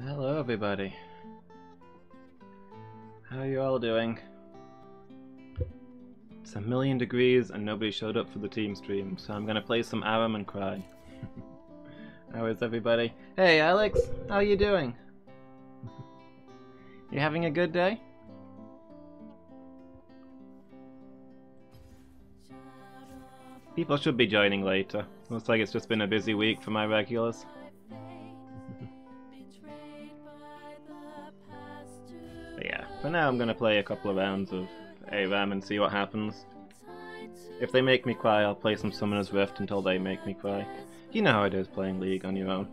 Hello everybody. How are you all doing? It's 1,000,000 degrees and nobody showed up for the team stream, so I'm gonna play some Aram and cry. How is everybody? Hey Alex, how are you doing? You having a good day? People should be joining later. Looks like it's just been a busy week for my regulars. But yeah, for now I'm gonna play a couple of rounds of ARAM and see what happens. If they make me cry, I'll play some Summoner's Rift until they make me cry. You know how it is playing League on your own.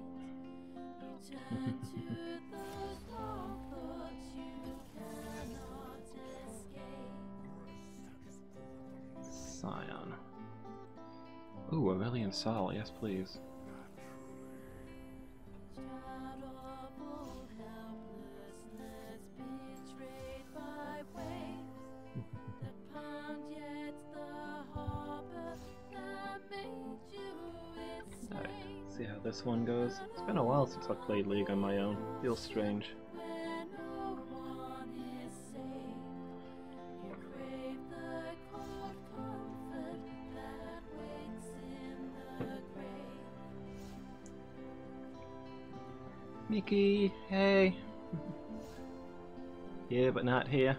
Scion. Ooh, Aurelian Sol, yes please. Alright, see how this one goes. It's been a while since I've played League on my own. Feels strange. Mickey, hey! Here but not here.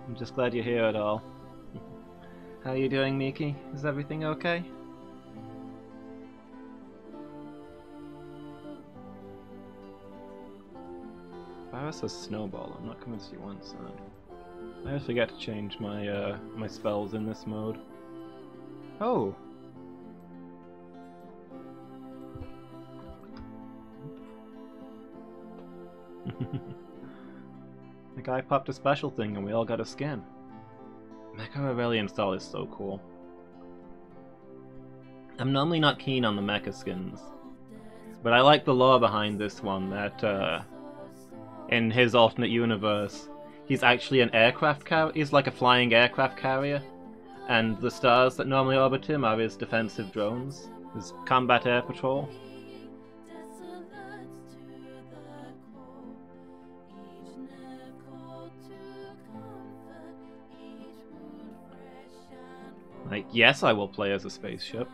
I'm just glad you're here at all. How are you doing, Miki? Is everything okay? Virus has Snowball. I'm not convinced he wants that. I always forget to change my my spells in this mode. Oh! The guy popped a special thing and we all got a skin. Mecha Aurelian Sol is so cool. I'm normally not keen on the mecha skins, but I like the lore behind this one, that in his alternate universe, he's actually an aircraft carrier. He's like a flying aircraft carrier, and the stars that normally orbit him are his defensive drones, his combat air patrol. Like, yes, I will play as a spaceship.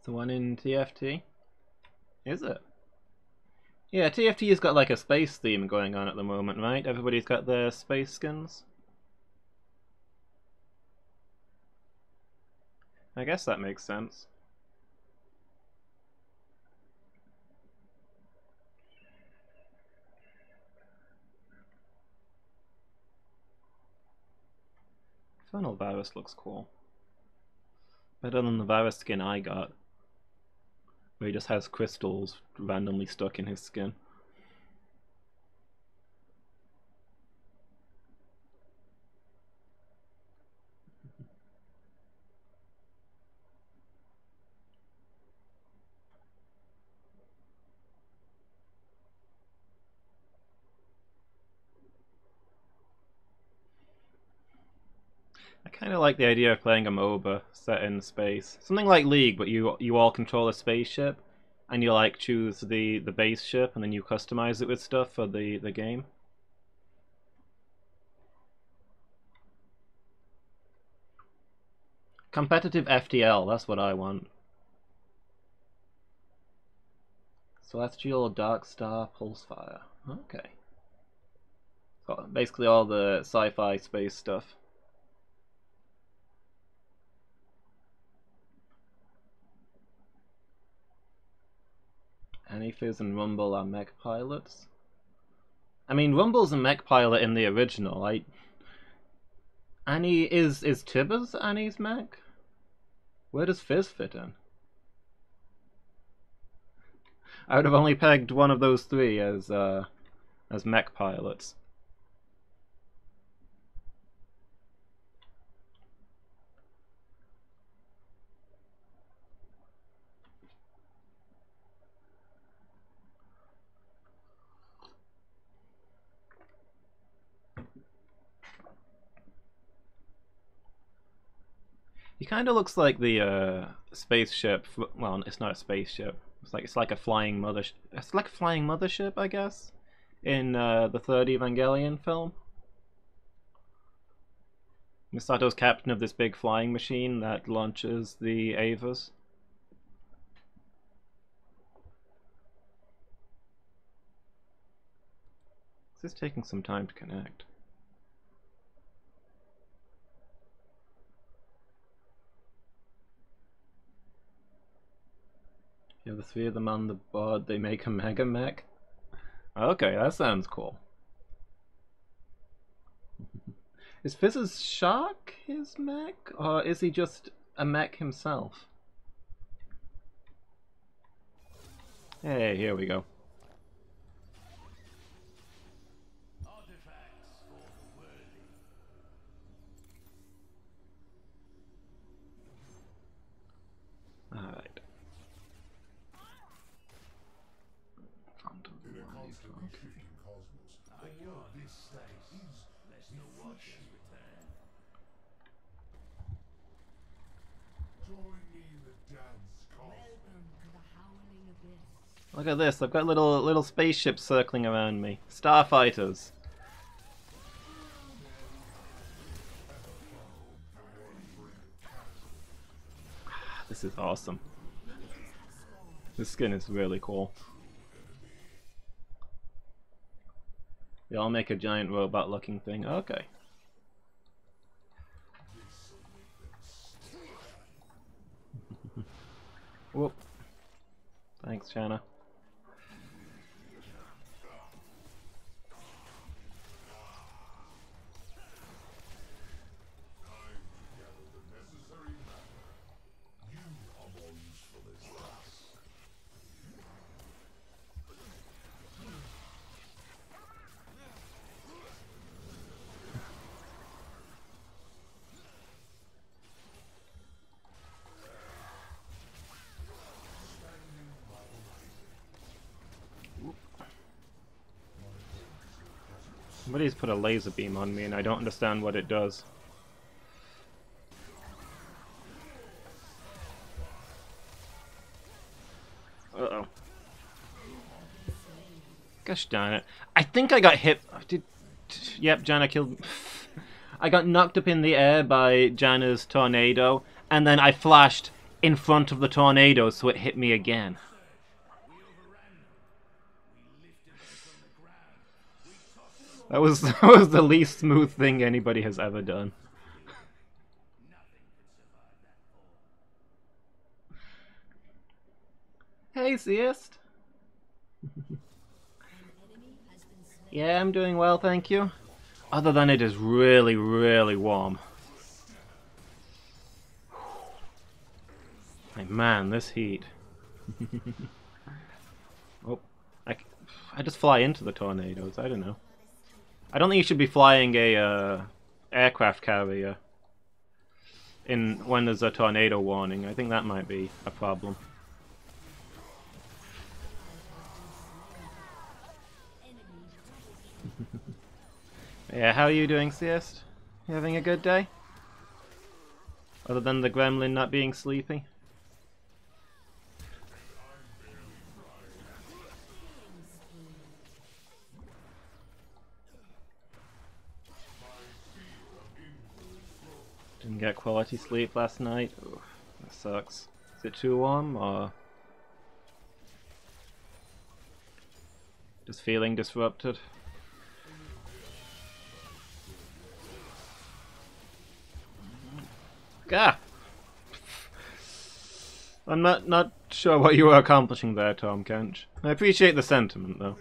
The one in TFT? Is it? Yeah, TFT's got like a space theme going on at the moment, right? Everybody's got their space skins. I guess that makes sense. Infernal Virus looks cool. Better than the virus skin I got, where he just has crystals randomly stuck in his skin. I kind of like the idea of playing a MOBA set in space. Something like League, but you all control a spaceship, and you like choose the base ship, and then you customize it with stuff for the game. Competitive FTL, that's what I want. Celestial Dark Star Pulsefire. Okay. Got basically all the sci-fi space stuff. Anifizz and Rumble are mech pilots. I mean, Rumble's a mech pilot in the original. Annie is Tibbers Annie's mech? Where does Fizz fit in? I would have only pegged one of those three as mech pilots. He kind of looks like the spaceship. Well, it's not a spaceship. It's like a flying mother. It's like a flying mothership, I guess, in the third Evangelion film. Misato's captain of this big flying machine that launches the Avas. This is taking some time to connect. You have the three of them on the board, they make a mega mech? Okay, that sounds cool. Is Fizz's shark his mech? Or is he just a mech himself? Hey, here we go. Alright. Look at this, I've got little spaceships circling around me. Starfighters. This is awesome. This skin is really cool. They all make a giant robot looking thing. Okay. Whoop. Thanks, Shanna. Somebody's put a laser beam on me and I don't understand what it does. Uh-oh. Gosh darn it. I think I got hit. Yep, Janna killed... I got knocked up in the air by Janna's tornado, and then I flashed in front of the tornado so it hit me again. That was the least smooth thing anybody has ever done. Hey, Seist. Yeah, I'm doing well, thank you. Other than it is really, really warm. Like, man, this heat. Oh, I just fly into the tornadoes, I don't know. I don't think you should be flying a aircraft carrier when there's a tornado warning. I think that might be a problem. Yeah, how are you doing, Seist? You having a good day? Other than the gremlin not being sleepy? Didn't get quality sleep last night. Ooh, that sucks. Is it too warm, or just feeling disrupted? Gah! I'm not sure what you were accomplishing there, Tom Kench. I appreciate the sentiment, though.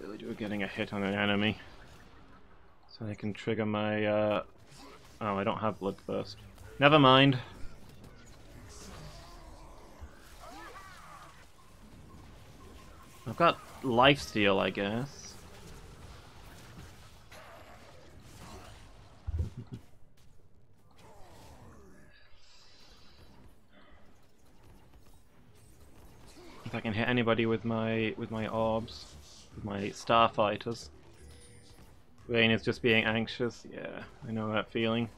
Really do getting a hit on an enemy, so I can trigger my. Oh, I don't have Bloodthirst. Never mind. I've got lifesteal, I guess. If I can hit anybody with my orbs, with my starfighters. Rain is just being anxious. Yeah, I know that feeling.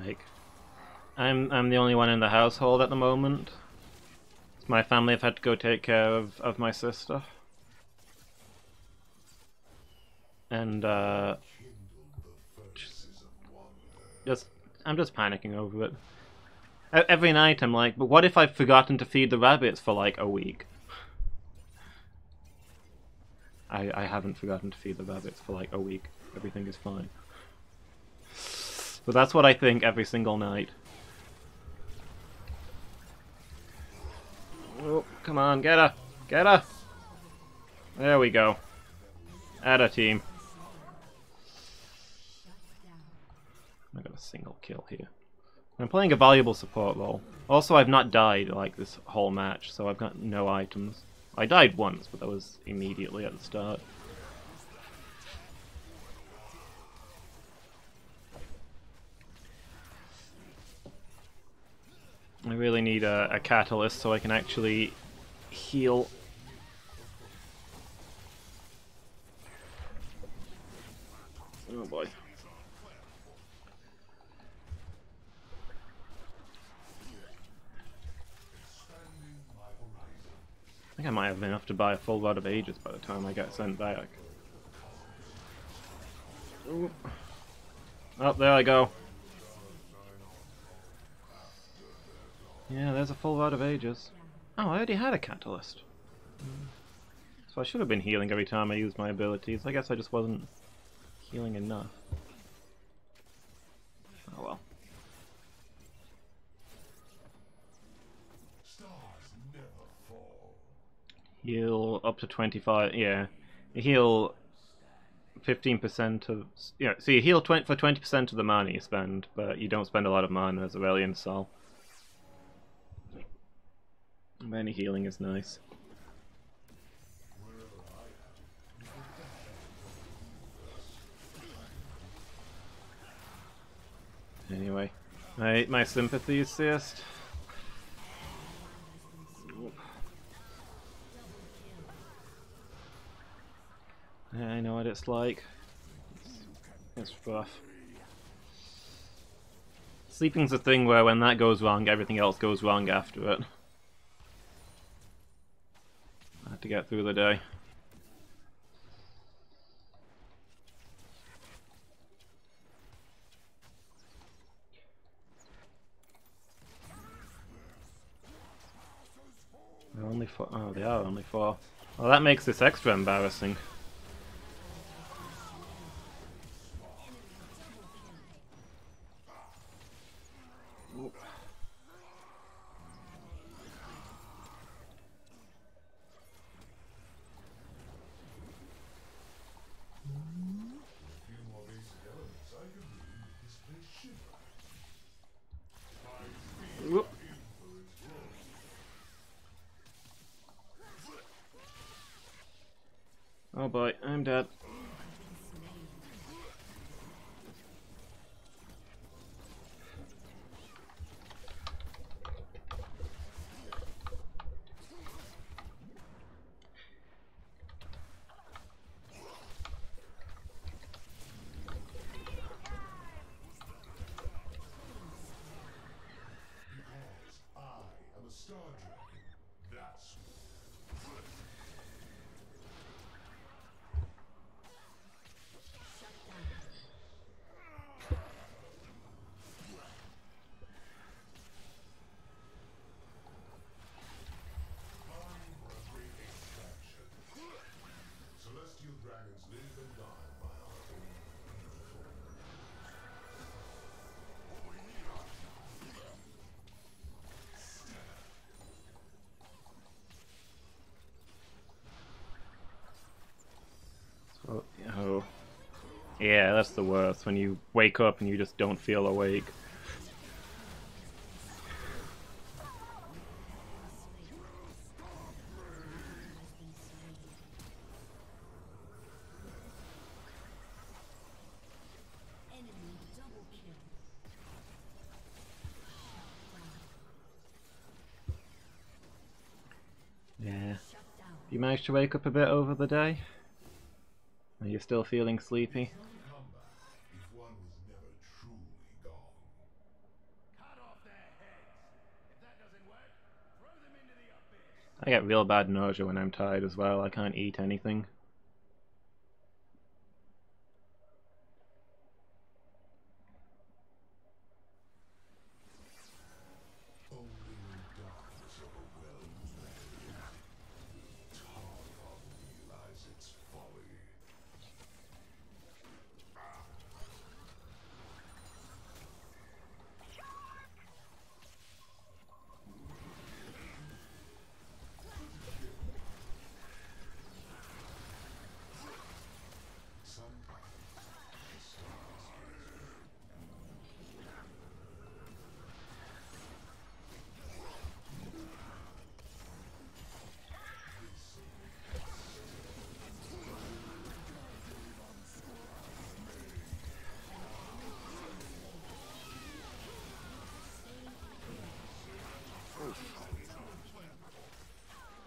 Like, I'm the only one in the household at the moment. My family have had to go take care of my sister. And I'm just panicking over it. Every night I'm like, but what if I've forgotten to feed the rabbits for like a week? I haven't forgotten to feed the rabbits for like a week. Everything is fine. But that's what I think every single night. Oh, come on, get her! Get her! There we go. Add a team. I got a single kill here. I'm playing a valuable support role. Also, I've not died like this whole match, so I've got no items. I died once, but that was immediately at the start. I really need a catalyst so I can actually heal. Oh boy. I think I might have enough to buy a full Rod of Ages by the time I get sent back. Ooh. Oh, there I go. Yeah, there's a full Rod of Ages. Oh, I already had a catalyst. So I should have been healing every time I used my abilities. I guess I just wasn't healing enough. Oh well. Heal up to 25, yeah. You heal 15% of... Yeah, so you heal for 20% of the mana you spend, but you don't spend a lot of mana as Aurelion Sol. Any healing is nice. Anyway, my sympathy assist. Yeah, I know what it's like. It's rough. Sleeping's a thing where when that goes wrong, everything else goes wrong after it. I have to get through the day. They're only 4. Oh, they are only 4. Well, that makes this extra embarrassing. Whoop. Oh boy, I'm dead. that's the worst, when you wake up and you just don't feel awake. Yeah. You managed to wake up a bit over the day? Are you still feeling sleepy? I get real bad nausea when I'm tired as well. I can't eat anything.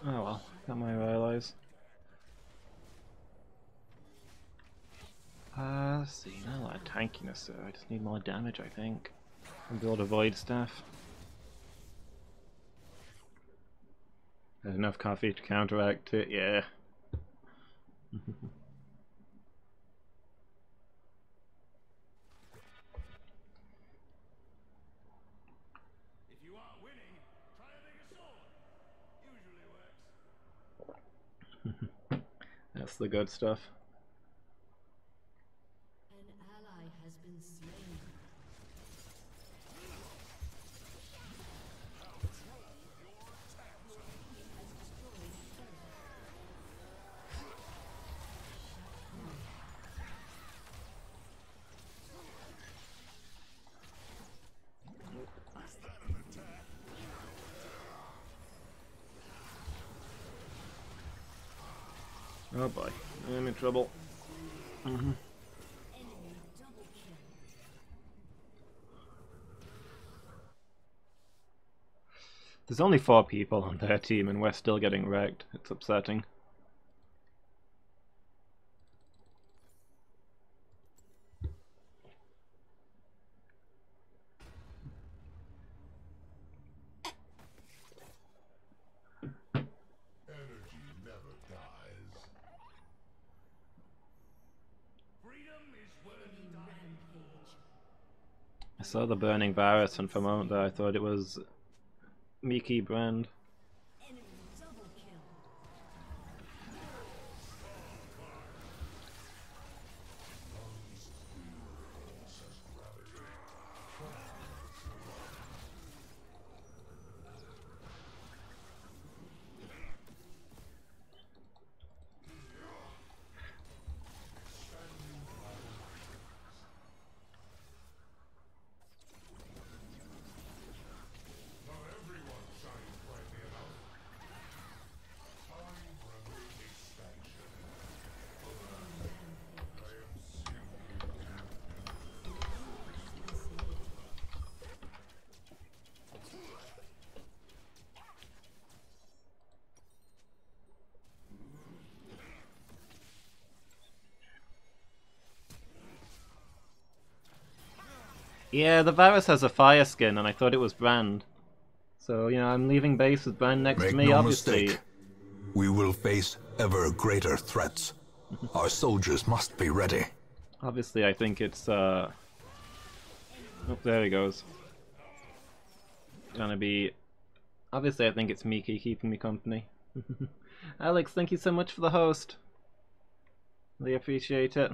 Oh well, got my allies. Let's see, not a lot of tankiness, so I just need more damage, I think. And build a void staff. There's enough coffee to counteract it, yeah. That's the good stuff. An ally has been slain. Oh boy, I'm in trouble. There's only 4 people on their team and we're still getting wrecked. It's upsetting. I saw the burning virus and for a moment there I thought it was Miki Brand. Yeah, the virus has a fire skin and I thought it was Brand. So, you know, I'm leaving base with Brand next to me, Make no obviously. mistake. We will face ever greater threats. Our soldiers must be ready. Obviously, I think it's, Oh, there he goes. Gonna be... Obviously, I think it's Miki keeping me company. Alex, thank you so much for the host. Really appreciate it.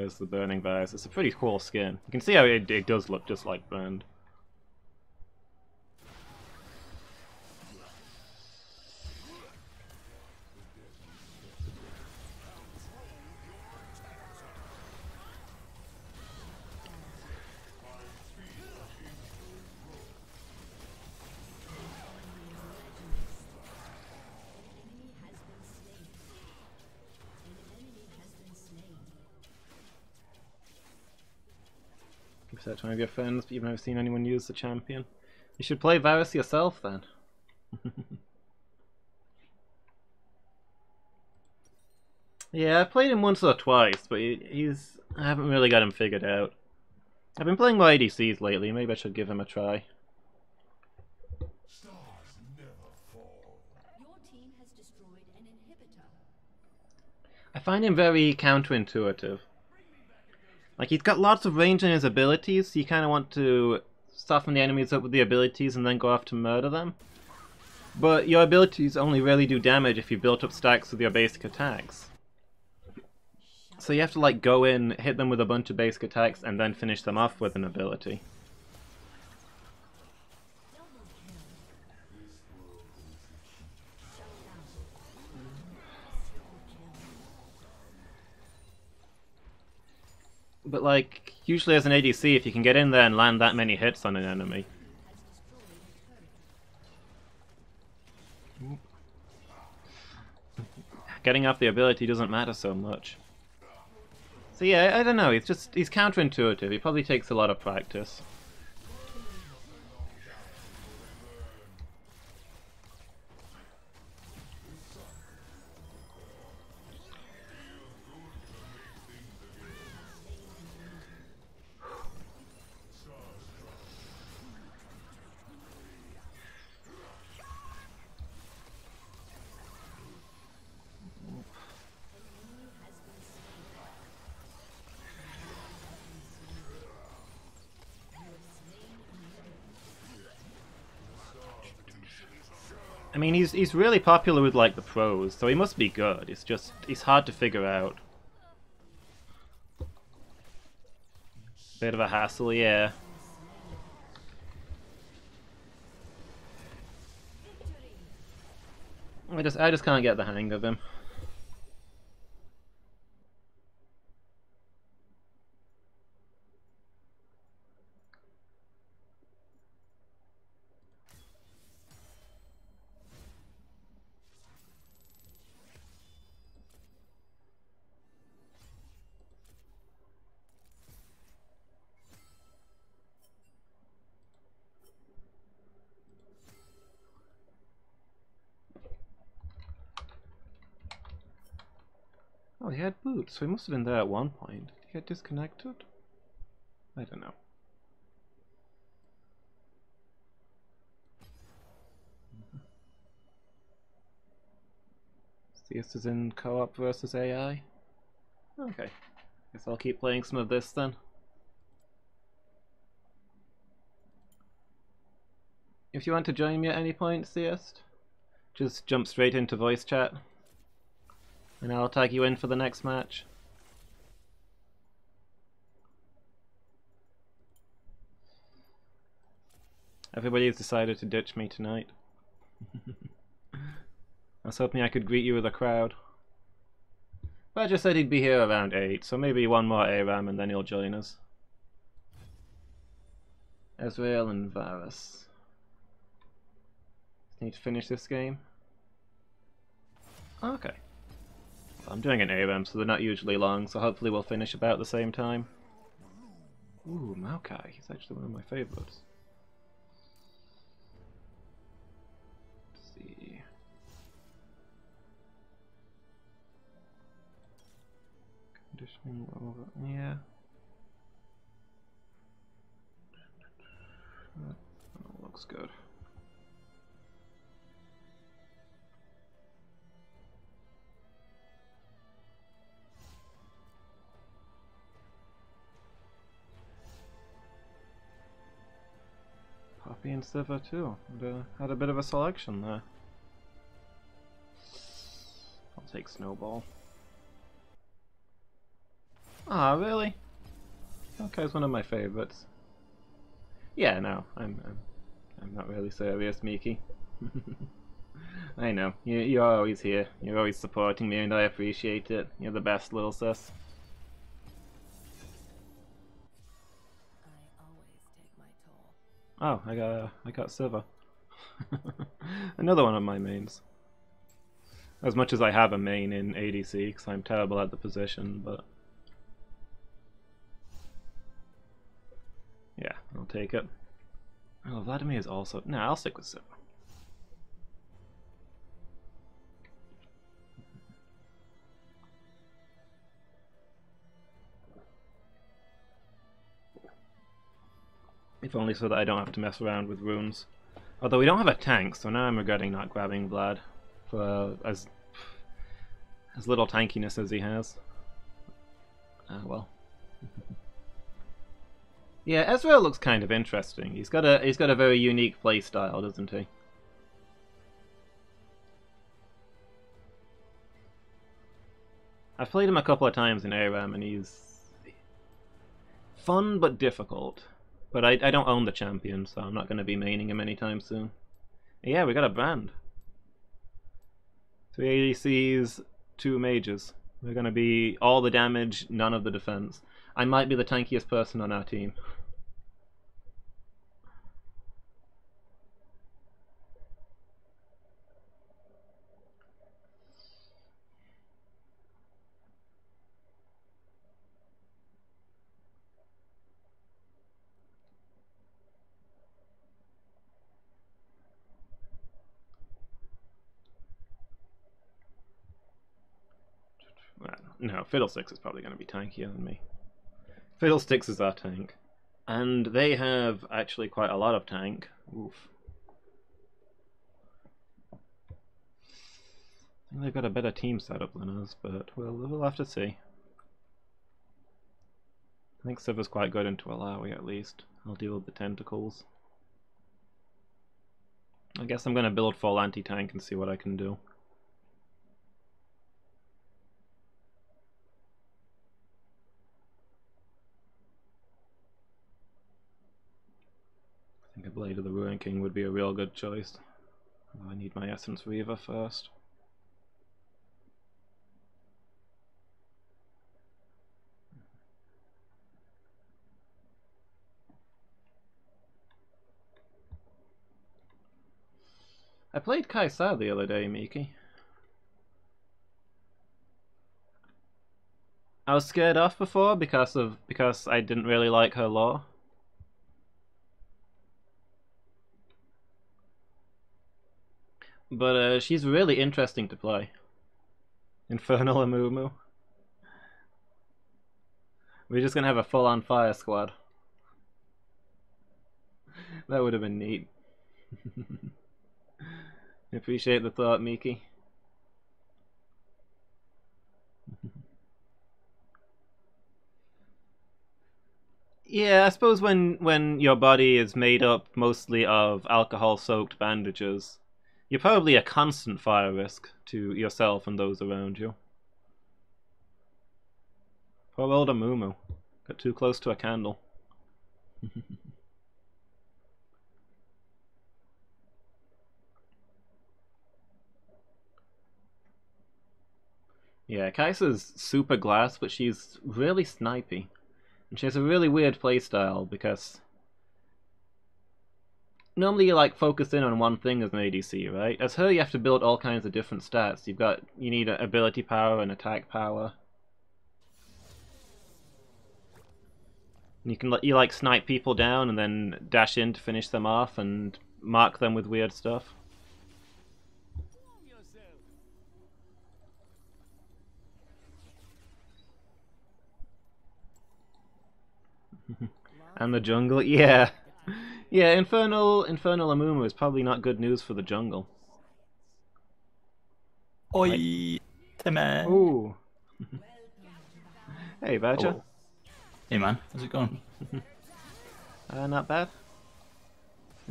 There's the Burning Virus. It's a pretty cool skin. You can see how it does look just like burned. Give that to one of your friends, but you've never seen anyone use the champion. You should play Varus yourself then. Yeah, I've played him once or twice, but I haven't really got him figured out. I've been playing more ADCs lately, maybe I should give him a try. Your team has destroyed an inhibitor. I find him very counterintuitive. Like, he's got lots of range in his abilities, so you kind of want to soften the enemies up with the abilities and then go off to murder them. But your abilities only really do damage if you built up stacks with your basic attacks. So you have to like go in, hit them with a bunch of basic attacks, and then finish them off with an ability. But like, usually as an ADC, if you can get in there and land that many hits on an enemy, getting up the ability doesn't matter so much. So yeah, I don't know, he's counterintuitive, he probably takes a lot of practice. I mean, he's really popular with like the pros, so he must be good. He's hard to figure out. Bit of a hassle, yeah. I just can't get the hang of him. Oh, he had boots, so he must have been there at one point. Did he get disconnected? I don't know. CS is in co-op versus AI? Okay. Guess I'll keep playing some of this then. If you want to join me at any point, CS, just jump straight into voice chat. And I'll tag you in for the next match. Everybody's decided to ditch me tonight. I was hoping I could greet you with a crowd. But I just said he'd be here around 8, so maybe one more ARAM and then he'll join us. Ezreal and Varus. Need to finish this game. Okay. I'm doing an ARAM, so they're not usually long, so hopefully we'll finish about the same time. Ooh, Maokai. He's actually one of my favorites. Let's see. Conditioning over. Yeah. That looks good. Poppy and Sivir too. Had a bit of a selection there. I'll take Snowball. Ah, really? Yonkai's one of my favorites. Yeah, no, I'm not really serious, Miki. I know. You're always here. You're always supporting me, and I appreciate it. You're the best, little sis. I always take my toll. Oh, I got Siva. Another one of my mains. As much as I have a main in ADC, because I'm terrible at the position, but yeah, I'll take it. Oh, Vladimir is also... Nah, I'll stick with Siva. If only so that I don't have to mess around with runes. Although we don't have a tank, so now I'm regretting not grabbing Vlad for as little tankiness as he has. Well. Yeah, Ezreal looks kind of interesting. He's got a very unique playstyle, doesn't he? I've played him a couple of times in ARAM, and he's fun but difficult. But I don't own the champion, so I'm not going to be maining him anytime soon. Yeah, we got a brand. 3 ADCs, 2 mages. We're going to be all the damage, none of the defense. I might be the tankiest person on our team. Well, no, Fiddlesticks is probably going to be tankier than me. Fiddlesticks is our tank. And they have actually quite a lot of tank. Oof. I think they've got a better team setup than us, but we'll have to see. I think Siva's quite good into Alawi at least. I'll deal with the tentacles. I guess I'm going to build full anti-tank and see what I can do. I think a Blade of the Ruin King would be a real good choice. I need my Essence Reaver first. I played Kaisa the other day, Miki. I was scared off before because I didn't really like her lore. But she's really interesting to play. Infernal Amumu. We're just gonna have a full-on fire squad. That would have been neat. Appreciate the thought, Miki. Yeah, I suppose when your body is made up mostly of alcohol-soaked bandages, you're probably a constant fire risk to yourself and those around you. Poor old Amumu. Got too close to a candle. Yeah, Kaisa's super glass, but she's really snipey. And she has a really weird playstyle because normally you like focus in on one thing as an ADC, right? As her, you have to build all kinds of different stats. You need ability power and attack power. You like snipe people down and then dash in to finish them off and mark them with weird stuff. And the jungle, yeah. Yeah, Infernal Amumu is probably not good news for the jungle. Oi, Timmy. Ooh. Hey, Badger. Oh. Hey man, how's it going? Not bad.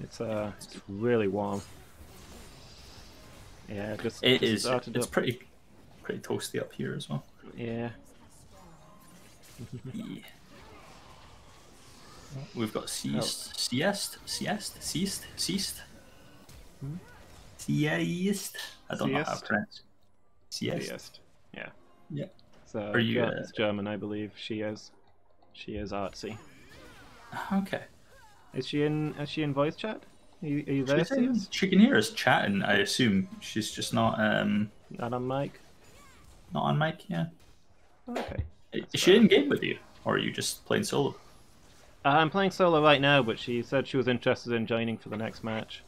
It's really warm. Yeah, It just is. started It's up. pretty toasty up here as well. Yeah. Yeah. We've got ceased. I don't know how to pronounce. Siest. Yeah. Yeah. It's, Are you? it's German, I believe. She is. She is artsy. Okay. Is she in voice chat? Are you there, Siest? She can hear us chatting. I assume she's just not Not on mic. not on mic. Yeah. Okay. Is she in game with you, or are you just playing solo? I'm playing solo right now, but she said she was interested in joining for the next match.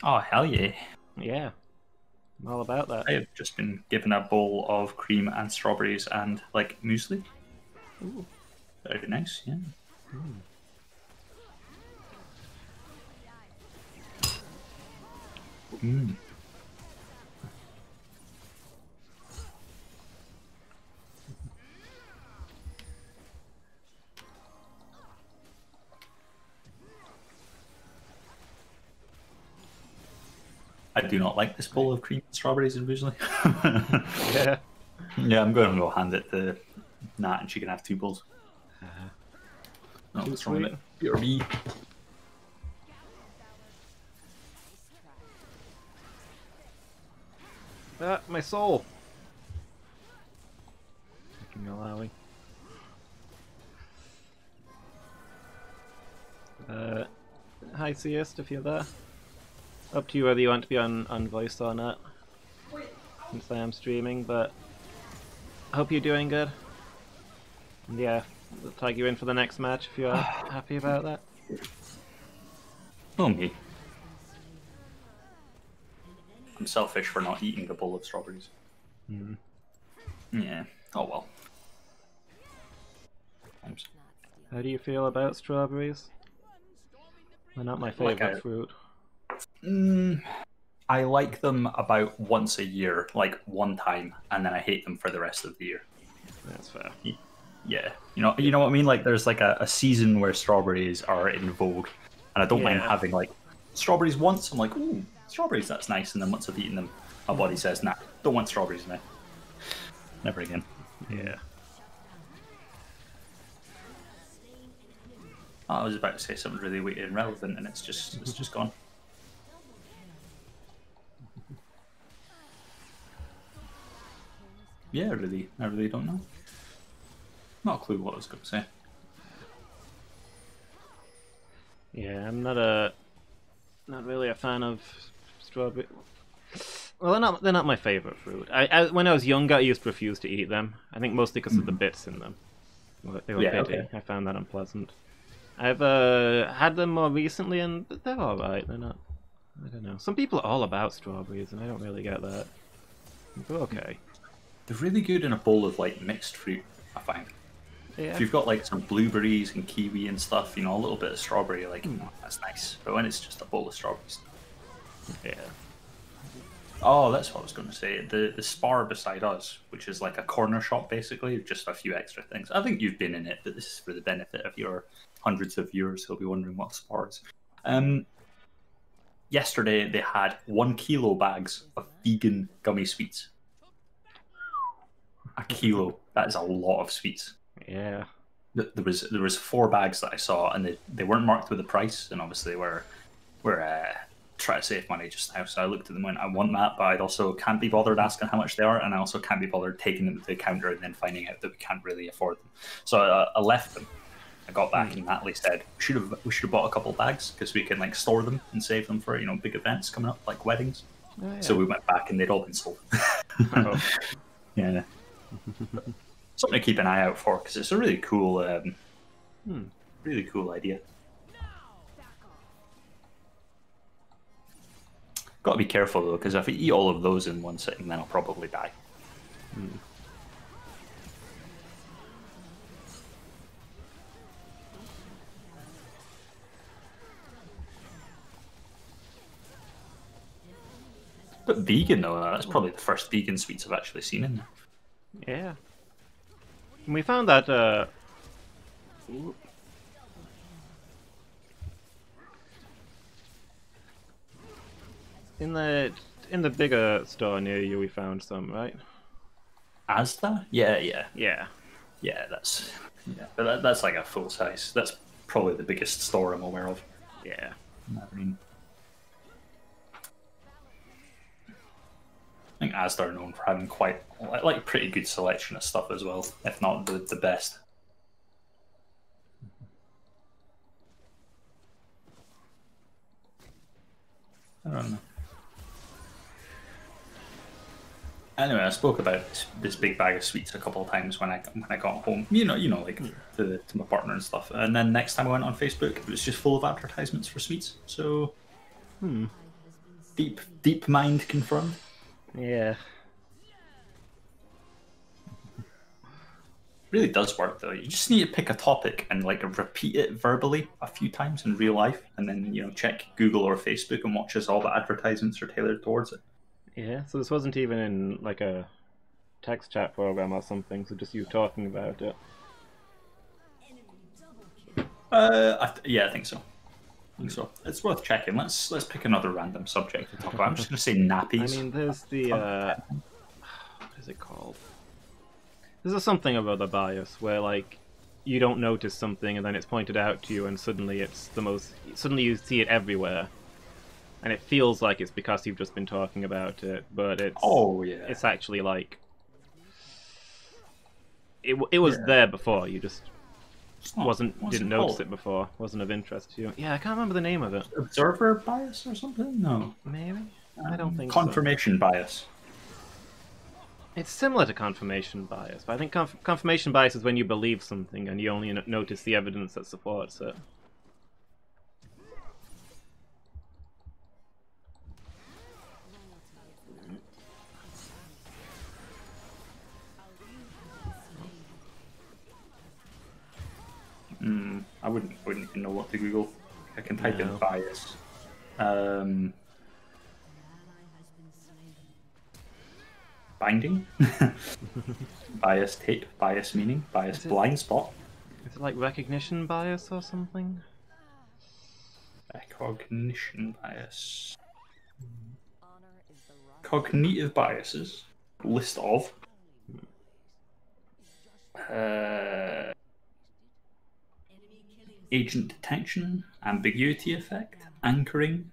Oh hell yeah! Yeah. I'm all about that. I have just been given a bowl of cream and strawberries and like muesli. Ooh. Very nice, yeah. Mm. I do not like this bowl of cream and strawberries and muesli. Yeah. Yeah, I'm going to go hand it to Nat and she can have 2 bowls. No, Too what's wrong with sweet. it? You're me. Ah, my soul. Fucking Malawi. Hi, Siest, if you're there. Up to you whether you want to be on voice or not. Since I am streaming, but I hope you're doing good. And yeah, we'll tag you in for the next match if you're happy about that. Oh, me. I'm selfish for not eating the bowl of strawberries. Mm. Yeah. Oh well. Thanks. How do you feel about strawberries? They're not my favorite fruit. I like them about once a year, like one time, and then I hate them for the rest of the year. That's fair. Yeah, you know what I mean. Like, there's like a season where strawberries are in vogue, and I don't mind having like strawberries once. I'm like, ooh, strawberries, that's nice. And then once I've eaten them, my body says, nah, don't want strawberries now. Never again. Yeah. Oh, I was about to say something really weird and relevant, and it's just gone. Yeah, I really don't know. Not a clue what I was going to say. Yeah, I'm not really a fan of strawberry. Well, they're not my favorite fruit. When I was younger, I used to refuse to eat them. I think mostly because of the bits in them. They were bitty. Okay. I found that unpleasant. I've had them more recently, and they're all right. They're not. I don't know. Some people are all about strawberries, and I don't really get that. They're okay. They're really good in a bowl of like mixed fruit, I find. Yeah. If you've got like some blueberries and kiwi and stuff, a little bit of strawberry, like that's nice. But when it's just a bowl of strawberries, Yeah. oh, that's what I was going to say. The Spar beside us, which is like a corner shop basically, just a few extra things. I think you've been in it, but this is for the benefit of your hundreds of viewers who'll be wondering what Spar is. Yesterday they had 1 kilo bags of vegan gummy sweets. A kilo. That is a lot of sweets. Yeah. There was 4 bags that I saw, and they weren't marked with a price, and obviously we're trying to save money just now. So I looked at them and went, I want that, but I also can't be bothered asking how much they are, and I also can't be bothered taking them to the counter and then finding out that we can't really afford them. So I left them. I got back and Natalie said we should have bought a couple bags because we can like store them and save them for big events coming up like weddings. Oh, yeah. So we went back and they'd all been sold. Oh. Yeah. Something to keep an eye out for because it's a really cool idea. Got to be careful though, because if I eat all of those in one sitting, then I'll probably die. But vegan though, that's probably the first vegan sweets I've actually seen in there. Yeah. And we found that in the bigger store near you we found some, right? Asda? Yeah. Yeah. Yeah, that's like a full size. That's probably the biggest store I'm aware of. Yeah. I mean, I think Asda are known for having quite like pretty good selection of stuff as well, if not the best. I don't know. Anyway, I spoke about this big bag of sweets a couple of times when I got home. Like to my partner and stuff. And then next time I went on Facebook, it was just full of advertisements for sweets. So, deep mind confirmed. Yeah. Really does work though. You just need to pick a topic and like repeat it verbally a few times in real life, and then check Google or Facebook and watch as all the advertisements are tailored towards it. Yeah, so this wasn't even in like a text chat program or something, so just you talking about it. Yeah, I think so. It's worth checking. Let's pick another random subject to talk about. I'm just going to say nappies. I mean, there's the what is it called? There's something about the bias where like you don't notice something and then it's pointed out to you, and suddenly it's suddenly you see it everywhere. And it feels like it's because you've just been talking about it, but it's it's actually like it was there before. You just didn't notice it before. Wasn't of interest to you. Yeah, I can't remember the name of it. Observer bias or something? No, maybe. I don't think confirmation bias. It's similar to confirmation bias, but I think confirmation bias is when you believe something and you only notice the evidence that supports it. I wouldn't even know what to Google. I can type in bias. Binding? Bias tape, bias meaning, bias blind spot. Is it like recognition bias or something? Recognition bias. Cognitive biases. List of. Agent detection, ambiguity effect, anchoring,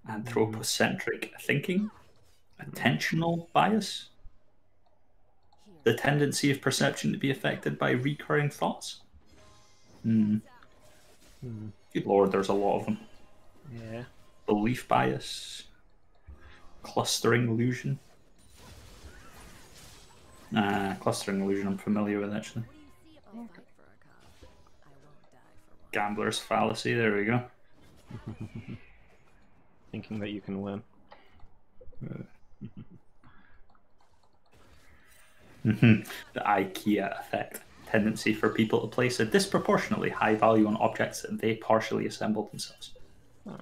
anthropocentric thinking, attentional bias, the tendency of perception to be affected by recurring thoughts. Good lord, there's a lot of them. Yeah. Belief bias, clustering illusion. Clustering illusion I'm familiar with actually. Gambler's fallacy, there we go. Thinking that you can win. The IKEA effect. Tendency for people to place a disproportionately high value on objects that they partially assembled themselves. Oh.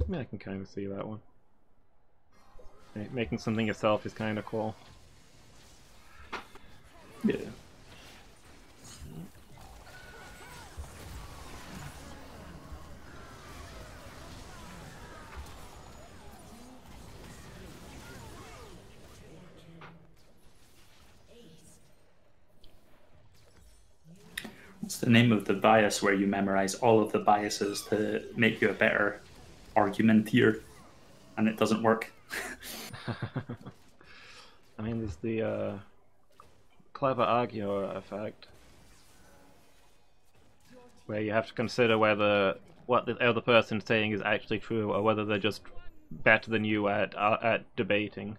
Yeah, I can kind of see that one. Making something yourself is kind of cool. Yeah. What's the name of the bias where you memorize all of the biases to make you a better argumenteer, and it doesn't work? I mean, there's the clever arguer effect, where you have to consider whether what the other person's saying is actually true, or whether they're just better than you at debating.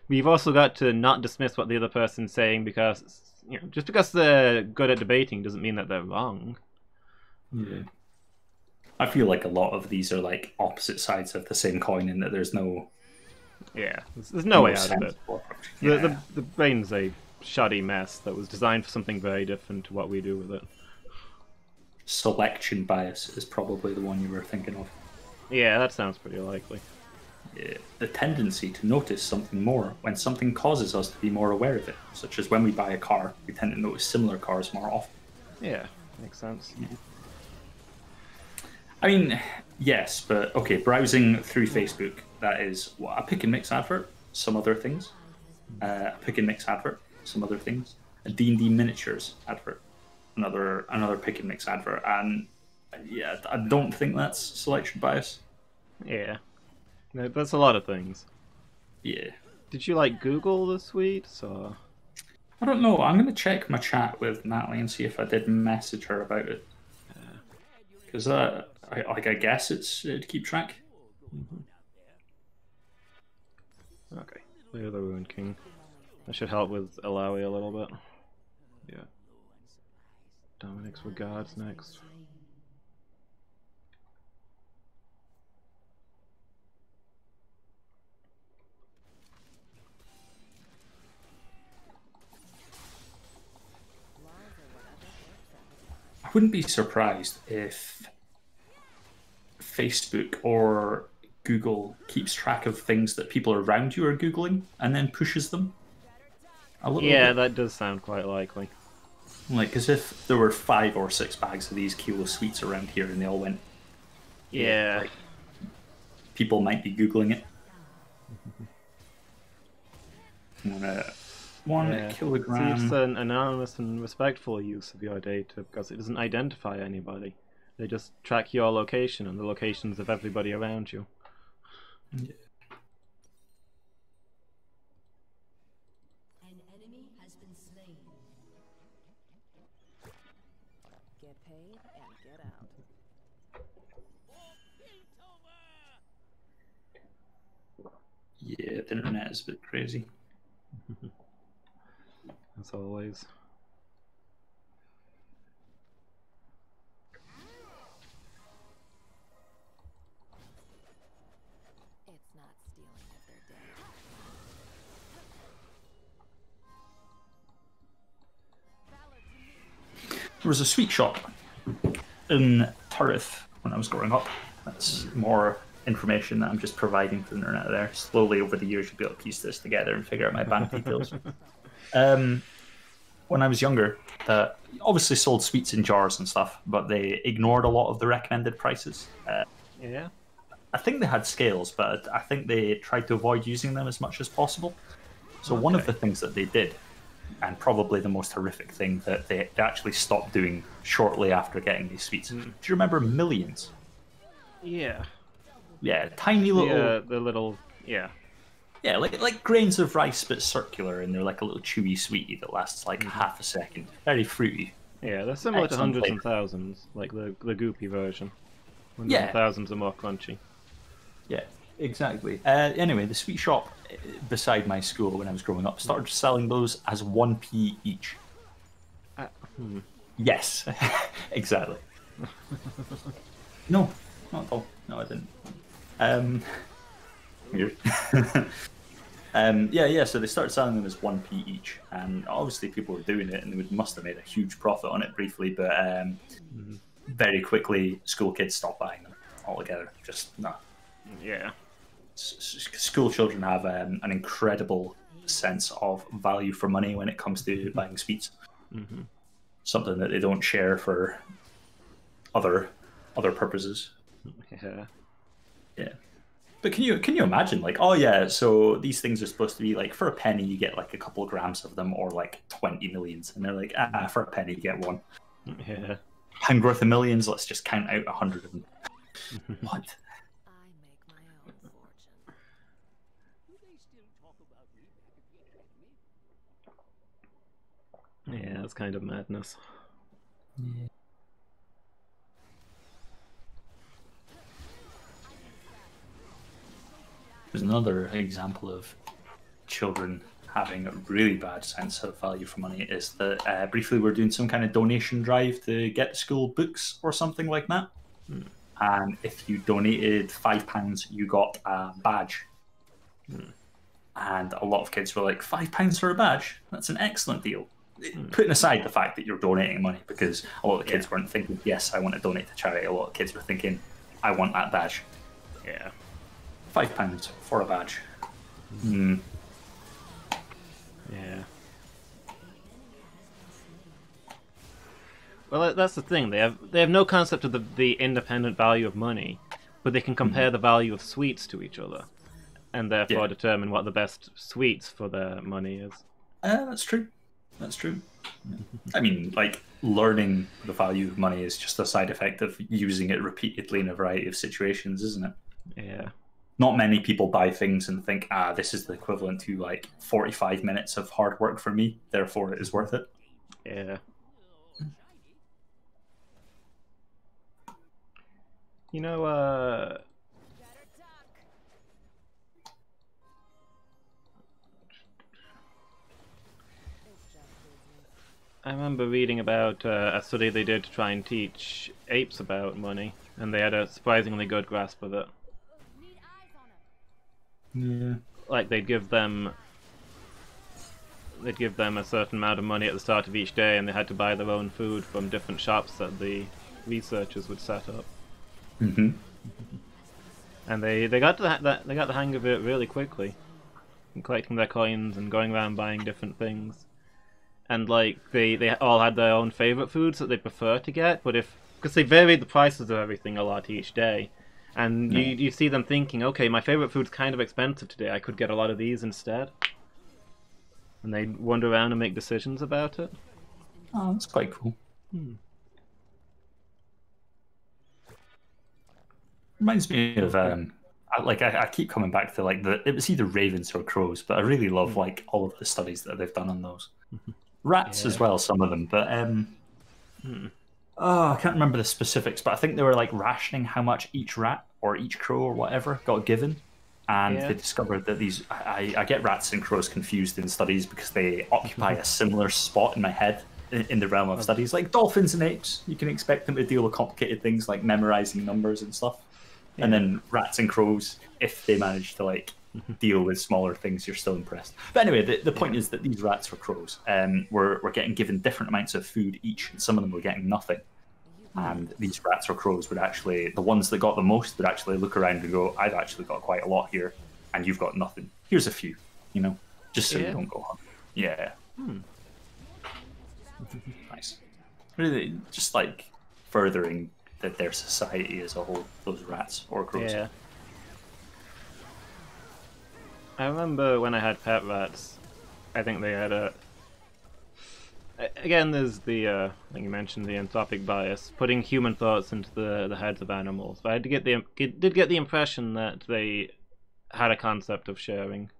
You've also got to not dismiss what the other person's saying, because just because they're good at debating doesn't mean that they're wrong. Yeah. I feel like a lot of these are like opposite sides of the same coin, in that there's no... Yeah, there's no way out of it. Yeah. The brain's a shoddy mess that was designed for something very different to what we do with it. Selection bias is probably the one you were thinking of. Yeah, that sounds pretty likely. Yeah. The tendency to notice something more when something causes us to be more aware of it, such as when we buy a car, we tend to notice similar cars more often. Yeah, makes sense. Yeah. I mean, yes, but okay, browsing through Facebook, that is what, a pick and mix advert? some other things. A pick and mix advert, some other things. A D&D miniatures advert, another pick and mix advert, and yeah, I don't think that's selection bias. Yeah. No, that's a lot of things. Yeah. Did you like Google the sweets or? I don't know. I'm going to check my chat with Natalie and see if I did message her about it. Because I guess it's to keep track. Okay, clear the Ruined King. That should help with Alawi a little bit. Yeah. Dominic's Regards next. I wouldn't be surprised if Facebook or Google keeps track of things that people around you are Googling and then pushes them a little bit. That does sound quite likely. Like, as if there were 5 or 6 bags of these kilo sweets around here and they all went... Yeah. Like, people might be Googling it. 1 kilogram... It's an anonymous and respectful use of your data because it doesn't identify anybody. They just track your location and the locations of everybody around you. Yeah. An enemy has been slain. Get paid and get out. Yeah, the internet is a bit crazy. As always. It's not stealing if they're dead. There was a sweet shop in Turrith when I was growing up. That's more information that I'm just providing to the internet there. Slowly over the years, you'll be able to piece this together and figure out my bank details. When I was younger, obviously sold sweets in jars and stuff, but they ignored a lot of the recommended prices. Yeah. I think they had scales, but I think they tried to avoid using them as much as possible. So one of the things that they did, and probably the most horrific thing that they actually stopped doing shortly after getting these sweets. Do you remember Millions? Yeah. Yeah, tiny little... The little... Yeah. Yeah, like grains of rice, but circular, and they're like a little chewy sweetie that lasts like half a second. Very fruity. Yeah, they're similar to Excellent Hundreds flavor. and Thousands, like the goopy version. Hundreds Yeah. and Thousands are more crunchy. Yeah, exactly. Anyway, the sweet shop beside my school when I was growing up started selling those as 1p each. Yes, exactly. No, not at all. No, I didn't. Weird. Yeah, so they started selling them as 1p each, and obviously people were doing it, and they must have made a huge profit on it briefly, but very quickly school kids stopped buying them altogether. Just no. Yeah. School children have an incredible sense of value for money when it comes to buying sweets. Something that they don't share for other purposes. Yeah. Yeah. But can you imagine, like, oh yeah, so these things are supposed to be like, for a penny you get like a couple of grams of them, or like 20 millions, and they're like, for a penny you get one. Yeah. Pound worth of millions, let's just count out 100 of them. What? I make my own fortune. Yeah, that's kind of madness. Yeah. There's another example of children having a really bad sense of value for money is that briefly we're doing some kind of donation drive to get school books or something like that. And if you donated £5, you got a badge. And a lot of kids were like, £5 for a badge? That's an excellent deal. Putting aside the fact that you're donating money, because a lot of the kids weren't thinking, yes, I want to donate to charity. A lot of kids were thinking, I want that badge. Yeah. £5 for a badge. Yeah. Well, that's the thing. They have no concept of the independent value of money, but they can compare the value of sweets to each other. and therefore Yeah. determine what the best sweets for their money is. That's true. That's true. I mean, like, learning the value of money is just a side effect of using it repeatedly in a variety of situations, isn't it? Yeah. Not many people buy things and think, this is the equivalent to like 45 minutes of hard work for me, therefore it is worth it. Yeah. You know, I remember reading about a study they did to try and teach apes about money, and they had a surprisingly good grasp of it. Yeah. Like they'd give them a certain amount of money at the start of each day, and they had to buy their own food from different shops that the researchers would set up. Mm-hmm. And they got the hang of it really quickly, and collecting their coins and going around buying different things. And like they all had their own favorite foods that they prefer to get, but because they varied the prices of everything a lot each day, and you see them thinking, okay, my favorite food's kind of expensive today, I could get a lot of these instead. And they wander around and make decisions about it. Oh, that's quite cool. Reminds me of I keep coming back to like it was either ravens or crows, but I really love like all of the studies that they've done on those. Rats as well, some of them, but I can't remember the specifics, but I think they were like rationing how much each rat or each crow or whatever got given. And they discovered that these... I get rats and crows confused in studies because they occupy a similar spot in my head in the realm of studies. Like dolphins and apes, you can expect them to deal with complicated things like memorizing numbers and stuff. Yeah. And then rats and crows, if they manage to like deal with smaller things, you're still impressed. But anyway, the point is that these rats or crows were getting given different amounts of food each, and some of them were getting nothing. And these rats or crows would actually, the ones that got the most would actually look around and go, I've actually got quite a lot here, and you've got nothing. Here's a few, just so you don't go hungry. Yeah. Nice. Really, just like furthering their society as a whole, those rats or crows. Yeah. I remember when I had pet rats, I think they had a... Again, there's the, I think you mentioned the anthropic bias, putting human thoughts into the heads of animals. But I did get the impression that they had a concept of sharing.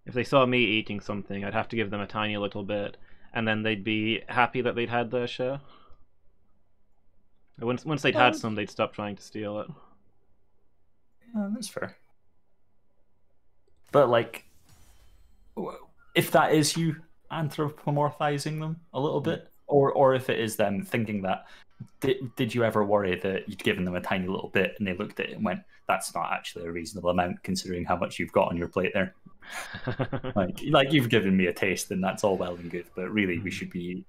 If they saw me eating something, I'd have to give them a tiny little bit, and then they'd be happy that they'd had their share. Once they'd had some, they'd stop trying to steal it. Yeah, that's fair. But, like, if that is you anthropomorphizing them a little bit, or if it is them thinking that, did you ever worry that you'd given them a tiny little bit and they looked at it and went, that's not actually a reasonable amount considering how much you've got on your plate there? like you've given me a taste and that's all well and good, but really we should be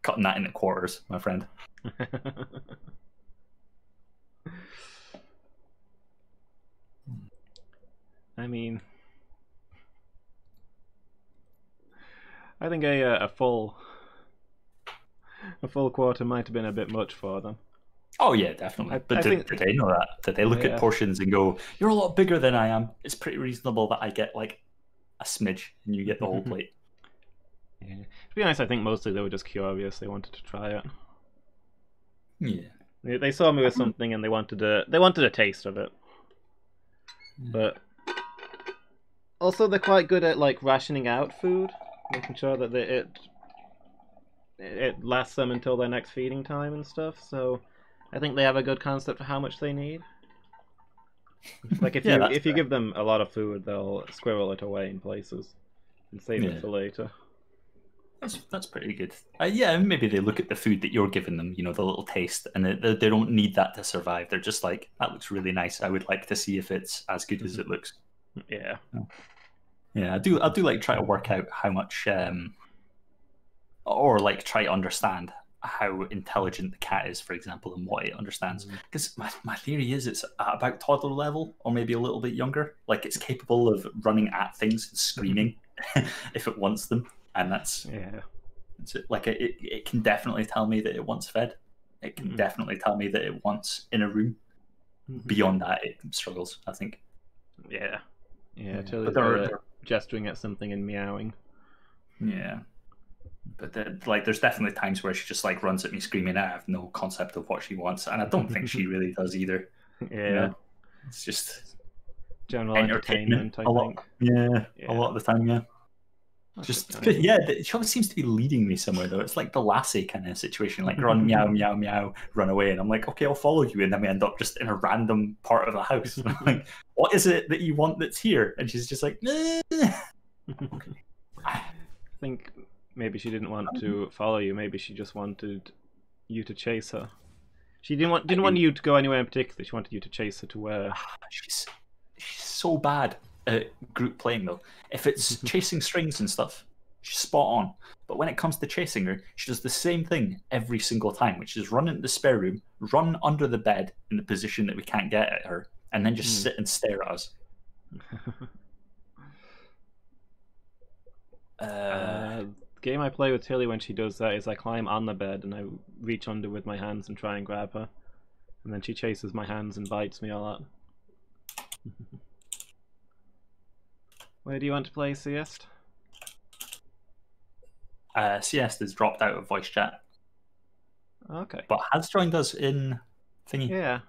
cutting that into quarters, my friend. I mean, I think a full quarter might have been a bit much for them. Oh yeah, definitely. But did they know that? Did they look at portions and go, "You're a lot bigger than I am. It's pretty reasonable that I get like a smidge and you get the whole plate." Yeah. To be honest, I think mostly they were just curious. They wanted to try it. Yeah. They saw me with something and they wanted a taste of it. But also, they're quite good at like rationing out food, making sure that it lasts them until their next feeding time and stuff. So I think they have a good concept for how much they need. Like if you give them a lot of food, they'll squirrel it away in places and save it for later. That's pretty good. Yeah, maybe they look at the food that you're giving them, the little taste, and they don't need that to survive. They're just like, that looks really nice. I would like to see if it's as good as it looks. Yeah. Yeah, I do like try to work out how much, or like try to understand how intelligent the cat is, for example, and what it understands. Because my theory is it's at about toddler level, or maybe a little bit younger. Like it's capable of running at things and screaming if it wants them. And that's it. Like it can definitely tell me that it wants fed. It can definitely tell me that it wants in a room. Beyond that, it struggles, I think. Yeah. Yeah, Yeah, Tilly's but they're- good at they're- gesturing at something and meowing. Yeah. But like, there's definitely times where she just like runs at me screaming. I have no concept of what she wants, and I don't think she really does either. Yeah. You know? It's just General entertainment. entertainment, I a lot. think. Yeah, Yeah. a lot of the time. Yeah. That's Just okay. yeah, she always seems to be leading me somewhere though. It's like the Lassie kind of situation, like run meow meow meow, run away, and I'm like, okay, I'll follow you, and then we end up just in a random part of the house. I'm like, what is it that you want that's here? And she's just like, I think maybe she didn't want to follow you. Maybe she just wanted you to chase her. She didn't want you to go anywhere in particular. She wanted you to chase her to where. she's so bad at group playing though. If it's chasing strings and stuff, she's spot on. But when it comes to chasing her, she does the same thing every single time, which is run into the spare room, run under the bed in the position that we can't get at her, and then just sit and stare at us. The game I play with Tilly when she does that is I climb on the bed and I reach under with my hands and try and grab her, and then she chases my hands and bites me a lot. Where do you want to play, Siest? Siesta's dropped out of voice chat, Okay. but has joined us in thingy. Yeah.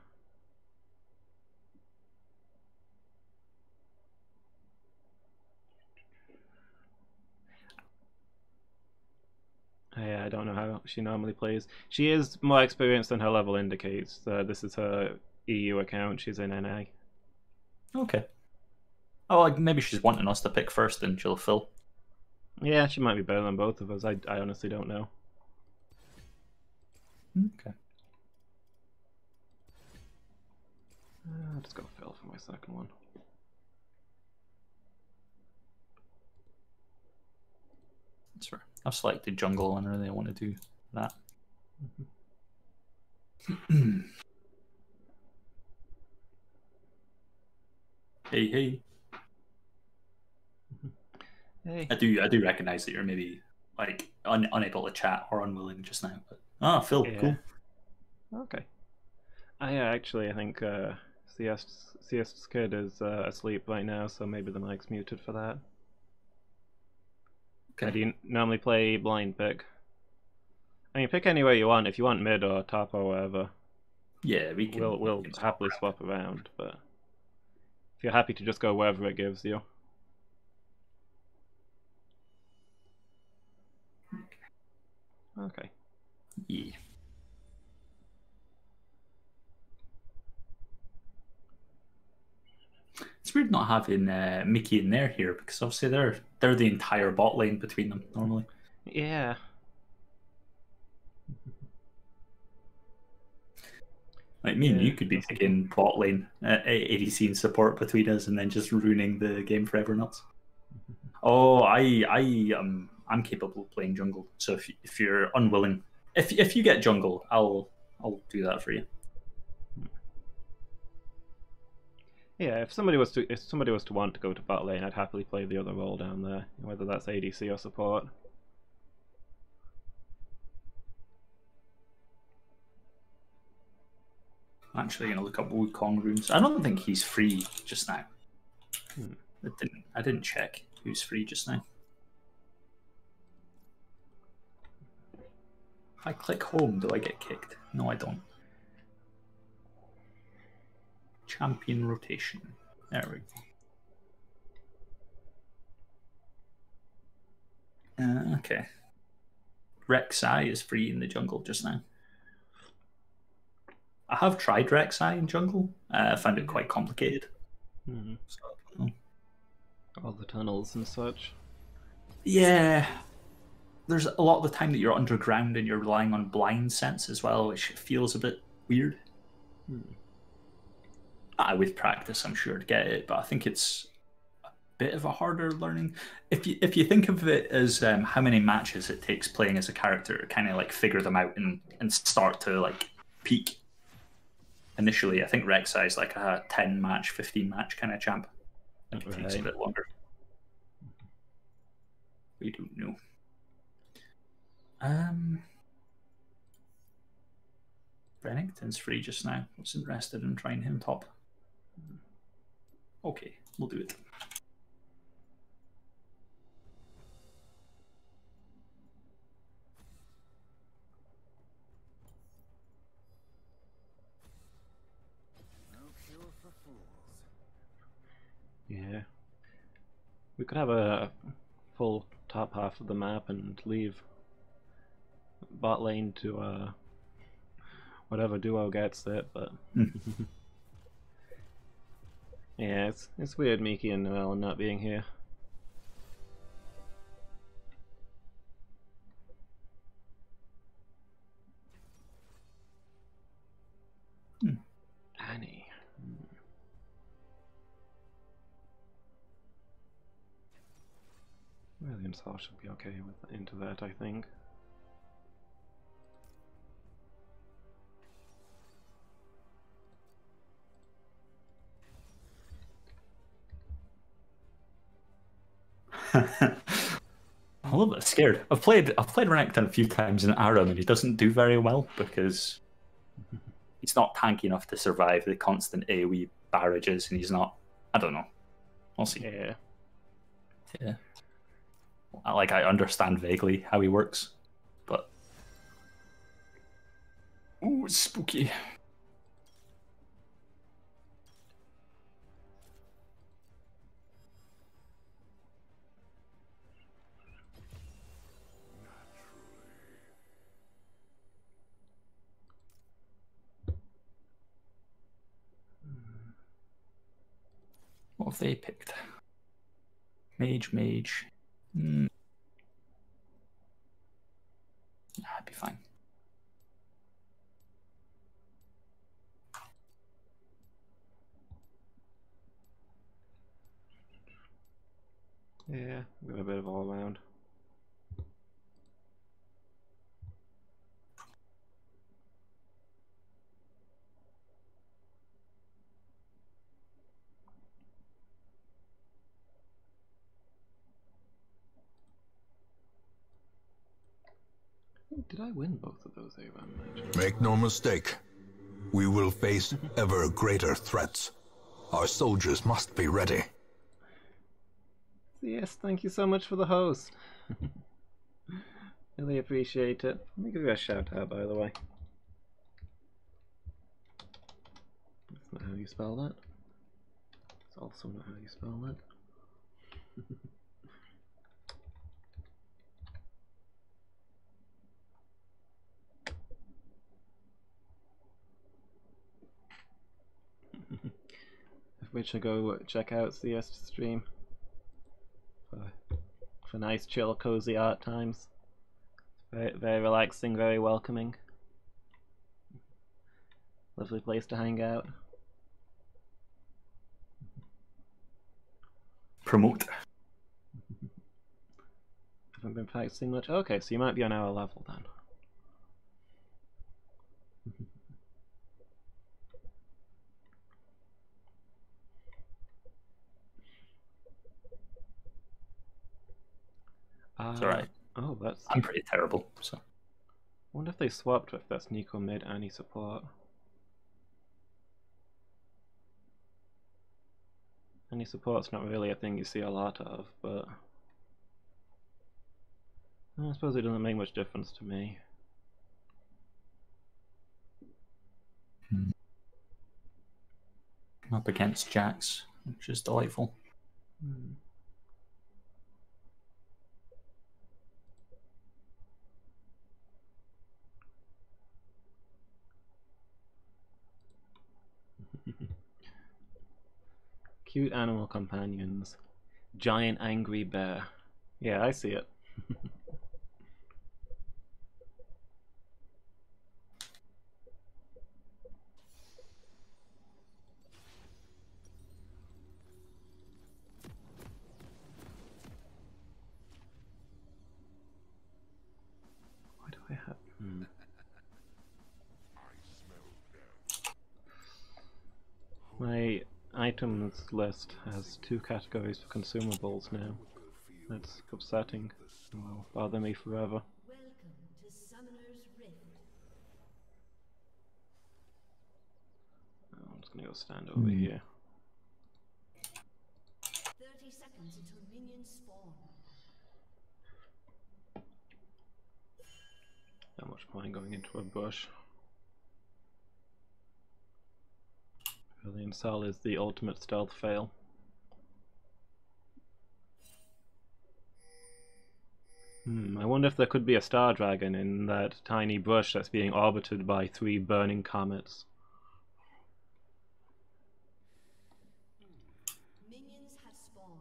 Yeah, I don't know how she normally plays. She is more experienced than her level indicates. This is her EU account. She's in NA. Okay. Oh, like maybe she's wanting us to pick first, and she'll fill. Yeah, she might be better than both of us. I honestly don't know. Okay. I'll just go Phil for my second one. That's fair. I've selected jungle, and I really want to do that. Hey, hey. Hey. I do recognize that you're maybe like unable to chat or unwilling just now. But Phil, Yeah. cool. Okay. Yeah, actually, I think Siesta's kid is asleep right now, so maybe the mic's muted for that. Okay. Do you normally play blind pick? I mean, pick anywhere you want. If you want mid or top or whatever, Yeah, we can. we'll happily swap around. But if you're happy to just go wherever it gives you. Okay. Yeah. It's weird not having Mickey and Nair here because obviously they're the entire bot lane between them normally. Yeah. Like me and Yeah, you could be that's picking bot lane, ADC and support between us, and then just ruining the game for everyone else. Oh, I'm capable of playing jungle. So if you're unwilling, if you get jungle, I'll do that for you. Yeah, if somebody was to want to go to bot lane, I'd happily play the other role down there, whether that's ADC or support. I'm actually gonna look up Wukong runes. I don't think he's free just now. I didn't check who's free just now. If I click home, do I get kicked? No, I don't. Champion rotation. There we go. Okay. Rek'Sai is free in the jungle just now. I have tried Rek'Sai in jungle. I found it quite complicated. Mm-hmm. So, All the tunnels and such. yeah. There's a lot of the time that you're underground and you're relying on blind sense as well, which feels a bit weird. With practice, I'm sure to get it, but I think it's a bit of a harder learning. If you think of it as how many matches it takes playing as a character to kind of like figure them out and start to like peak. Initially, I think Rek'Sai is like a 10 match, 15 match kind of champ. I think it takes a bit longer. We don't know. Bennington's free just now. I was interested in trying him top. Okay, We'll do it. Yeah. We could have a full top half of the map and leave bot lane to whatever duo gets it, but yeah, it's weird Miki and Noelle not being here. Annie. William's Hall should be okay with into that, I think. I'm a little bit scared. I've played Renekton a few times in Aram, and he doesn't do very well because he's not tanky enough to survive the constant AoE barrages, and he's not. I don't know. We'll see. Yeah. Yeah. I understand vaguely how he works, but ooh, it's spooky. What have they picked? Mage. I'd be fine. Yeah, we got a bit of all around. Did I win both of those A-Run matches? Make no mistake. We will face ever greater threats. Our soldiers must be ready. Yes, thank you so much for the host. Really appreciate it. Let me give you a shout out, by the way. That's not how you spell that. It's also not how you spell that. Which I go check out CS stream for nice, chill, cozy art times. Very, very relaxing, very welcoming. Lovely place to hang out. Promote. Haven't been practicing much. Okay, so you might be on our level then. It's alright. Oh, that's. I'm pretty terrible, so. I wonder if they swapped with that's Nico mid any support. Any support's not really a thing you see a lot of, but I suppose it doesn't make much difference to me. Up against Jax, which is delightful. Cute animal companions. Giant angry bear. Yeah, I see it. Why do I have... My items list has 2 categories for consumables now. That's upsetting. It will bother me forever. Welcome to Summoner's Rift. I'm just gonna go stand over here. mind going into a bush. Brilliant Cell is the ultimate stealth fail. I wonder if there could be a star dragon in that tiny bush that's being orbited by 3 burning comets. Minions have spawned.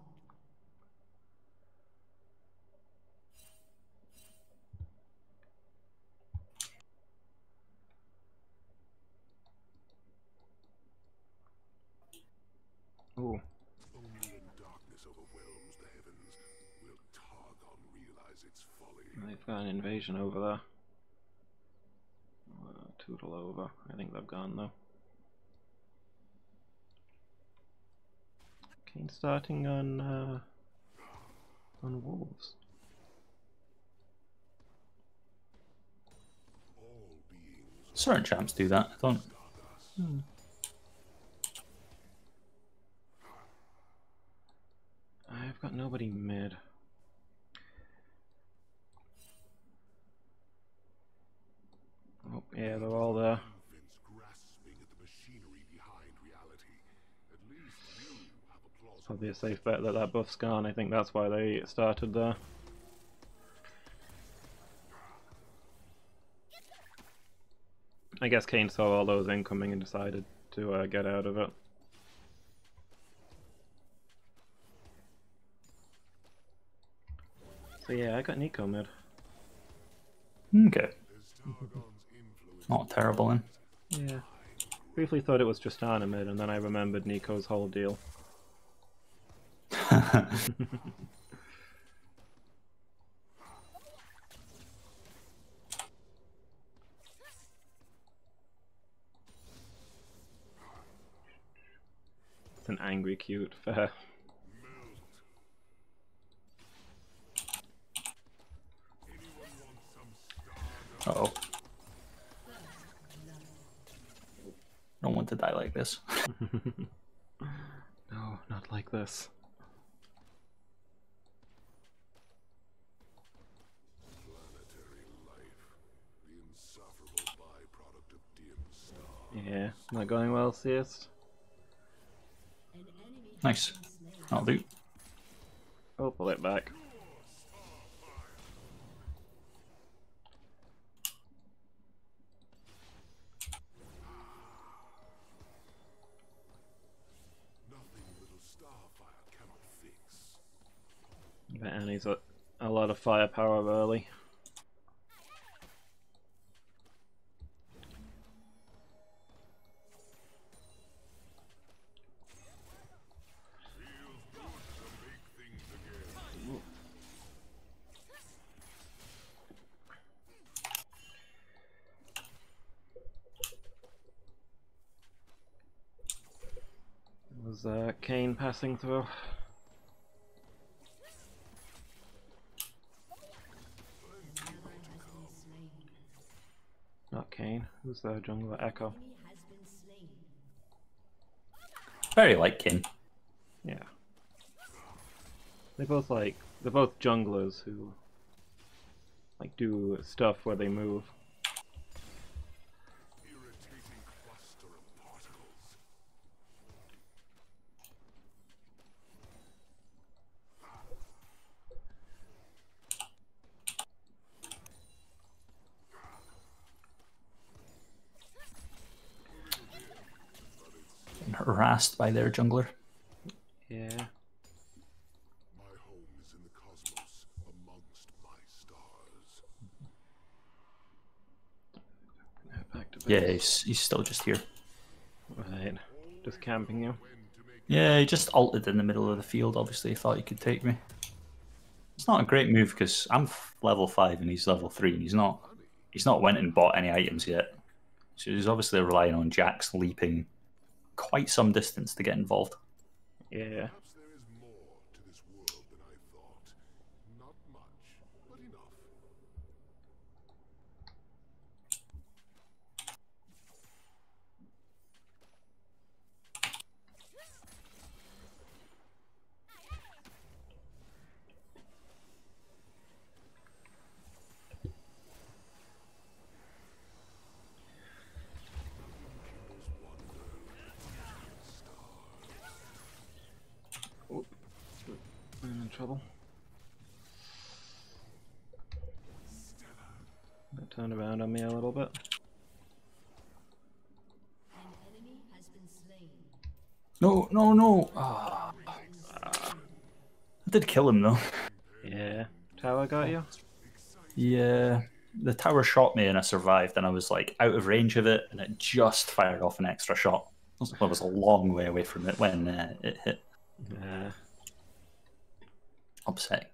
Ooh. Only when darkness overwhelms the heavens will Targon realize its folly. They've got an invasion over there. Tootle over. I think they've gone though. Kane starting on wolves. All beings Certain champs do that. I don't. I've got nobody mid. Oh yeah, they're all there. infants grasping at the machinery behind reality. At least you have a plausible Probably a safe bet that that buff's gone. I think that's why they started there. I guess Kane saw all those incoming and decided to get out of it. So yeah, I got Nico mid. Okay. Targon's influence. Not terrible then. Yeah. Briefly thought it was Tristana mid, and then I remembered Nico's whole deal. It's an angry cute, fair. Uh-oh. Don't want to die like this. No, not like this. Planetary life, the insufferable byproduct of dim stars. Yeah, not going well, Seist. An enemy Nice. has been slain. I'll do. Oh, pull it back. Nothing little starfire cannot fix. Bet Annie's a lot of firepower early. Feels good to make things again. Was Kane passing through? Not Kane. Who's the jungler? Echo. Enemy has been slain. Very like Kin. Yeah. They're both junglers who do stuff where they move. Irritating cluster of particles. Getting harassed by their jungler. Yeah. My home is in the cosmos, amongst my stars. Back to base. Yeah, he's still just here. Right. Just camping you. When to make Yeah, he just ulted in the middle of the field. Obviously, he thought he could take me. It's not a great move because I'm level 5 and he's level 3, and he's not went and bought any items yet. So he's obviously relying on Jax leaping quite some distance to get involved. Yeah. perhaps there is more to this world than I thought. Not much, but enough. trouble. That turned around on me a little bit. An enemy has been slain. No, no, no. Ah. I did kill him though. Yeah. Tower got you? Yeah. The tower shot me and I survived, and I was like out of range of it, and it just fired off an extra shot. I was a long way away from it when it hit. Yeah. Upsetting.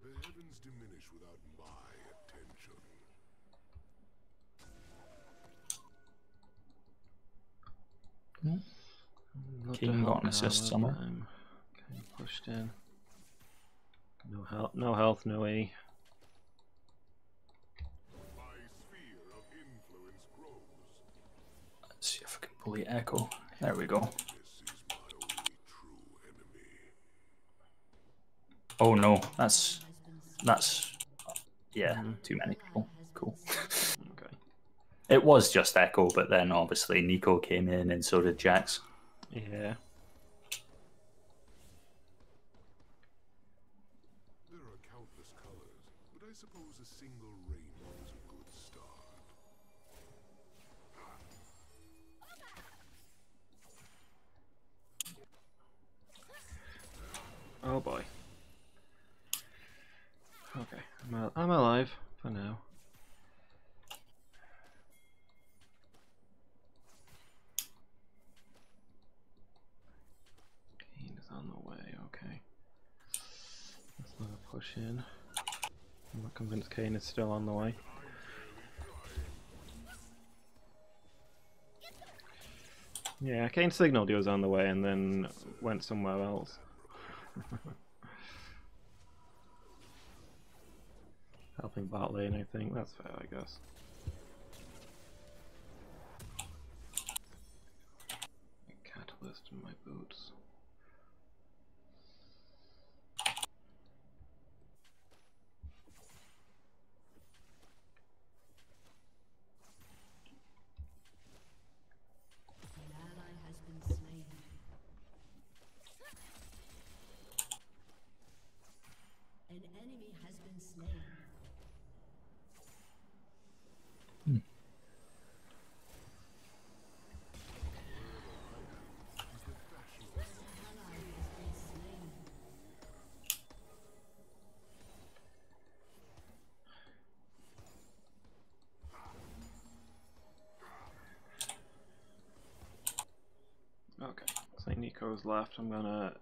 The heavens diminish without my attention. Not King to got help an assist Tower, somewhere. but I'm kind of pushed in. No health, no health, no E. My sphere of influence grows. Let's see if I can pull the echo. There we go. This is my only true enemy. Oh no, that's yeah, too many people. Cool. Okay. It was just Echo, but then obviously Nico came in and so did Jax. Yeah. There are countless colors, but I suppose a single rainbow is a good start. Oh boy. Okay, I'm alive for now. Kane is on the way, okay. Let's not push in. I'm not convinced Kane is still on the way. Yeah, Kane signaled he was on the way and then went somewhere else. Helping bot lane, I think. That's fair, I guess. Catalyst in my boots. An ally has been slain. An enemy has been slain. Okay, looks like Nico's left. I'm gonna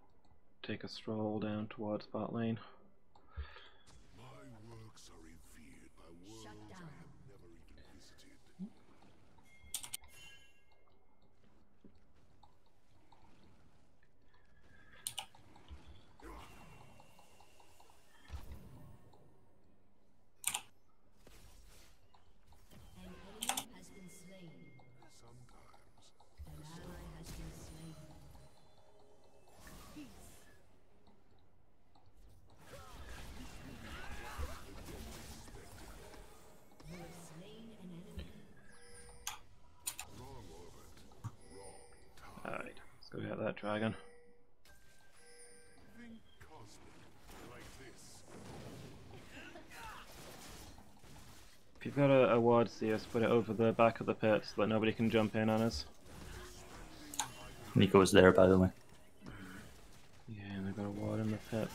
take a stroll down towards bot lane. My works are revered by worlds Shut I down. have never even visited. An enemy has been slain. Sometimes An ally has been slain. You have slain an enemy. wrong orbit, wrong time. Alright, let's go get that dragon. Think cosmic, like this. If you've got a ward, see us, put it over the back of the pit so that nobody can jump in on us. Nico's there, by the way. Yeah, and they've got a ward in the pit.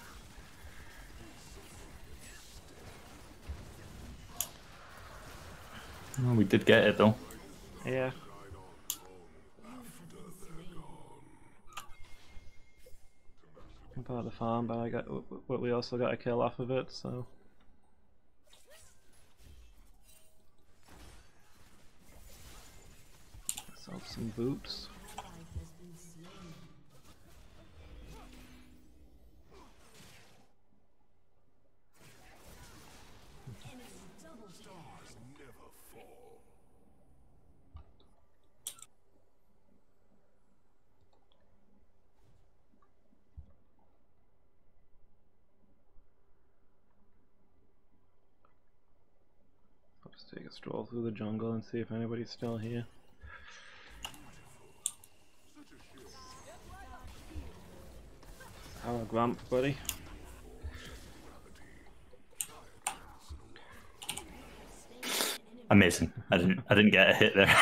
Oh, we did get it though. Yeah. I'm part of the farm, but we also got a kill off of it, so. Myself some boots. Ally has been slain. Enemy double kill. Stars never fall. I'll just take a stroll through the jungle and see if anybody's still here. Power Grump, buddy. Amazing. I didn't get a hit there.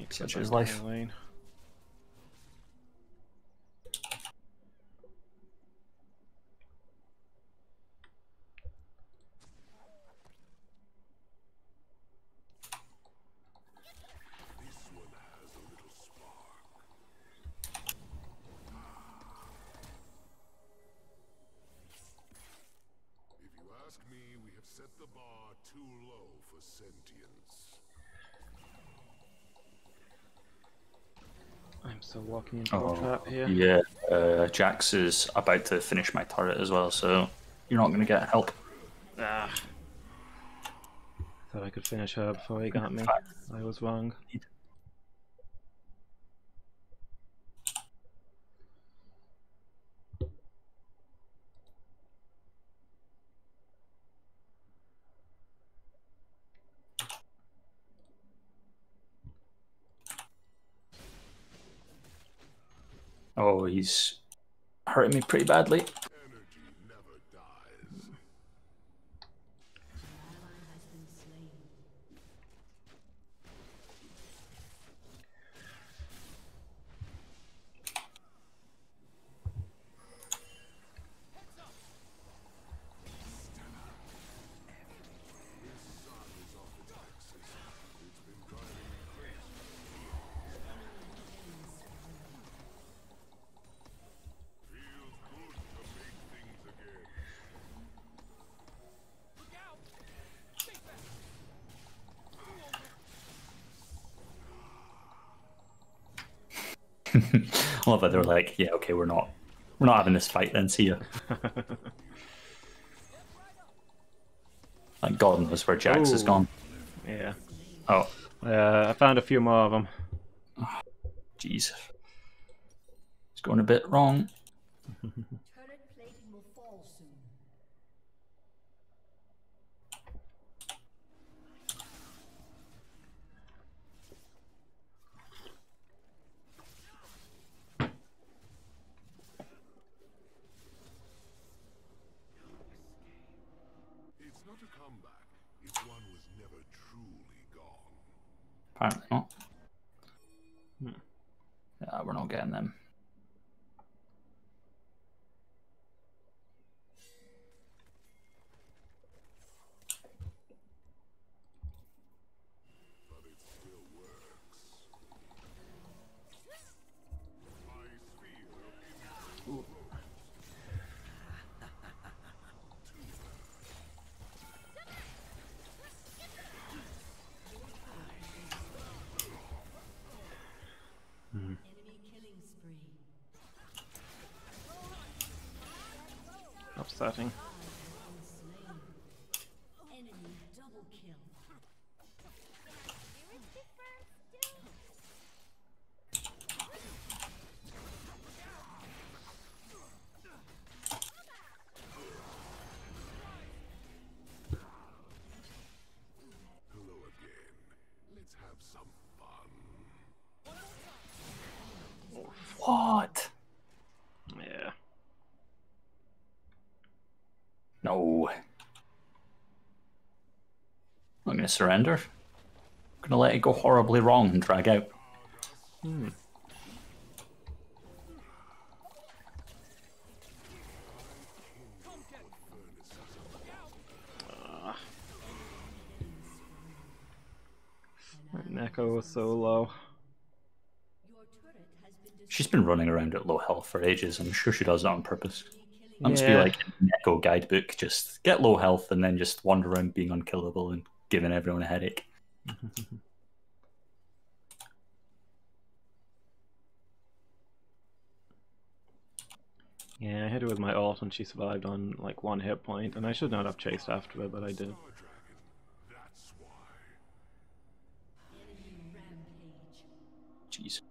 Such is life. If you ask me, we have set the bar too low for sentience. I'm still walking into a trap here. Yeah, Jax is about to finish my turret as well, so you're not going to get help. Ah. Thought I could finish her before he got me. I was wrong. Oh, he's hurting me pretty badly. Energy never dies. Ally has been slain. Feels good to make things again. I love that they're like, yeah, okay, we're not having this fight then, see ya. Like God knows where Jax has Ooh. gone. Yeah. Oh, I found a few more of them. jeez. It's going a bit wrong. Turret plating will fall soon. It's not a comeback if one was never truly gone. Apparently not. Yeah, we're not getting them. But it still works. My sphere of influence. Enemy killing spree. Upsetting. Slain. Enemy double kill. Hello again. Let's have some fun. What? Yeah. No. I'm going to surrender. I'm going to let it go horribly wrong and drag out. Neko was so low. Your turret has been destroyed. She's been running around at low health for ages. I'm sure she does that on purpose. That must be Yeah. like an Echo guidebook. Just get low health and then just wander around being unkillable and giving everyone a headache. Yeah, I hit her with my ult and she survived on like 1 hit point, and I should not have chased after her, but I did. Star Dragon. That's why. Enemy rampage. Jeez.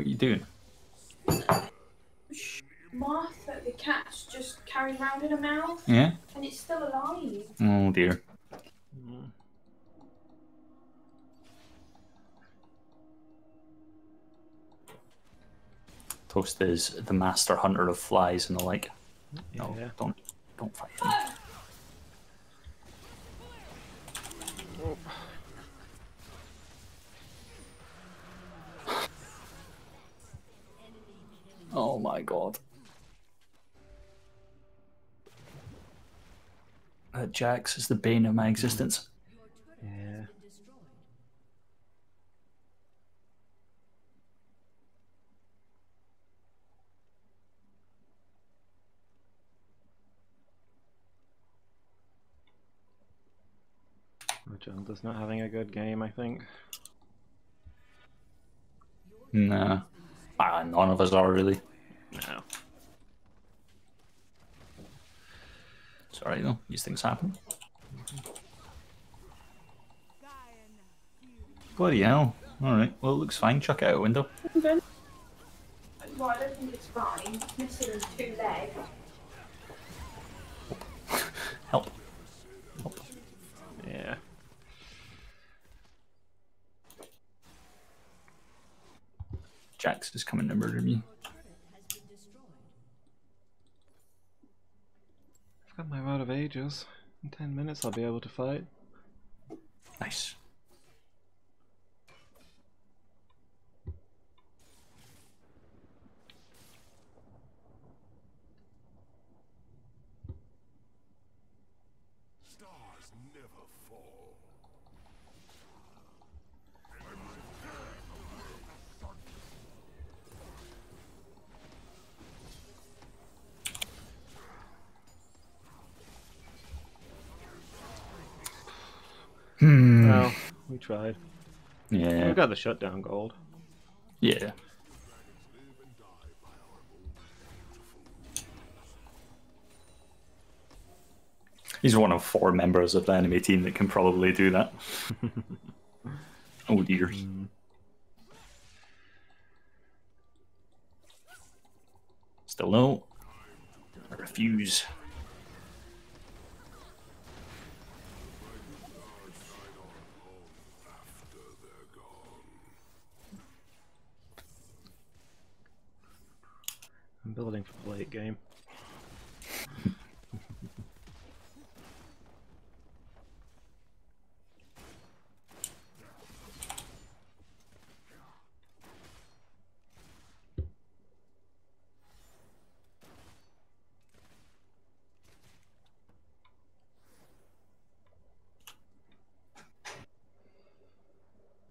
What are you doing? Martha, the cat's just carrying around in a mouth. Yeah? And it's still alive. Oh dear. Toast is the master hunter of flies and the like. No, Yeah. don't fight him. Oh my god. Jax is the bane of my existence. Yeah. Jungler's not having a good game, I think. Nah. None of us are really. No. Sorry though, these things happen. Bloody hell. Alright, well it looks fine, chuck it out a window. Well, I don't think it's fine. It's missing 2 legs. Help. Help. Yeah. Jax is coming to murder me. I've got my Rod of Ages. In 10 minutes I'll be able to fight. Nice. Stars never fall. Well, we tried. Yeah. We got the shutdown gold. Yeah. He's one of 4 members of the enemy team that can probably do that. Oh dear. Still no. I refuse. I'm building for the late game.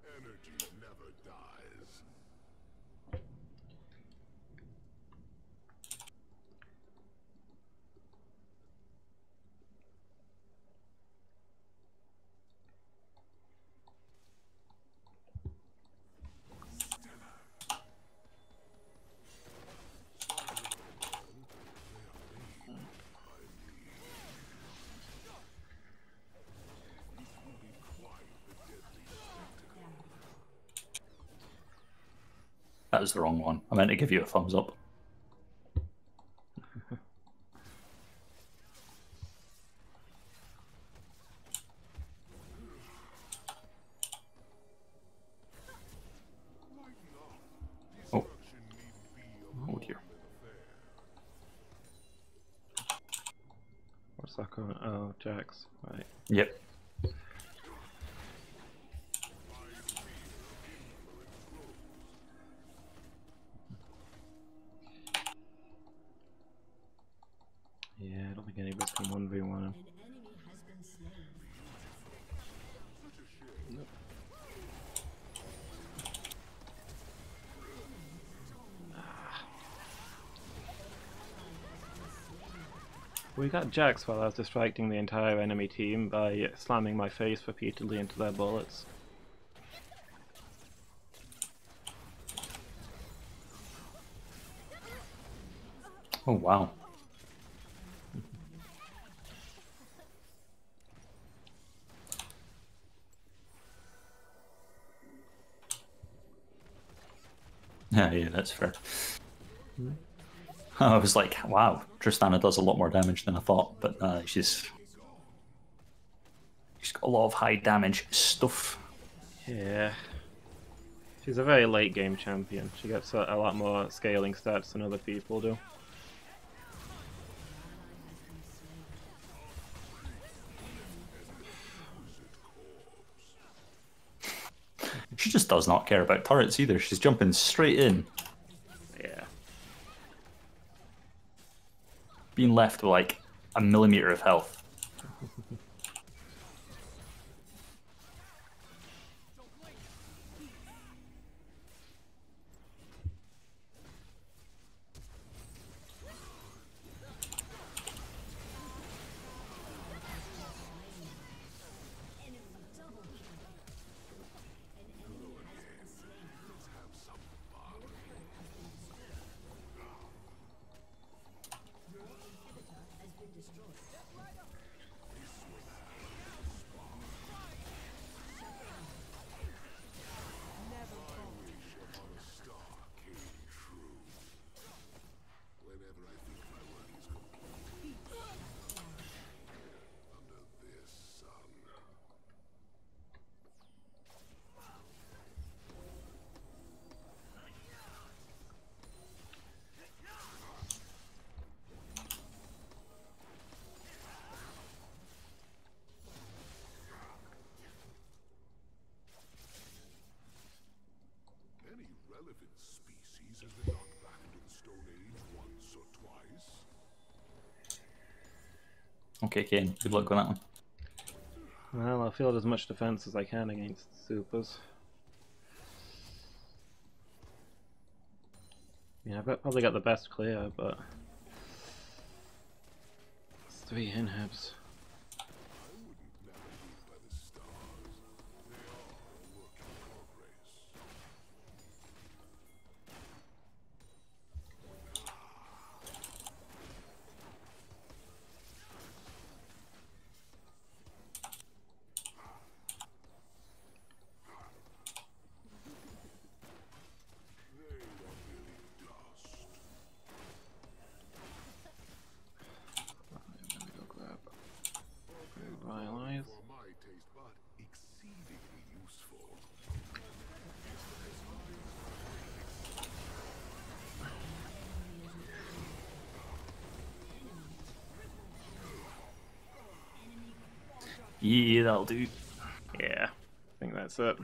Energy never dies. That was the wrong one. I meant to give you a thumbs up. Oh. Oh dear. What's that going? Oh, Jax. Right. Yep. Yeah, I don't think any of us can 1v1 him. An enemy has been slain. We got Jax while I was distracting the entire enemy team by slamming my face repeatedly into their bullets. Oh wow. Yeah, that's fair. I was like, wow, Tristana does a lot more damage than I thought, but she's got a lot of high damage stuff. Yeah. She's a very late game champion. She gets a lot more scaling stats than other people do. She just does not care about turrets either. She's jumping straight in. Yeah. Being left with like a millimeter of health. Any relevant species has been knocked back into the Stone Age once or twice. Okay, Kane, good luck with that one. Well, I'll field as much defense as I can against supers. Yeah, I've probably got the best clear, but it's 3 inhibs. By the stars, they are a work in progress. For my taste, but exceedingly useful. Yeah, that'll do. Yeah, I think that's it.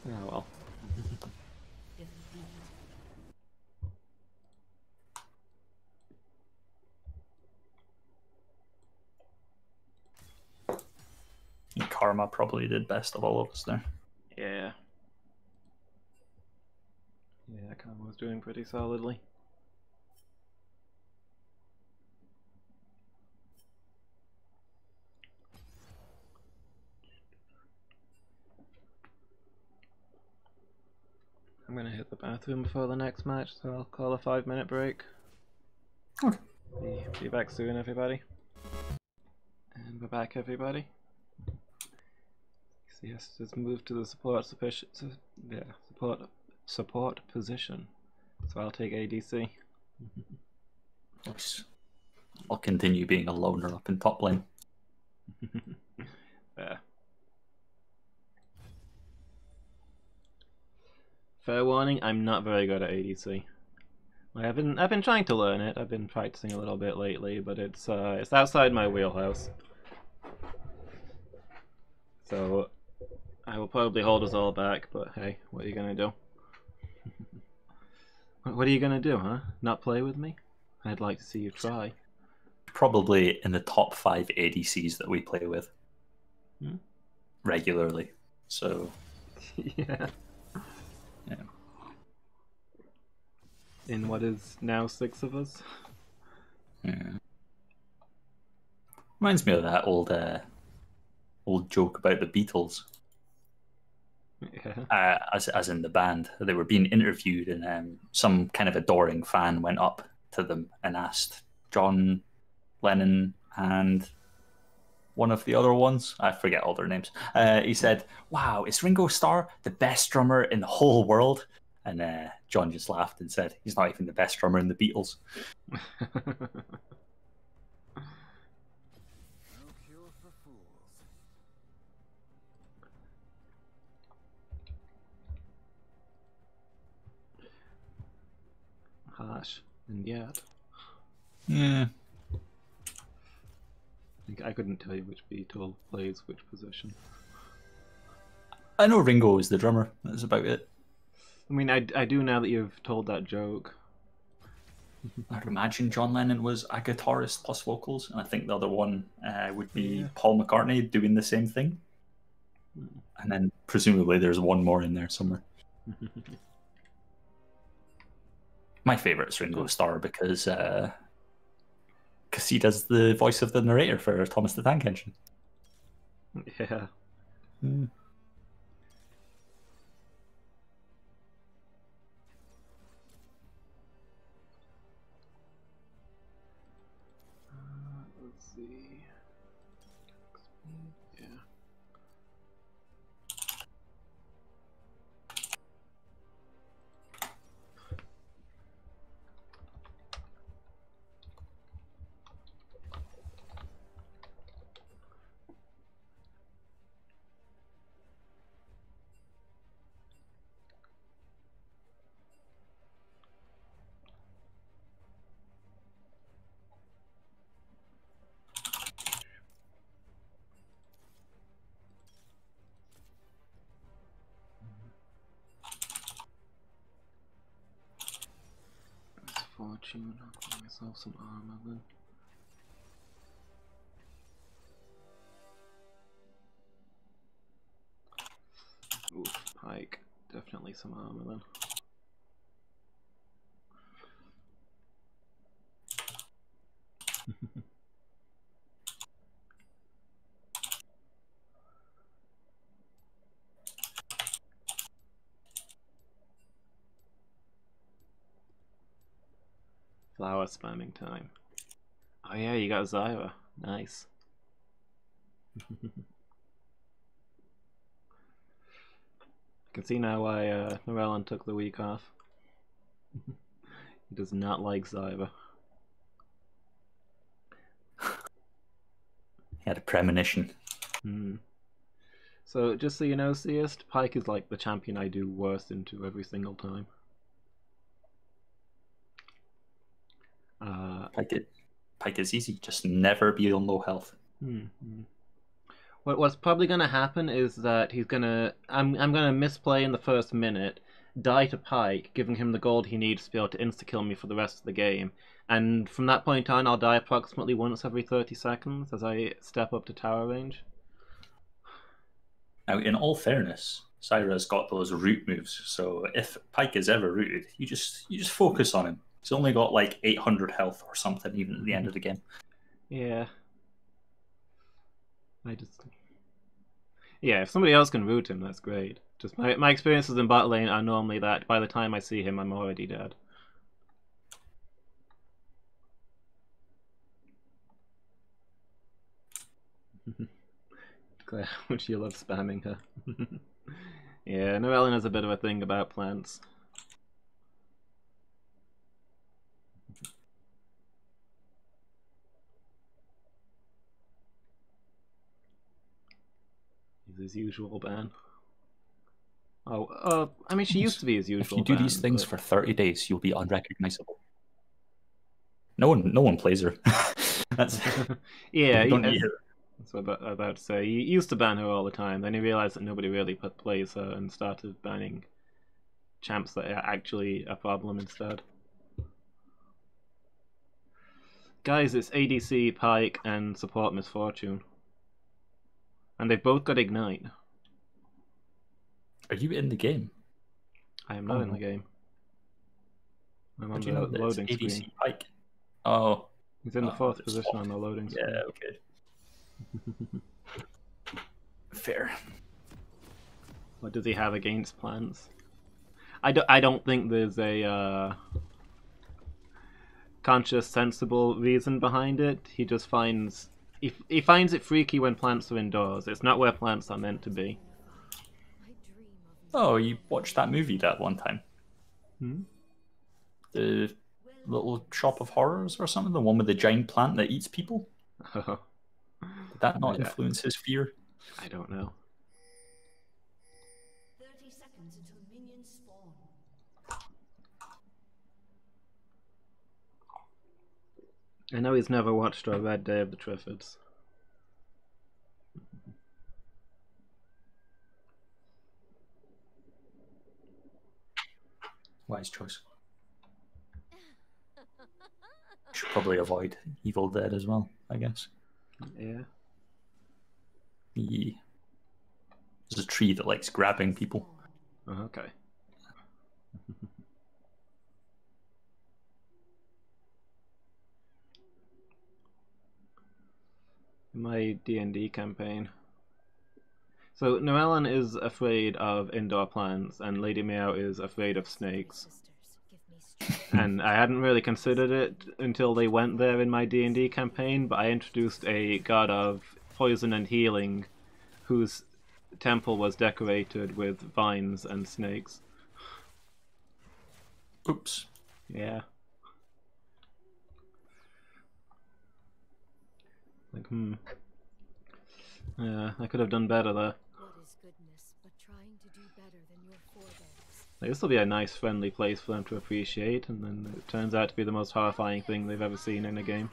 Oh well. Karma probably did best of all of us there. Yeah. Yeah, Karma was doing pretty solidly. I'm gonna hit the bathroom before the next match, so I'll call a 5-minute break. Okay. Be back soon, everybody. And we're back, everybody. CS has moved to the support position. So I'll take ADC. Nice. I'll continue being a loner up in top lane. Fair. Fair warning, I'm not very good at ADC. Like, I've been trying to learn it. I've been practicing a little bit lately, but it's outside my wheelhouse. So I will probably hold us all back, but hey, what are you gonna do? What are you gonna do, huh? Not play with me? I'd like to see you try. Probably in the top 5 ADCs that we play with regularly. So Yeah. yeah. In what is now 6 of us? Yeah. Reminds me of that old joke about the Beatles. Yeah. As in the band, they were being interviewed, and some kind of adoring fan went up to them and asked John Lennon and one of the other ones. I forget all their names. He said, "Wow, is Ringo Starr the best drummer in the whole world?" And John just laughed and said, "He's not even the best drummer in the Beatles." Harsh, and yet. Yeah. I couldn't tell you which Beatle plays which position. I know Ringo is the drummer. That's about it. I mean, I do now that you've told that joke. I'd imagine John Lennon was a guitarist plus vocals, and I think the other one would be Yeah. Paul McCartney doing the same thing. And then presumably there's one more in there somewhere. My favourite is Ringo Starr because he does the voice of the narrator for Thomas the Tank Engine. Yeah. Let's see. Yeah. Fortune, I'll give myself some armor then. Oof, Pike. Definitely some armor then. Flower spamming time. Oh yeah, you got Zyra. Nice. I can see now why Morellon took the week off. He does not like Zyra. He had a premonition. So, just so you know, Seist, Pike is like the champion I do worst into every single time. Pike is easy. Just never be on low health. What's probably gonna happen is that he's gonna I'm gonna misplay in the first minute, die to Pike, giving him the gold he needs to be able to insta-kill me for the rest of the game. And from that point on, I'll die approximately once every 30 seconds as I step up to tower range. Now, in all fairness, Zyra's got those root moves, so if Pike is ever rooted, you just focus on him. He's only got like 800 health or something, even at the end of the game. Yeah. Yeah, if somebody else can root him, that's great. Just my experiences in bot lane are normally that by the time I see him, I'm already dead. Claire, how much you love spamming her. Yeah, Noellen has a bit of a thing about plants. He's his usual ban. Oh, I mean, she used to be his usual. If you do these things for 30 days, you'll be unrecognizable. No one plays her. That's yeah. Don't eat her. That's what I'm about to say. He used to ban her all the time. Then he realized that nobody really plays her and started banning champs that are actually a problem instead. Guys, it's ADC, Pike, and support Misfortune. And they've both got Ignite. Are you in the game? I am not in the game. I'm on the loading ADC screen. Pike. Oh. He's in the fourth position on the loading screen. Yeah, okay. Fair. What does he have against plants? I don't think there's a conscious, sensible reason behind it. He just finds he finds it freaky when plants are indoors. It's not where plants are meant to be. Oh, you watched that movie that one time? Hmm? The Little Shop of Horrors or something? The one with the giant plant that eats people? Did that not influence his fear? I don't know. 30 seconds until minions spawn. I know he's never watched or read Day of the Triffids. Wise choice. Should probably avoid Evil Dead as well, I guess. Yeah. Yeah. There's a tree that likes grabbing people. Oh, okay. My D&D campaign. So Llewellyn is afraid of indoor plants, and Lady Meow is afraid of snakes. And I hadn't really considered it until they went there in my D&D campaign, but I introduced a god of poison and healing, whose temple was decorated with vines and snakes. Oops. Yeah. Like, yeah, I could have done better there. What is goodness but trying to do better than your forebears? Like, this will be a nice, friendly place for them to appreciate, and then it turns out to be the most horrifying thing they've ever seen in a game.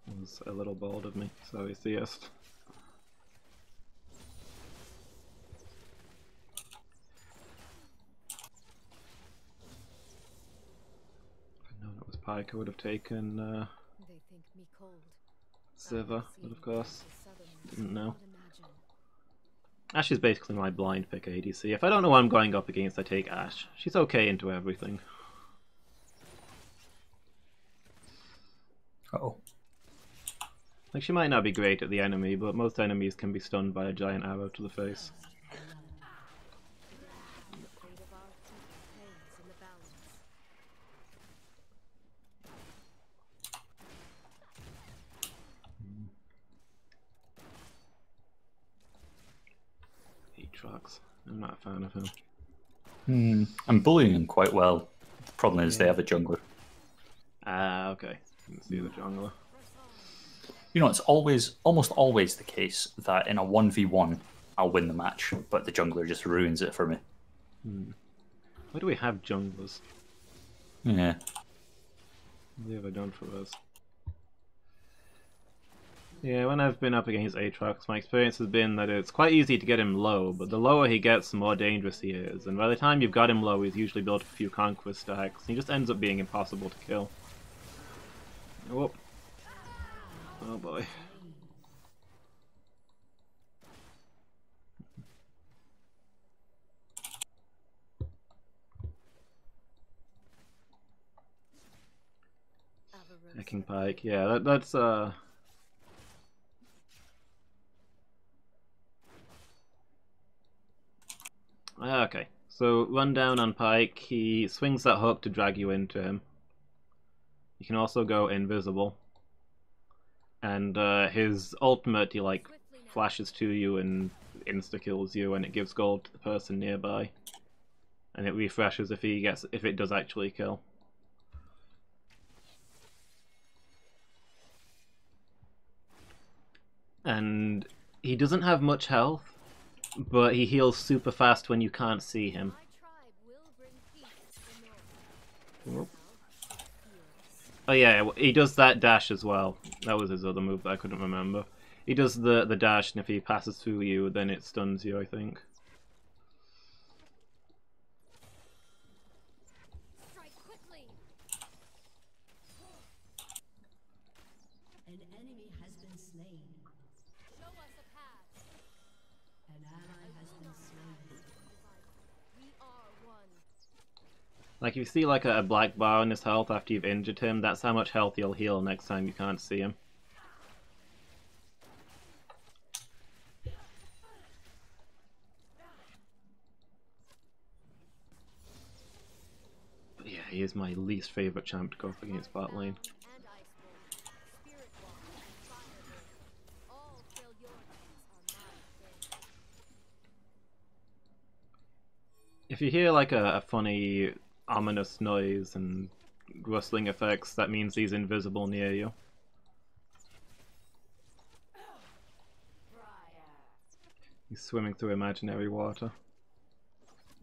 It was a little bold of me, sorry, CS. If I'd known it was Pike, I would have taken They think me cold. Ziva, but of course, didn't know. Ash is basically my blind pick ADC. If I don't know what I'm going up against, I take Ash. She's okay into everything. Uh-oh. Like, she might not be great at the enemy, but most enemies can be stunned by a giant arrow to the face. Aatrox. I'm not a fan of him. I'm bullying him quite well. The problem is they have a jungler. Ah, okay. Didn't see the jungler. You know, it's almost always the case that in a 1v1, I'll win the match, but the jungler just ruins it for me. Why do we have junglers? Yeah. What have I done for us? Yeah, when I've been up against Aatrox, my experience has been that it's quite easy to get him low, but the lower he gets, the more dangerous he is. And by the time you've got him low, he's usually built a few conquest stacks. He just ends up being impossible to kill. Whoop. Oh boy. Hacking Pike, yeah, that's okay, so run down on Pike, he swings that hook to drag you into him. You can also go invisible. And his ultimate, he like flashes to you and insta-kills you, and it gives gold to the person nearby. And it refreshes if it does actually kill. And he doesn't have much health, but he heals super fast when you can't see him. Oh yeah, he does that dash as well. That was his other move that I couldn't remember. He does the dash, and if he passes through you, then it stuns you, I think. An enemy has been slain. Show us a path. An ally has been slain. We are one. Like, if you see like a black bar in his health after you've injured him, that's how much health he'll heal next time you can't see him. But yeah, he is my least favourite champ to go up against bot lane. If you hear like a funny, ominous noise and rustling effects, that means he's invisible near you. He's swimming through imaginary water.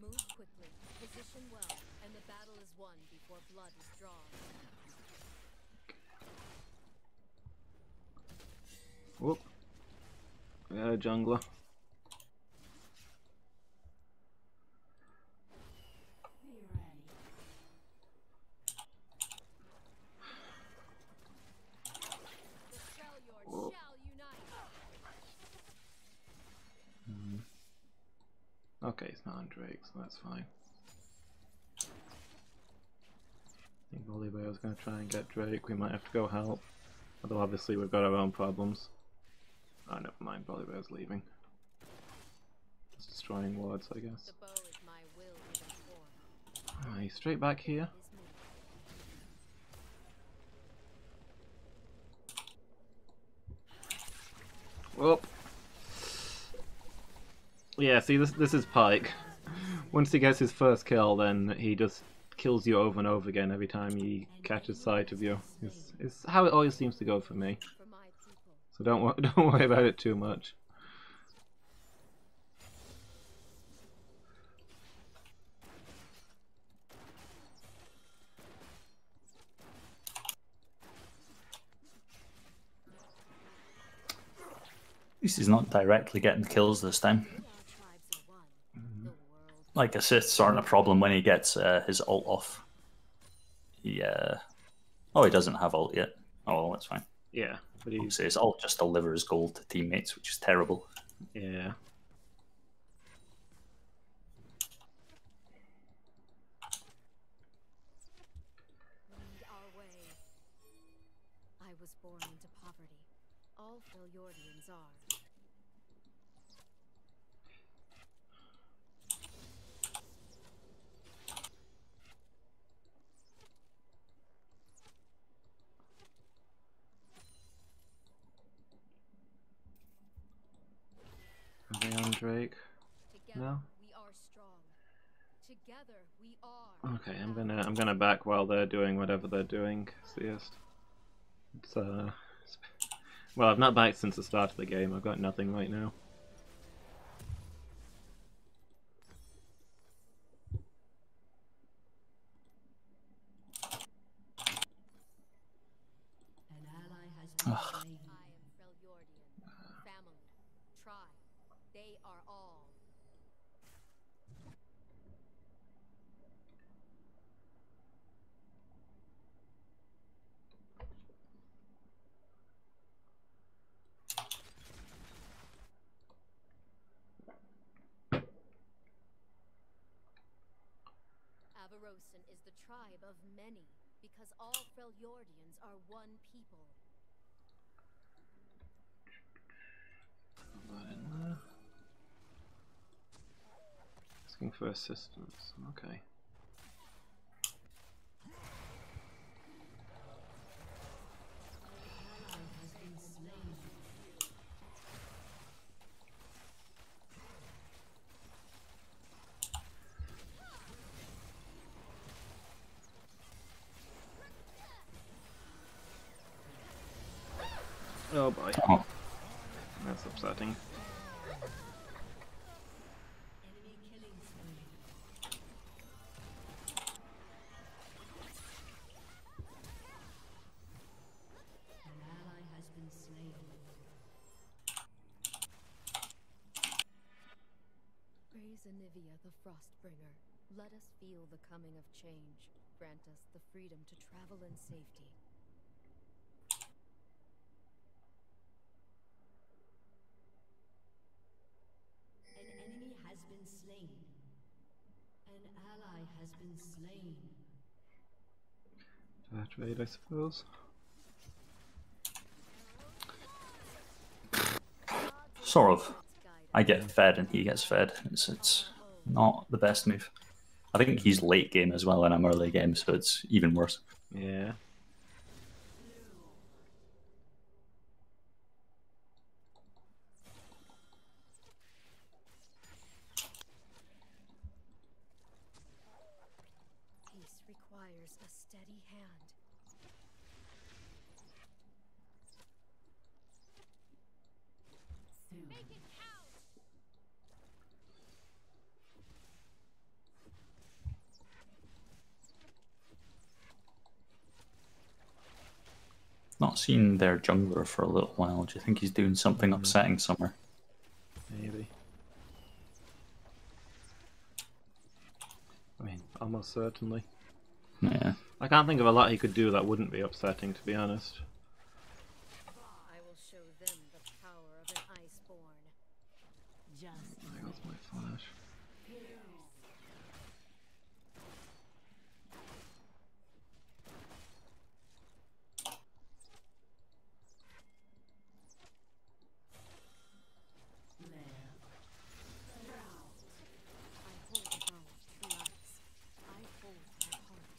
Move quickly, position well, and the battle is won before blood is drawn. Whoop. We got a jungler. Okay, it's not on Drake, so that's fine. I think Volibear's going to try and get Drake. We might have to go help. Although obviously we've got our own problems. Oh, never mind, Volibear's leaving. Just destroying wards, I guess. The bow is my will given form. He's straight back here. Whoop. Yeah, see, this is Pike. Once he gets his first kill, then he just kills you over and over again every time he catches sight of you. It's how it always seems to go for me. So don't worry about it too much. At least he's not directly getting kills this time. Like, assists aren't a problem when he gets his ult off. Yeah. Oh, he doesn't have ult yet. Oh, well, that's fine. Yeah, but he's... His ult just delivers gold to teammates, which is terrible. Yeah. Lead our way. I was born into poverty. All Freljordians are. Are they on Drake? Together No? we are strong. Together we are. Okay, I'm gonna back while they're doing whatever they're doing. Seest. It's well, I've not backed since the start of the game. I've got nothing right now. An ally has been slain. I am Freljordian. Family. Tribe. They are all. Avarosan is the tribe of many, because all Freljordians are one people. Put that in there. Asking for assistance. Okay. Oh boy. Oh. That's upsetting. Enemy killing spree. An ally has been slain. Praise Anivia, the Frostbringer. Let us feel the coming of change. Grant us the freedom to travel in safety. An enemy has been slain. An ally has been slain. Fair trade, I suppose. Sort of. I get fed and he gets fed. It's not the best move. I think he's late game as well and I'm early game, so it's even worse. Yeah. Peace requires a steady hand. Make it count! Not seen their jungler for a little while. Do you think he's doing something upsetting somewhere? Maybe. I mean, almost certainly. Yeah. I can't think of a lot he could do that wouldn't be upsetting, to be honest. I will show them the power of an Iceborn. Just There goes my flash. I hold both lives. I hold my heart.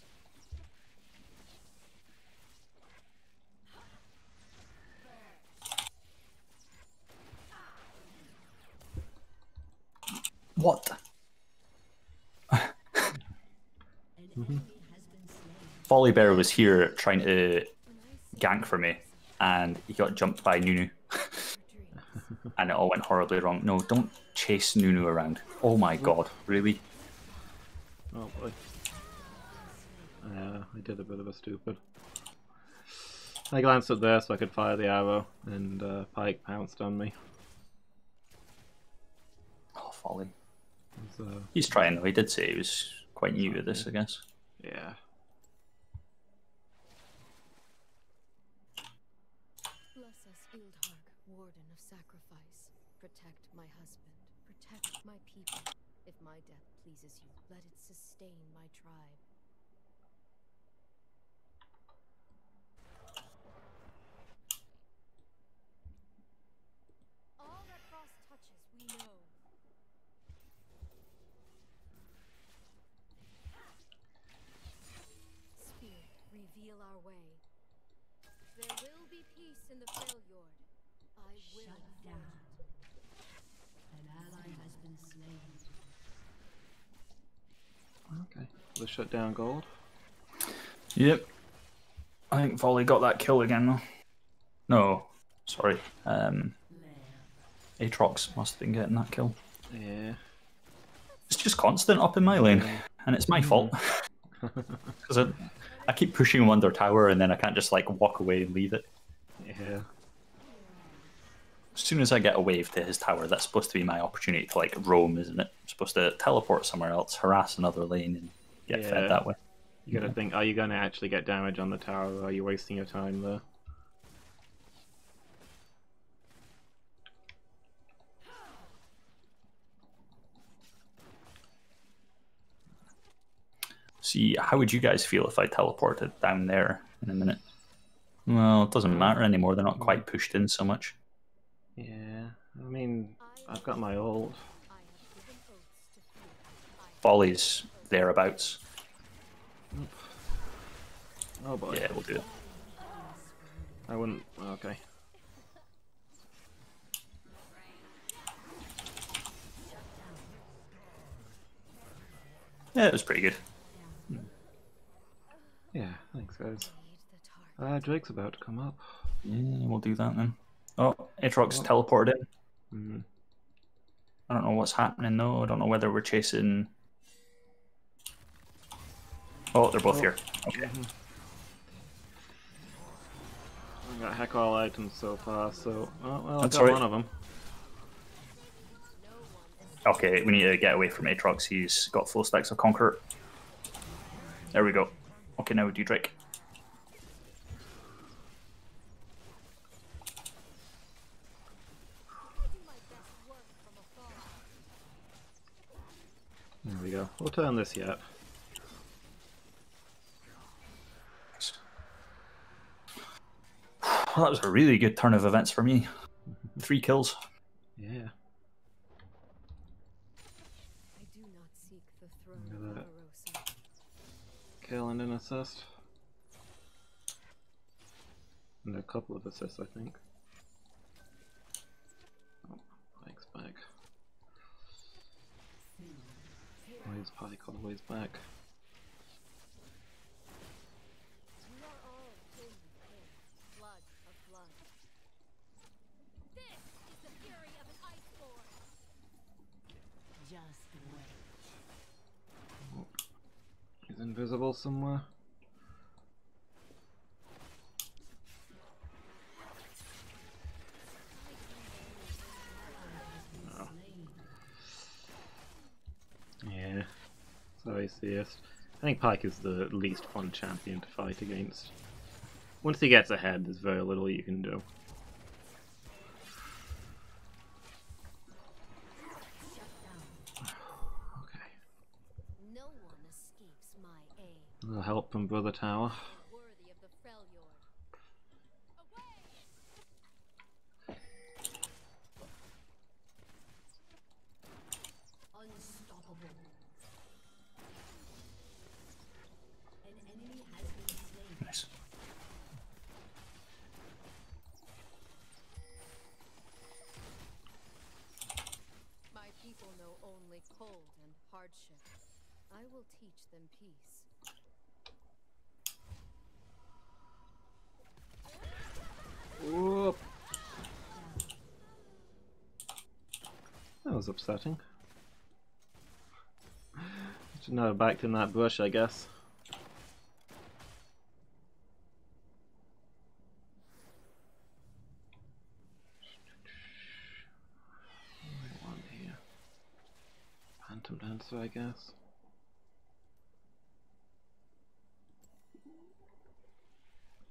What? an enemy has been slain. Folly Bear was here trying to gank for me, and he got jumped by Nunu. And it all went horribly wrong. No, don't chase Nunu around. Oh my god, really? Oh boy. I did a bit of a stupid. I glanced up there so I could fire the arrow, and Pike pounced on me. Oh, Folly. So, He's trying though. He did say he was quite new to this, I guess. yeah. Bless us, Ildhark, warden of sacrifice. Protect my husband. Protect my people. If my death pleases you, let it sustain my tribe. All that Frost touches, we know. Spirit, reveal our way. There will be peace in the Freljord. I will. Shut down. An ally has been slain. Okay. The shutdown gold. Yep. I think Folly got that kill again though. No, sorry. Aatrox must have been getting that kill. Yeah. It's just constant up in my lane, and it's my fault. Because I keep pushing him under tower, and then I can't just like walk away and leave it. Yeah. As soon as I get a wave to his tower, that's supposed to be my opportunity to like roam, isn't it? I'm supposed to teleport somewhere else, harass another lane, and get fed that way. You gotta think, are you gonna actually get damage on the tower, or are you wasting your time there? See, how would you guys feel if I teleported down there in a minute? Well, it doesn't matter anymore. They're not quite pushed in so much. Yeah. I mean, I've got my ult. I have given oaths to fear. Folly's thereabouts. Oh boy. Yeah, we'll do it. I wouldn't. Okay. Yeah, it was pretty good. Yeah, thanks guys. Lead the target. Drake's about to come up. Yeah, we'll do that then. Oh, Aatrox teleported in. Mm. I don't know what's happening though. I don't know whether we're chasing. Oh, they're both here. Okay. I got heck all items so far, so well, I That's got alright. one of them. Okay, we need to get away from Aatrox. He's got full stacks of Conqueror. There we go. Okay, now we do Drake. I do my best work from afar. There we go. We'll turn this yet. Well, that was a really good turn of events for me. 3 kills. Yeah. I do not seek the throne Look at of that. Verosa. Kill and an assist. And a couple of assists, I think. Oh, Pike's back. Where's Pike? Always back. We are all kin with kin, blood of blood. This is the fury of an iceborn. Just wait. Oh. He's invisible somewhere. Oh. Yeah. Sorry, CS. I think Pike is the least fun champion to fight against. Once he gets ahead, there's very little you can do. Okay. No one escapes my aim. A little help from Brother Tower. Worthy of the Freljord. Away! Unstoppable. An enemy has been slain. Nice. My people know only cold and hardship. I will teach them peace. Whoop. That was upsetting. Should not have backed in that bush, I guess. One here. Phantom Dancer, I guess.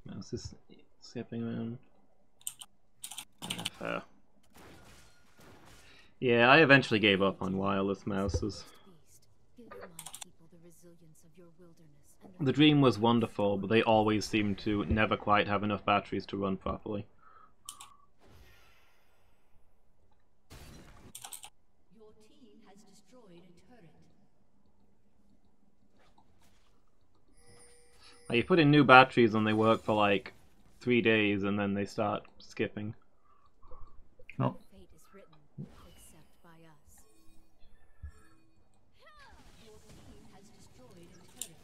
Mouse is skipping around. Yeah, fair. Yeah, I eventually gave up on wireless mouses. Give my people the resilience of your wilderness and The dream was wonderful, but they always seemed to never quite have enough batteries to run properly. Your team has destroyed a turret. Like, you put in new batteries and they work for like 3 days and then they start skipping. Oh. fate is written, except by us. Your team has destroyed a turret.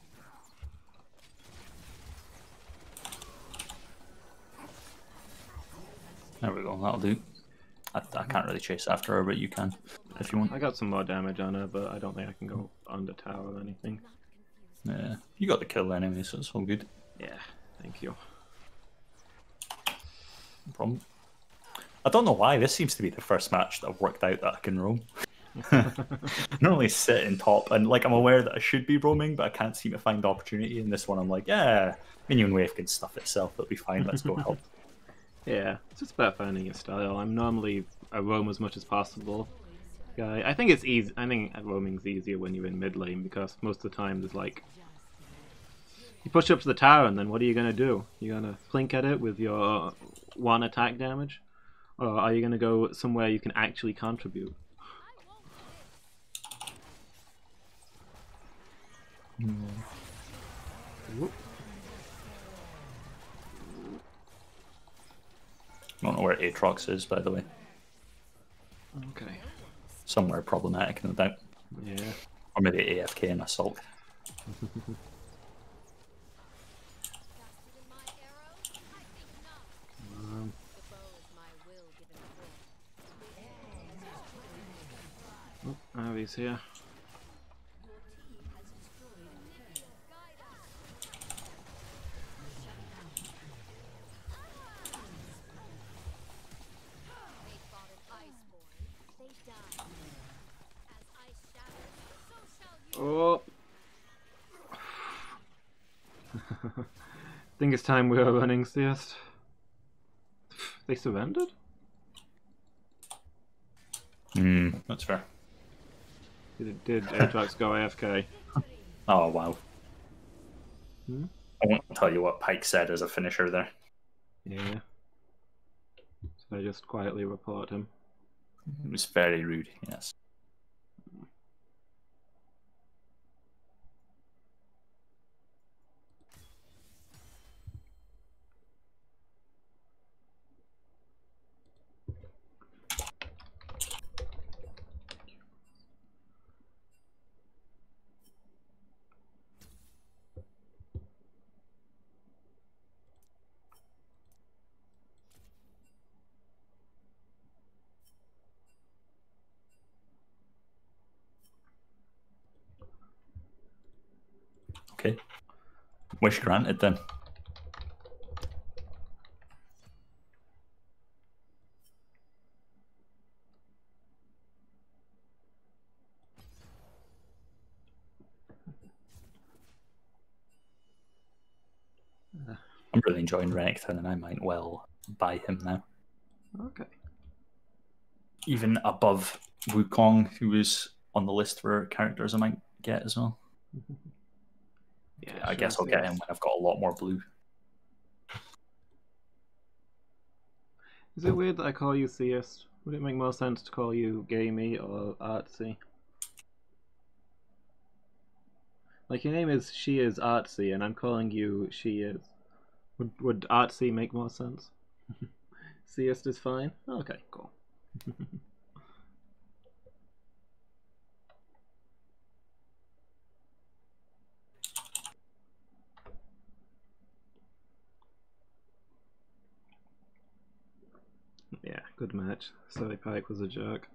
There we go, that'll do. I can't really chase after her, but you can, if you want. I got some more damage on her, but I don't think I can go under tower or anything. Not confused. Yeah, you got the kill anyway, so it's all good. Yeah, thank you. No problem. I don't know why, this seems to be the first match that I've worked out that I can roam. Normally sit in top, and like I'm aware that I should be roaming, but I can't seem to find the opportunity. In this one, I'm like, yeah, minion wave can stuff itself, it'll be fine, let's go help. Yeah, it's just about finding your style. I'm normally a roam as much as possible guy. I think it's easy. I think roaming's easier when you're in mid lane because most of the time there's like you push up to the tower and then what are you gonna do? You're gonna blink at it with your 1 attack damage, or are you gonna go somewhere you can actually contribute? Whoop. I don't know where Aatrox is, by the way. Okay. Somewhere problematic, no doubt. Yeah. Or maybe AFK in Assault. Faster than my arrows? I think not. The bow is my will given forth. Oh, Avi's here. Guide us. They fought an iceborn. They died. As ice shatters, so shall you. Oh. Think it's time we are running, Siest. They surrendered? That's fair. Did Aatrox go AFK? Oh wow. Hmm? I won't tell you what Pike said as a finisher there. Yeah. So I just quietly report him. It was very rude, yes. Okay. Wish granted then. I'm really enjoying Renekton, and I might well buy him now. Okay. Even above Wukong, who was on the list for characters I might get as well. Yeah, I sure, guess I'll get him when I've got a lot more blue. Is it weird that I call you theist? Would it make more sense to call you gamey or artsy? Like, your name is She Is Artsy, and I'm calling you She Is. Would artsy make more sense? Theist is fine? Okay, cool. Yeah, good match. Sorry, Pike was a jerk.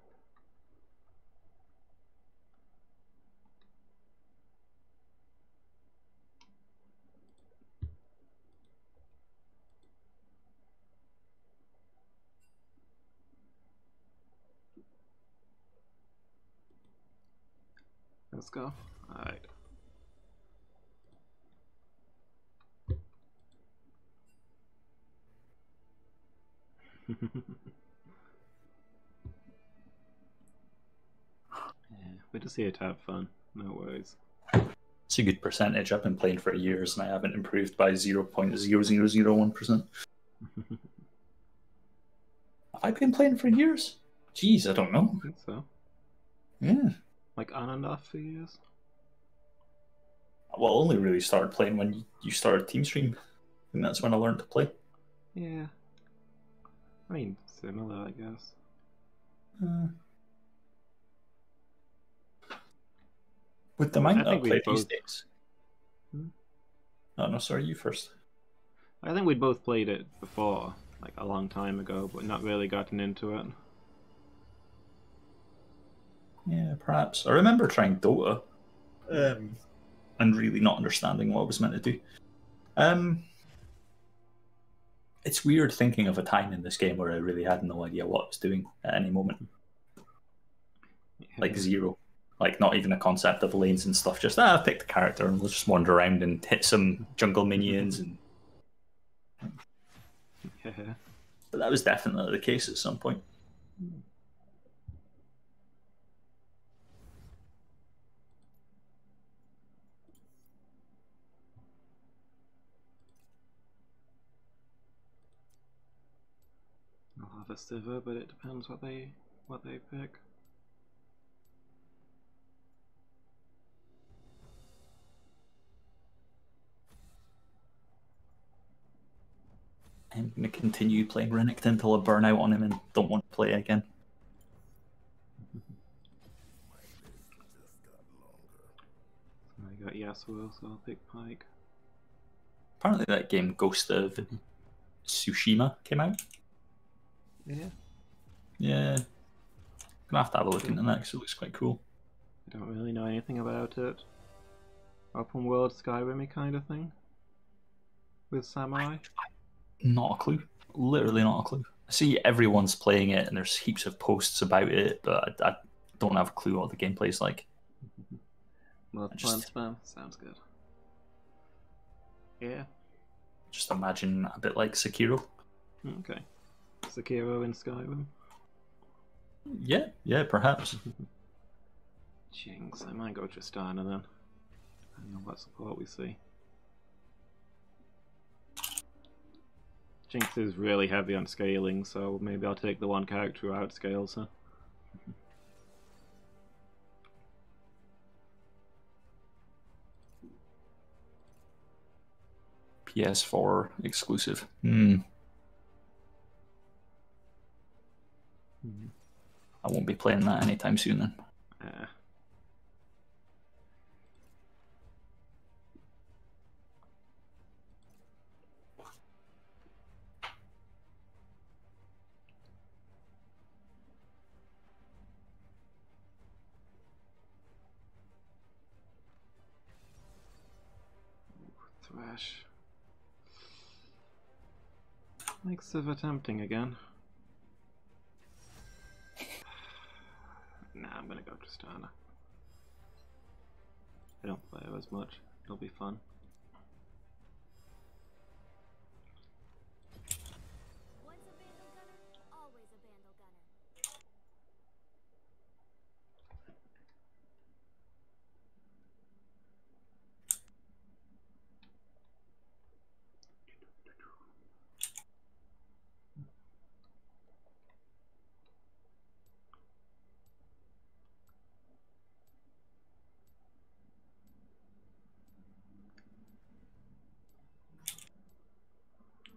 Let's go. Alright. Yeah, we're just here to have fun. No worries. It's a good percentage. I've been playing for years and I haven't improved by 0.0001%. Have I been playing for years? Jeez, I don't know. I think so. Yeah. Like on and off for years? Well, I only really started playing when you started Team Stream. And that's when I learned to play. Yeah. I mean, similar, I guess. With the amount I that I think play we these both... days. Hmm? Oh, no, sorry, you first. I think we'd both played it before, like a long time ago, but not really gotten into it. Yeah, perhaps. I remember trying Dota and really not understanding what I was meant to do. It's weird thinking of a time in this game where I really had no idea what I was doing at any moment. Yeah. Like zero. Like not even a concept of lanes and stuff. Just pick the character and we'll just wander around and hit some jungle minions. And Yeah. but that was definitely the case at some point. I'll have a Sivir, but it depends what they pick. I'm going to continue playing Renekton until I burn out on him and don't want to play again. I got Yasuo, so I'll pick Pike. Apparently that game Ghost of Tsushima came out. Yeah. Yeah. Gonna have to have a look into that because it looks quite cool. I don't really know anything about it. Open world Skyrim-y kind of thing? With samurai? Not a clue. Literally not a clue. I see everyone's playing it and there's heaps of posts about it, but I don't have a clue what the gameplay's like. Multi-plan spam? Sounds good. Yeah. Just imagine a bit like Sekiro. Okay. Sekiro in Skyrim? Yeah, perhaps. Jinx, I might go Tristana then. I don't know what support we see. Jinx is really heavy on scaling, so maybe I'll take the one character who outscales her. PS4 exclusive. I won't be playing that anytime soon then. Thrash. Makes Sivir tempting again. Nah, I'm gonna go Tristana. I don't play her as much. It'll be fun. Once a Vandal Gunner, always a Vandal Gunner.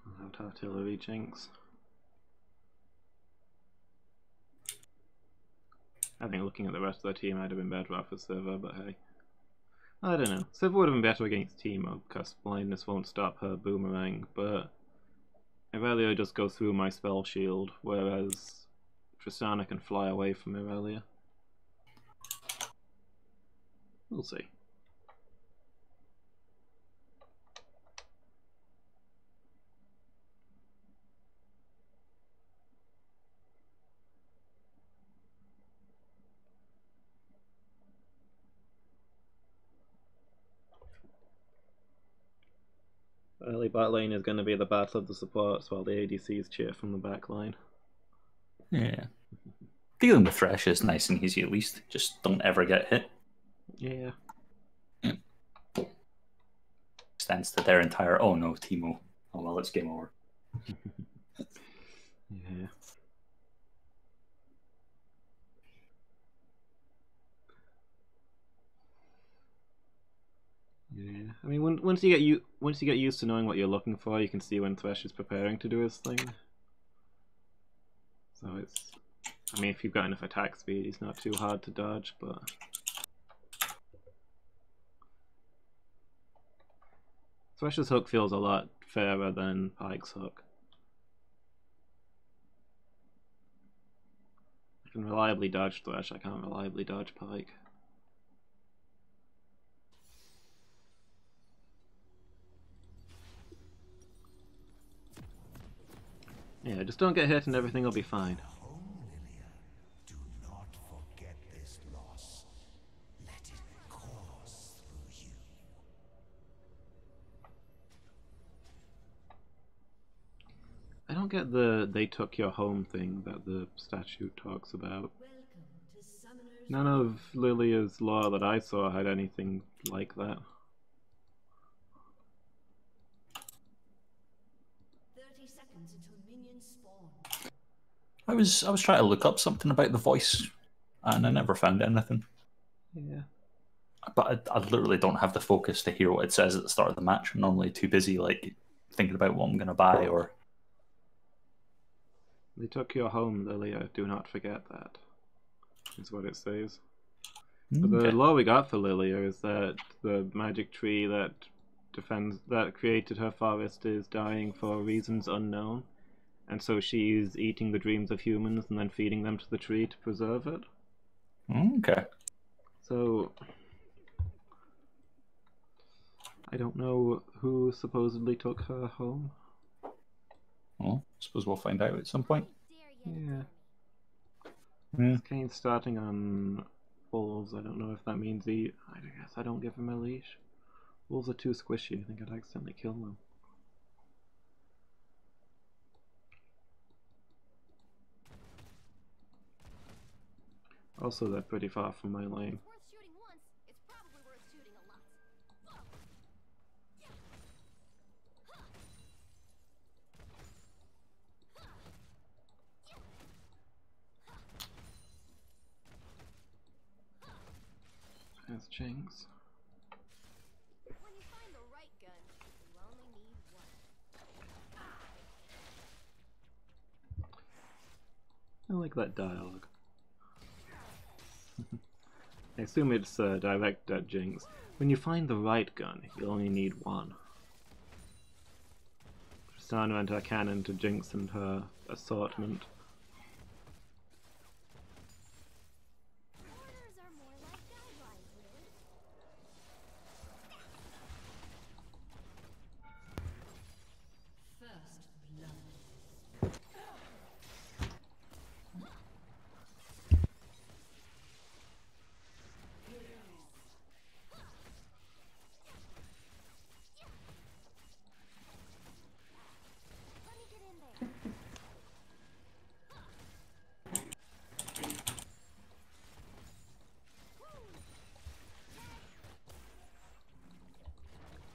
I'll have artillery Jinx. I think looking at the rest of the team, I'd have been better off with Sivir, but hey. I don't know. Sivir would have been better against Teemo, because blindness won't stop her boomerang, but Irelia just goes through my spell shield, whereas Tristana can fly away from Irelia. We'll see. Early bot lane is going to be the battle of the supports while the ADCs cheer from the back line. Yeah. Dealing with Thresh is nice and easy at least. Just don't ever get hit. Yeah. Extends to their entire, oh no, Teemo. Oh well, it's game over. Yeah. Yeah, I mean, once you get used to knowing what you're looking for, you can see when Thresh is preparing to do his thing. So it's, I mean, if you've got enough attack speed, he's not too hard to dodge, but Thresh's hook feels a lot fairer than Pyke's hook. I can reliably dodge Thresh, I can't reliably dodge Pyke. Yeah, just don't get hit and everything will be fine. Do not forget this loss. Let it course through you. I don't get the "they took your home" thing that the statute talks about. Welcome to Summoner's None of Lilia's lore that I saw had anything like that. 30 seconds until minions spawn. I was trying to look up something about the voice, and I never found anything. Yeah. But I literally don't have the focus to hear what it says at the start of the match. I'm normally too busy like thinking about what I'm gonna buy or. They took your home, Lilia. Do not forget that. Is what it says. But the lore we got for Lilia is that the magic tree that created her forest is dying for reasons unknown, and so she's eating the dreams of humans and then feeding them to the tree to preserve it. Okay. So I don't know who supposedly took her home. Well, I suppose we'll find out at some point. Yeah. Yeah. Kane's starting on wolves. I don't know if that means I guess I don't give him a leash. Wolves are too squishy. I think I'd accidentally kill them. Also, they're pretty far from my lane. There's Jinx. When you find the right gun, you only need one. I like that dialogue. I assume it's direct at Jinx. When you find the right gun, you only need one. Tristana and her cannon to Jinx and her assortment. Orders are more like guidelines, really. First blood. Let me get in there.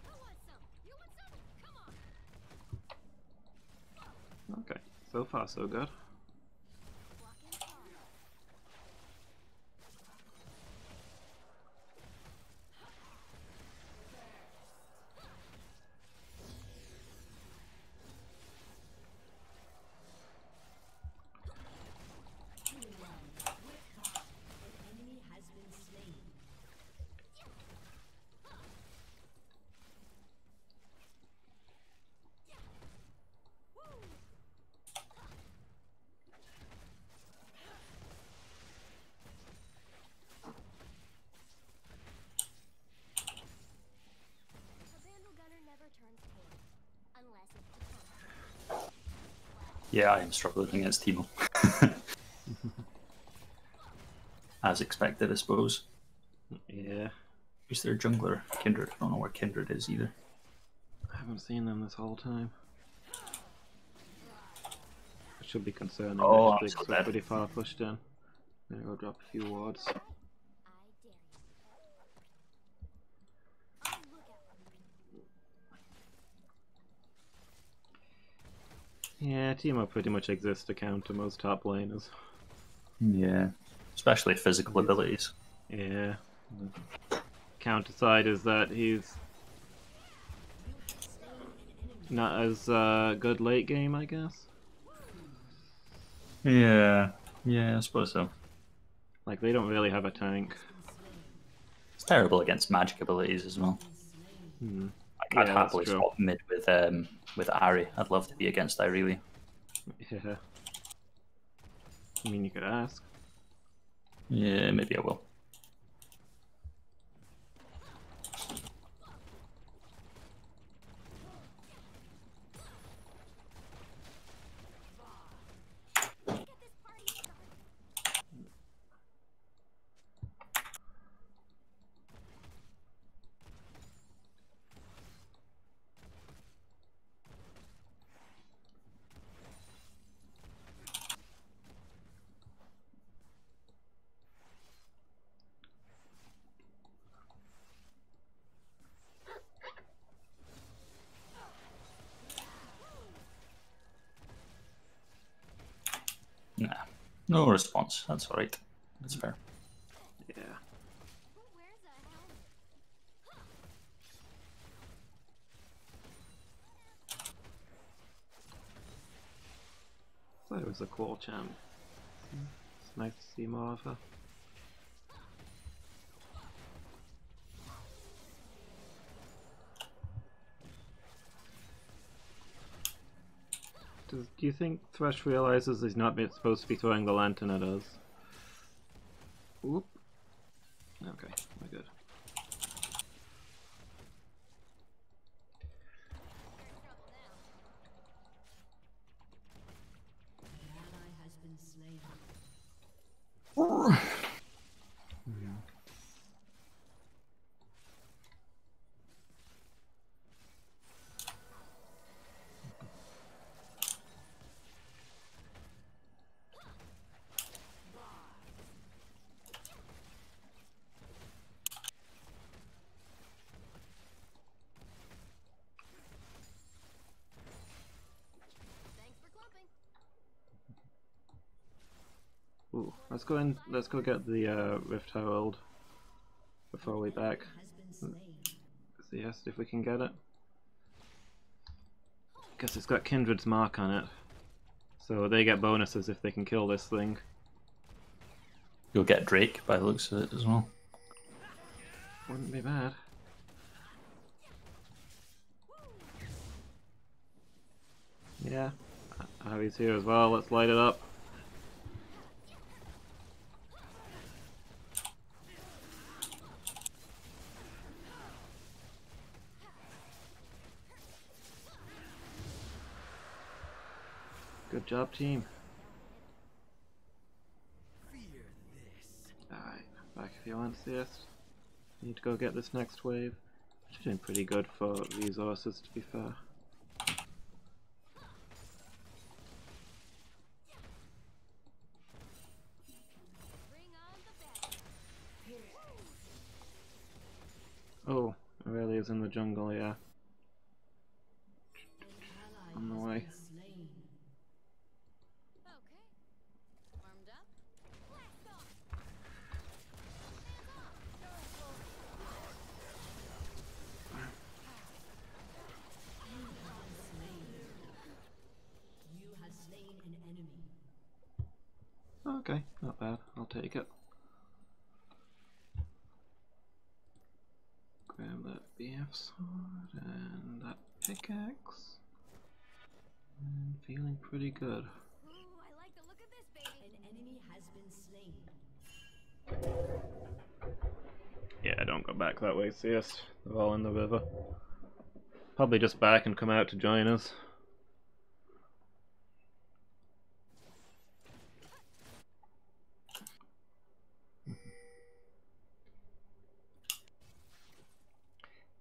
Who wants some? You want some? Come on. Okay, so far so good. Walking hard. Enemy has been slain. A Vandal Gunner never turns tail. Unless it's to come. Yeah, I am struggling against Teemo. As expected, I suppose. Yeah, Who's their jungler? Kindred. I don't know where Kindred is either. I haven't seen them this whole time. It should be concerning. Oh, Actually, I'm so 'cause we're dead. pretty far pushed in. I'm gonna go drop a few wards. I dare you. On the lookout. Yeah, Teemo pretty much exists to counter most top laners. Yeah. Especially physical abilities. Yeah. The counter side is that he's not as good late game, I guess. Yeah. Yeah, I suppose so. Like, they don't really have a tank. It's terrible against magic abilities as well. Hmm. Like, I'd Yeah, that's happily true. swap mid with Ari. I'd love to be against Irelia. Yeah. I mean, you could ask. Yeah, maybe I will. Get this party started. Nah. No response. That's alright. That's fair. Yeah. Who wears a helmet? Thought it was a cool champ. It's nice to see more of her. Do you think Thresh realizes he's not supposed to be throwing the lantern at us? Oop. Okay, we're good. An ally has been slain. Thanks for clumping. Ooh, let's go in. Let's go get the Rift Herald. before we back. Yes, if we can get it. Guess it's got Kindred's mark on it. So they get bonuses if they can kill this thing. You'll get Drake by the looks of it as well. Wouldn't be bad. Yeah, Harry's here as well. Let's light it up. Good job, team. Alright, back if you want, CS. Need to go get this next wave. She's doing pretty good for resources, to be fair. Oh, Aurelia's in the jungle, yeah. On the way. Okay, not bad. I'll take it. Grab that BF sword and that pickaxe. And feeling pretty good. Ooh, I like the look of this, baby. An enemy has been slain. Yeah, don't go back that way, CS. They're all in the river. Probably just back and come out to join us.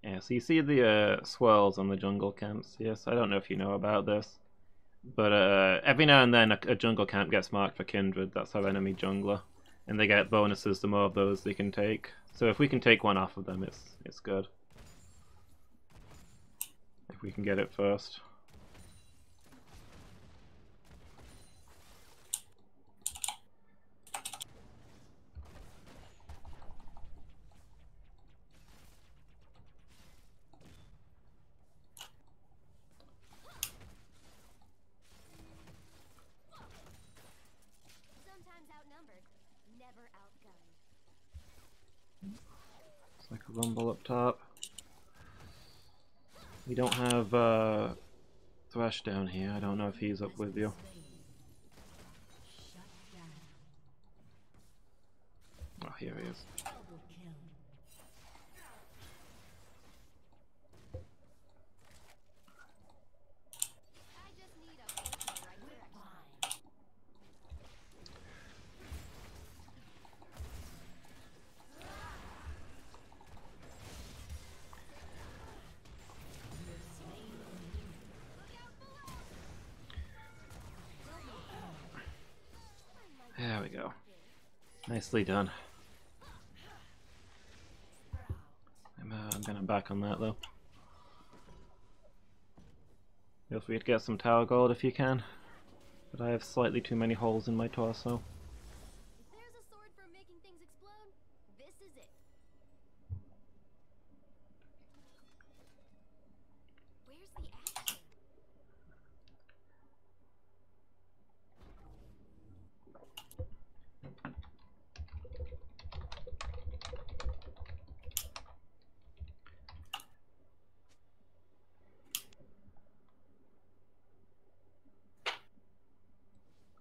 Yeah, so you see the swirls on the jungle camps. Yes, I don't know if you know about this, but every now and then a jungle camp gets marked for Kindred. That's our enemy jungler, and they get bonuses the more of those they can take. So if we can take one off of them, it's good. If we can get it first. It's like a rumble up top. We don't have Thresh down here. I don't know if he's up with you. Oh, here he is. There we go. Nicely done. I'm gonna back on that though. Feel free to get some tower gold if you can, but I have slightly too many holes in my torso. If there's a sword for making things explode, this is it. Where's the action?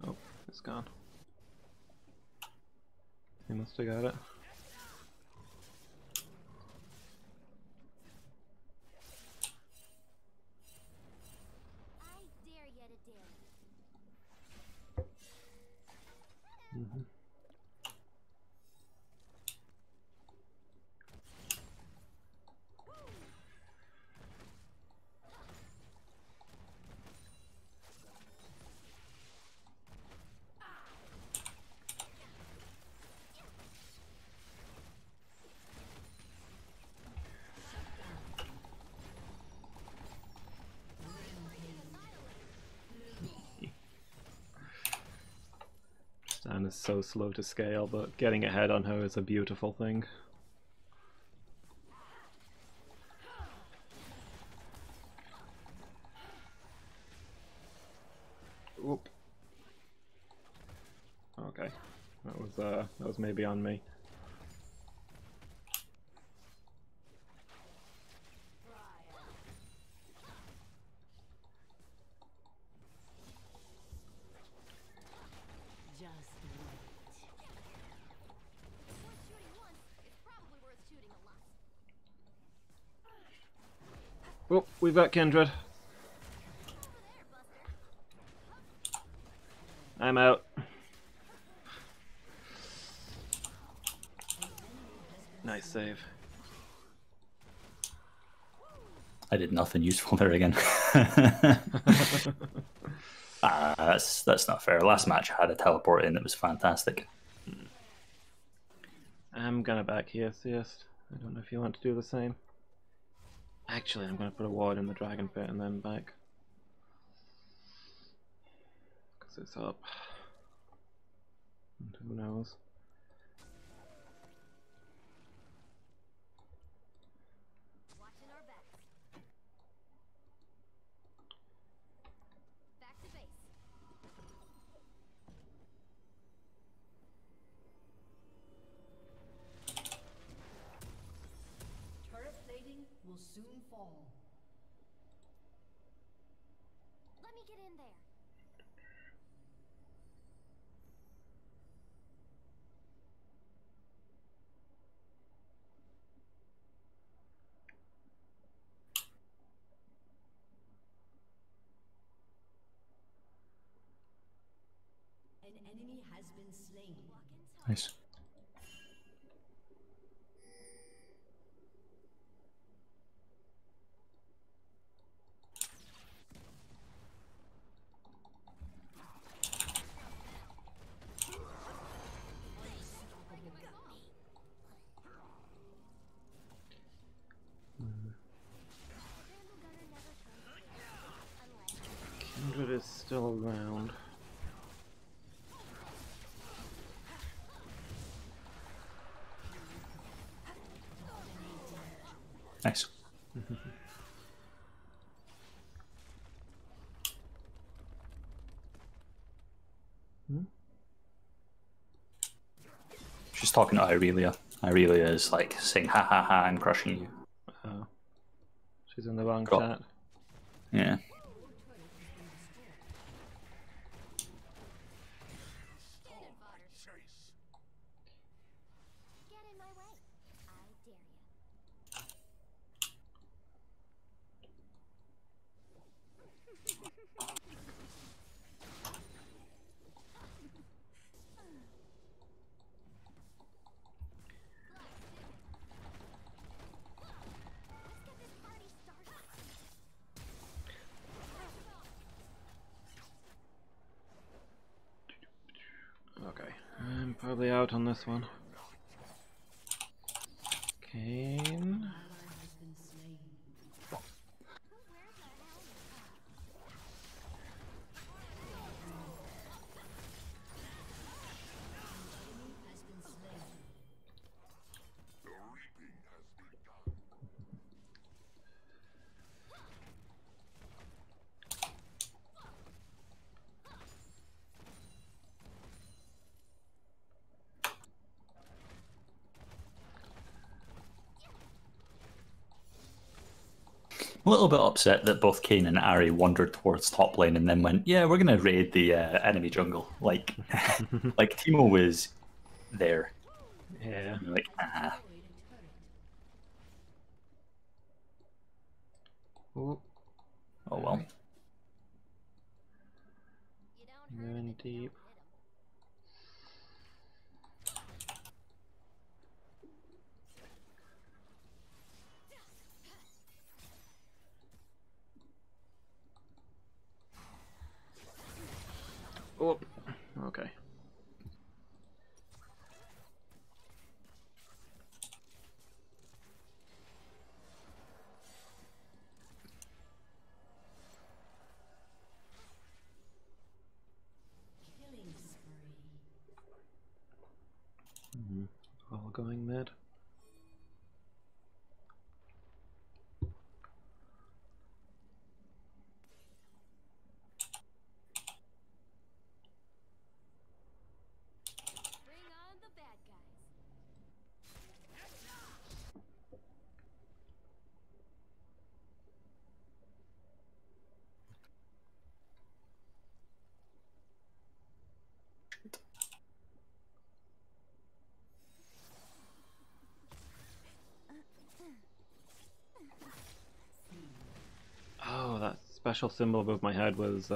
Oh, it's gone. He must have got it. I dare you to dare. Stan is so slow to scale, but getting ahead on her is a beautiful thing. Oop. Okay, that was maybe on me. Just Oh, we've got Kindred. I'm out. Nice save. I did nothing useful there again. That's not fair. Last match I had a teleport in that was fantastic. I'm gonna back here, Theist. I don't know if you want to do the same. Actually, I'm gonna put a ward in the dragon pit and then back. Because it's up. And who knows? Watching our backs. Back to base. turret plating will soon fall. Let me get in there. An enemy has been slain. Nice. Kindred is still around. Nice. She's talking to Irelia. Irelia is like saying, "Ha ha ha! I'm crushing you." Oh. She's in the wrong Cool. chat. Yeah. Get in my way. I dare you. Let's get this party started. Okay, I'm probably out on this one. Kane. Ally has been slain. Where's the hell? Enemy has been slain. The reaping has begun. A little bit upset that both Kane and Ari wandered towards top lane and then went, "Yeah, we're gonna raid the enemy jungle." Like, like Timo was there. Yeah. And you're like, ah. Destroyed a turret. Ooh, Oh well. You don't hurt you're him in if you don't deep. hit him. Oh, okay. Killing spree. All going mid. special symbol above my head was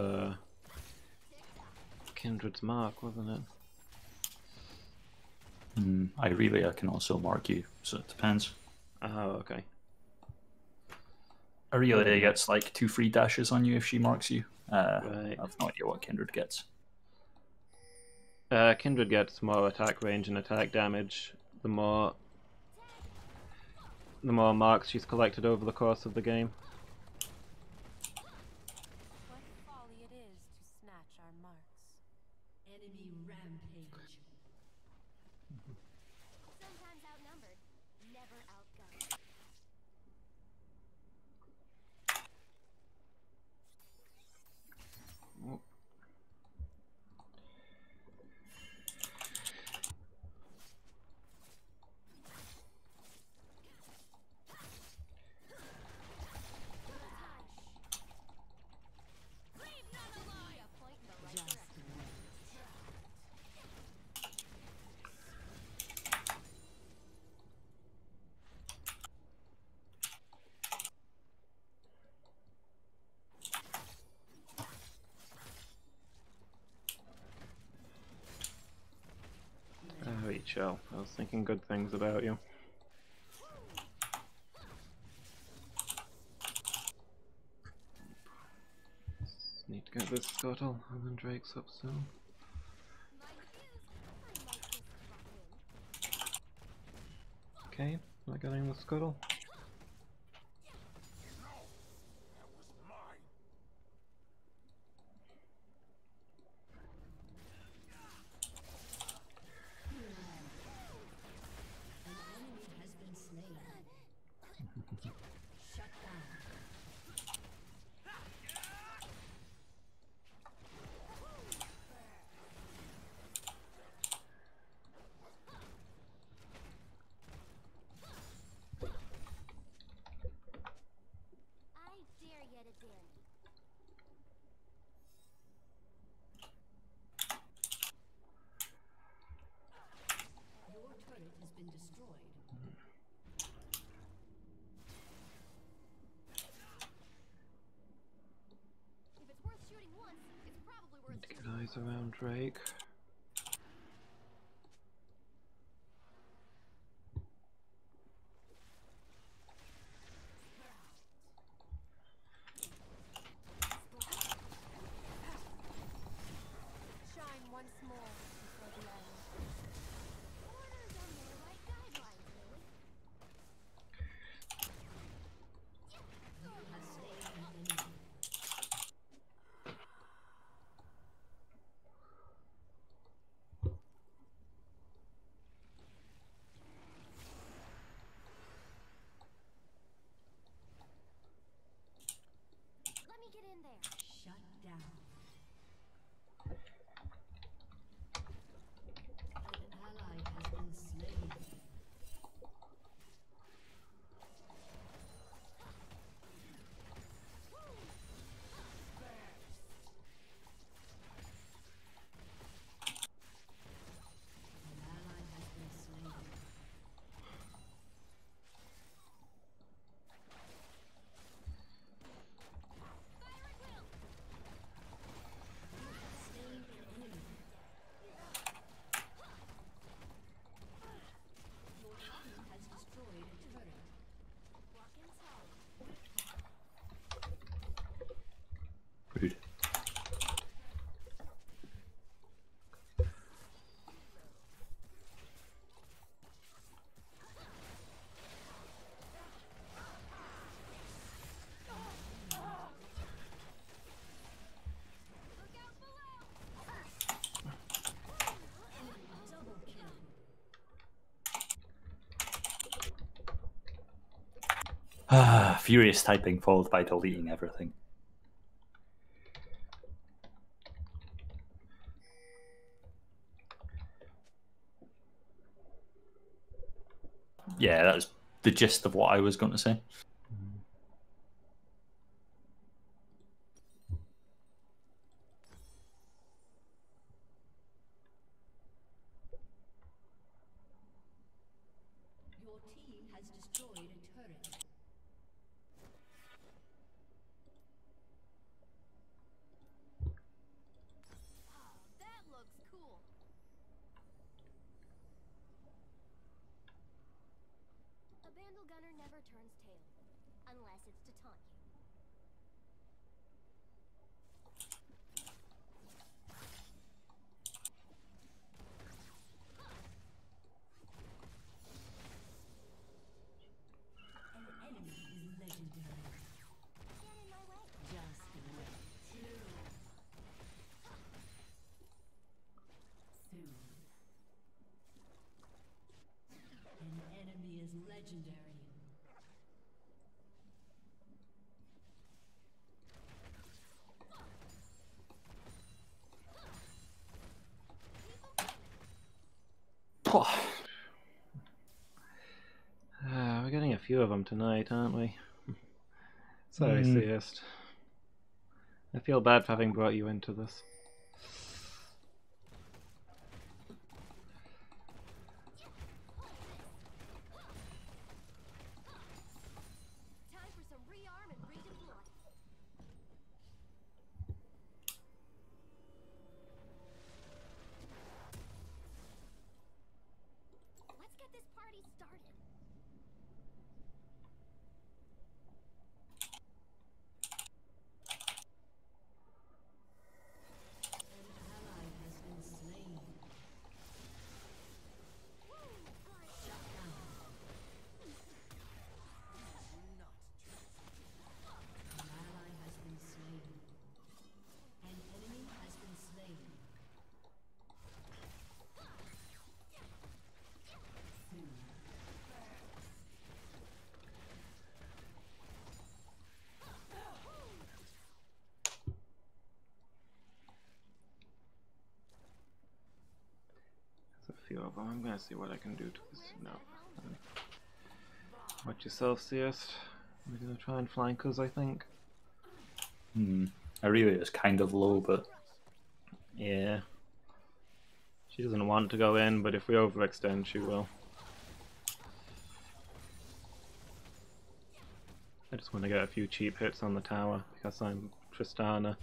Kindred's mark, wasn't it? I can also mark you, so it depends. Oh, okay. Aurelia gets like 2 free dashes on you if she marks you. Right. I've no idea what Kindred gets. Kindred gets more attack range and attack damage the more marks she's collected over the course of the game. What folly it is to snatch our marks. Enemy rampage. Sometimes outnumbered, never outgunned. Oh, chill. I was thinking good things about you. Need to get this scuttle, and then Drake's up soon. Okay, not getting the scuttle. An enemy has been slain. Shut down. I dare you to dare me. Your turret has been destroyed. If it's worth shooting once, it's probably worth Need to get shooting. eyes around Drake. Shine once more before the end. Orders are more like guidelines, Lily. You have slain an enemy. Let me get in there. Shut down. An ally has been slain. An ally has been slain. Slain an enemy. Your team has destroyed a turret. Walking tall. Rude. Look out below. Double kill. Furious typing followed by deleting everything. Yeah, that was the gist of what I was going to say. Your team has destroyed a turret. turns tail. Unless it's to taunt you. An enemy is legendary. Get in my way. Just wait. Soon. An enemy is legendary. We're getting a few of them tonight, aren't we? Sorry, Seist. I feel bad for having brought you into this. Time for some rearm and redeploy. Let's get this party started. An ally has been slain. Shut down. An ally has been slain. An enemy has been slain. Soon. There's a few of them. I'm gonna see what I can do to this. No. Watch yourself, Seist. We're gonna try and flank us, I think. Aria is kind of low, but Yeah. She doesn't want to go in, but if we overextend, she will. I just want to get a few cheap hits on the tower because I'm Tristana.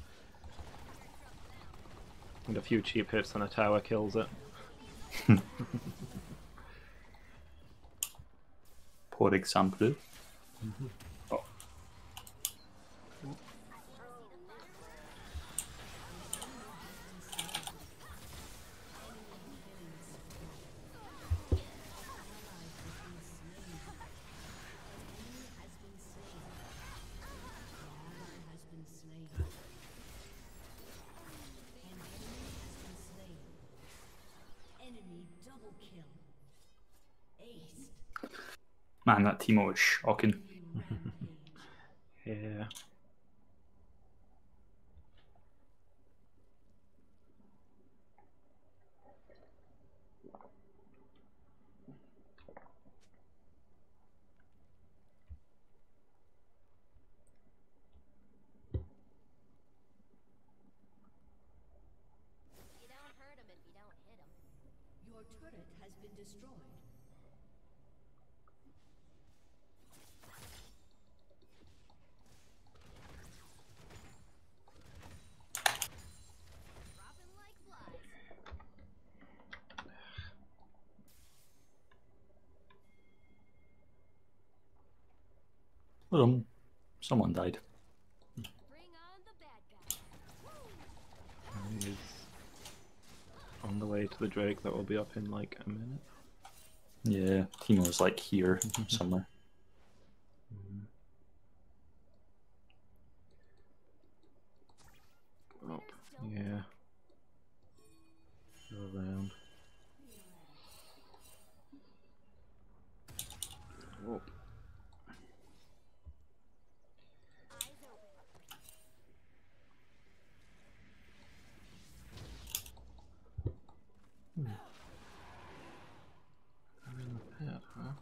And a few cheap hits on a tower kills it. poor example. Oh. Man, that Teemo was shocking. Yeah. You don't hurt him if you don't hit him. Your turret has been destroyed. Dropping like flies. Someone died. Bring on the bad guys. He's on the way to the Drake that will be up in like a minute. Yeah, Teemo's like here somewhere. Oh, yeah. Go around. Oh. Eyes open. I'm in the pit, huh?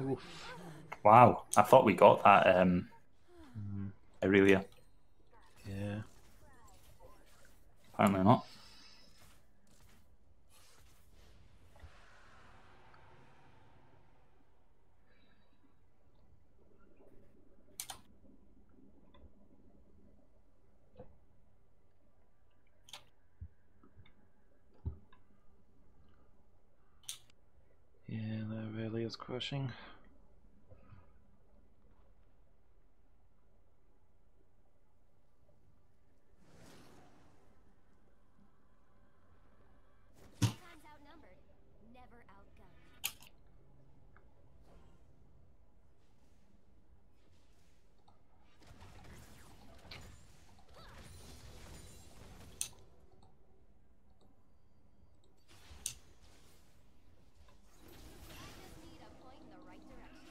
Oof. Wow, I thought we got that Aurelia. Yeah. Apparently not. is crushing. Sometimes outnumbered, never outgunned. Just need a point in the right direction.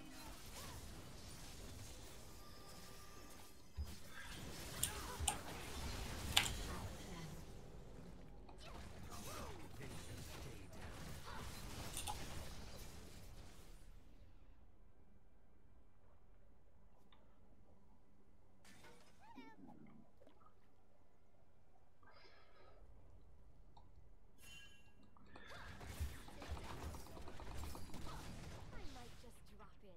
I might just drop in.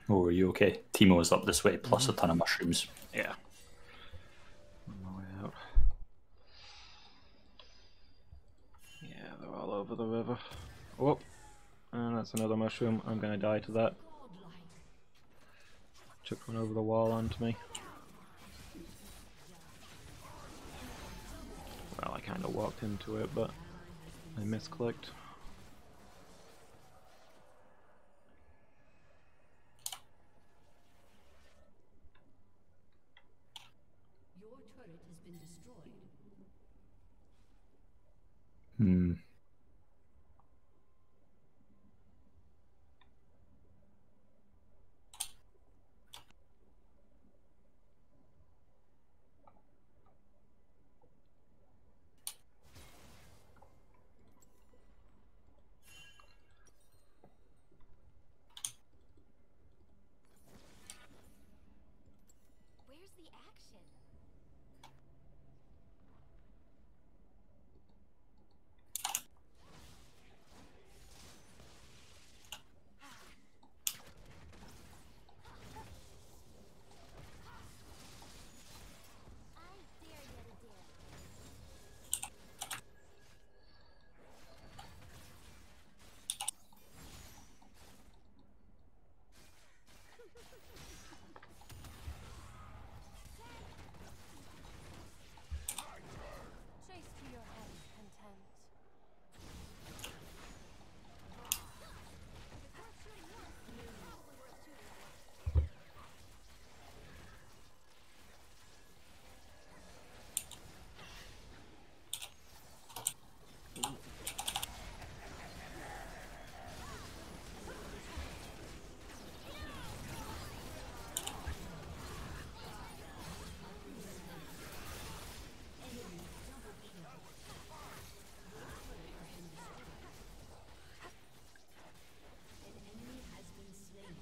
Oh, are you okay? Timo is up this way, plus a ton of mushrooms. Yeah. On my way out. Yeah, they're all over the river. Oh, and that's another mushroom. I'm gonna die to that. Chucked one over the wall onto me. Well, I kind of walked into it, but I misclicked. Your turret has been destroyed. Hmm. Where's the action? I dare you to dare. Chase to your heart's content. If we're shooting once, it's probably worth shooting again. An enemy has been slain.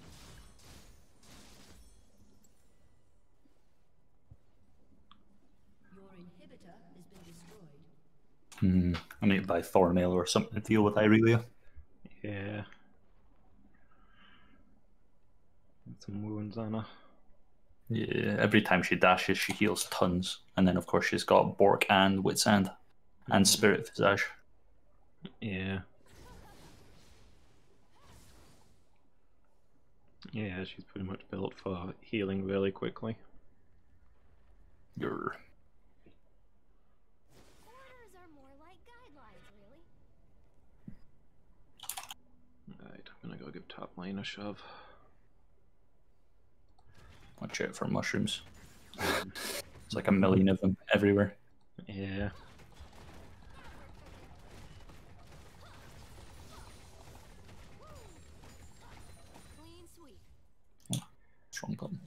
Your inhibitor has been destroyed. Hmm. I need to buy Thornmail or something to deal with Irelia. Yeah. Got some wounds on her. Yeah, every time she dashes, she heals tons. And then, of course, she's got Bork and Wit's End and Spirit Visage. Yeah. Yeah, she's pretty much built for healing really quickly. Your Orders are more like guidelines, really. Alright, I'm gonna go give top lane a shove. watch out for mushrooms. It's like a million of them everywhere. Yeah. Clean sweep. Strong button.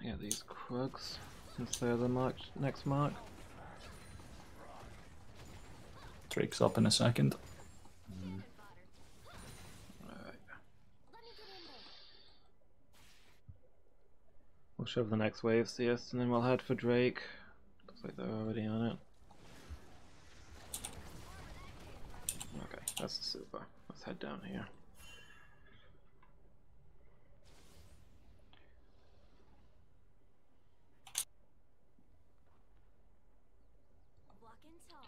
Yeah, these Krugs, since they're the next mark. Drake's up in a second. Cannon fodder. Alright. Let me get in there. We'll shove the next wave CS and then we'll head for Drake. Looks like they're already on it. Okay, that's the super. Let's head down here. Walking tall.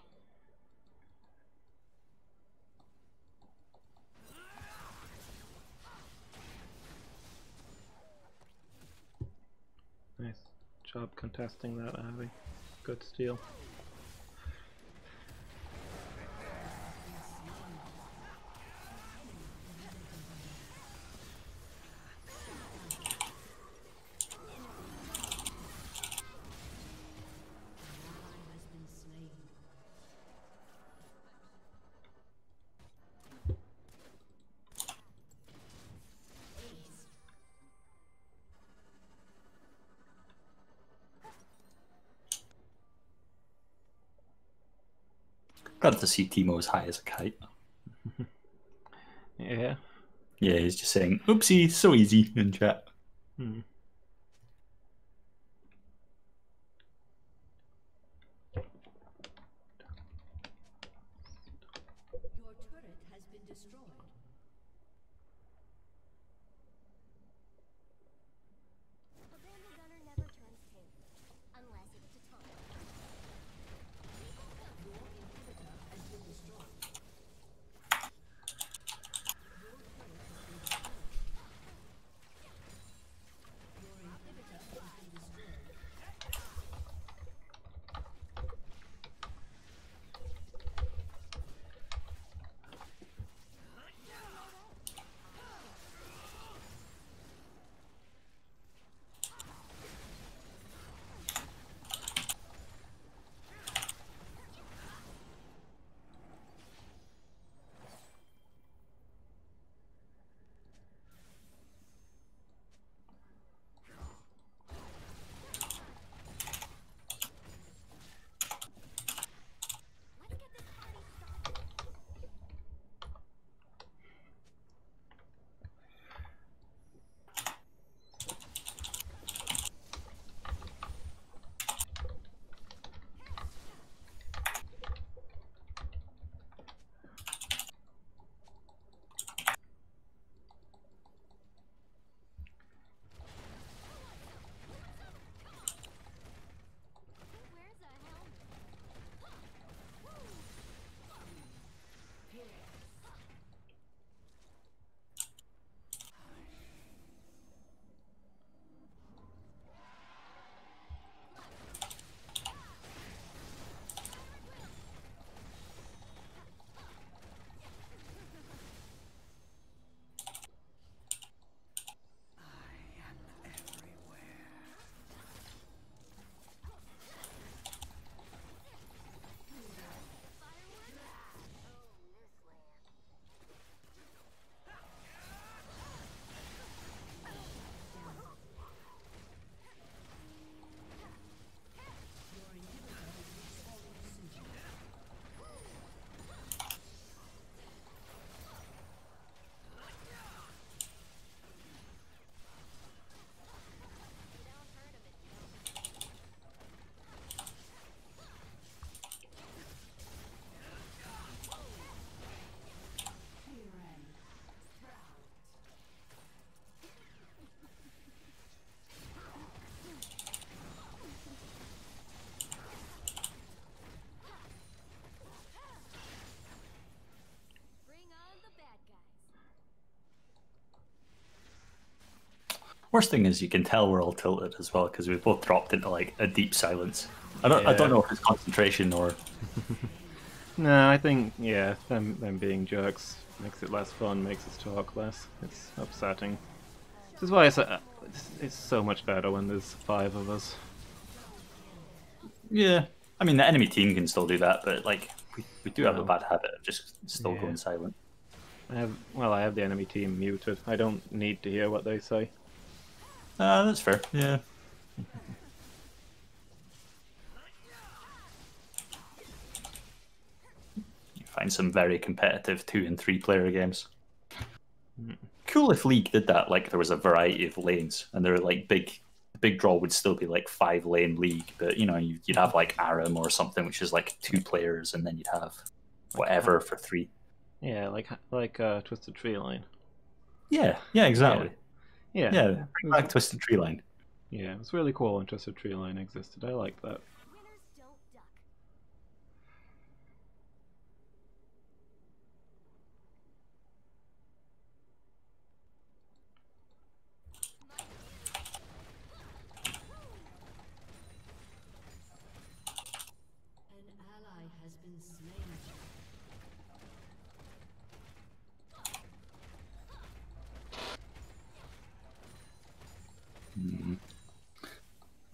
job contesting that, Abby. Good steal. Glad to see Timo as high as a kite. Yeah. Yeah, he's just saying, oopsie, so easy in chat. Hmm. Your turret has been destroyed. A vandal gunner never turns tail, unless it's to taunt. Your inhibitor has been destroyed. Your turret has been destroyed. Your inhibitor has been destroyed. Let's get this party started. Who wears a helmet? Fireworks? Oh, this land. Your inhibitor is falling soon. You don't hurt him if you don't. Bring on the bad guys. Worst thing is you can tell we're all tilted as well because we've both dropped into like a deep silence. I don't know if it's concentration or No, I think, yeah, them being jerks makes it less fun, makes us talk less. It's upsetting. This is why it's so much better when there's 5 of us. yeah. I mean, the enemy team can still do that, but like we do have a No. bad habit of just still Yeah. going silent. I have the enemy team muted. I don't need to hear what they say. That's fair. Yeah. You find some very competitive 2 and 3 player games. Cool if League did that. Like there was a variety of lanes, and there were like the big draw would still be like 5-lane League, but you know you'd have like Aram or something, which is like 2 players, and then you'd have whatever for 3. Yeah, like Twisted Tree Line. Yeah, exactly. Yeah, Yeah, it bring was, back Twisted Tree Line. yeah, it was really cool when Twisted Tree Line existed. I liked that. Winners don't duck.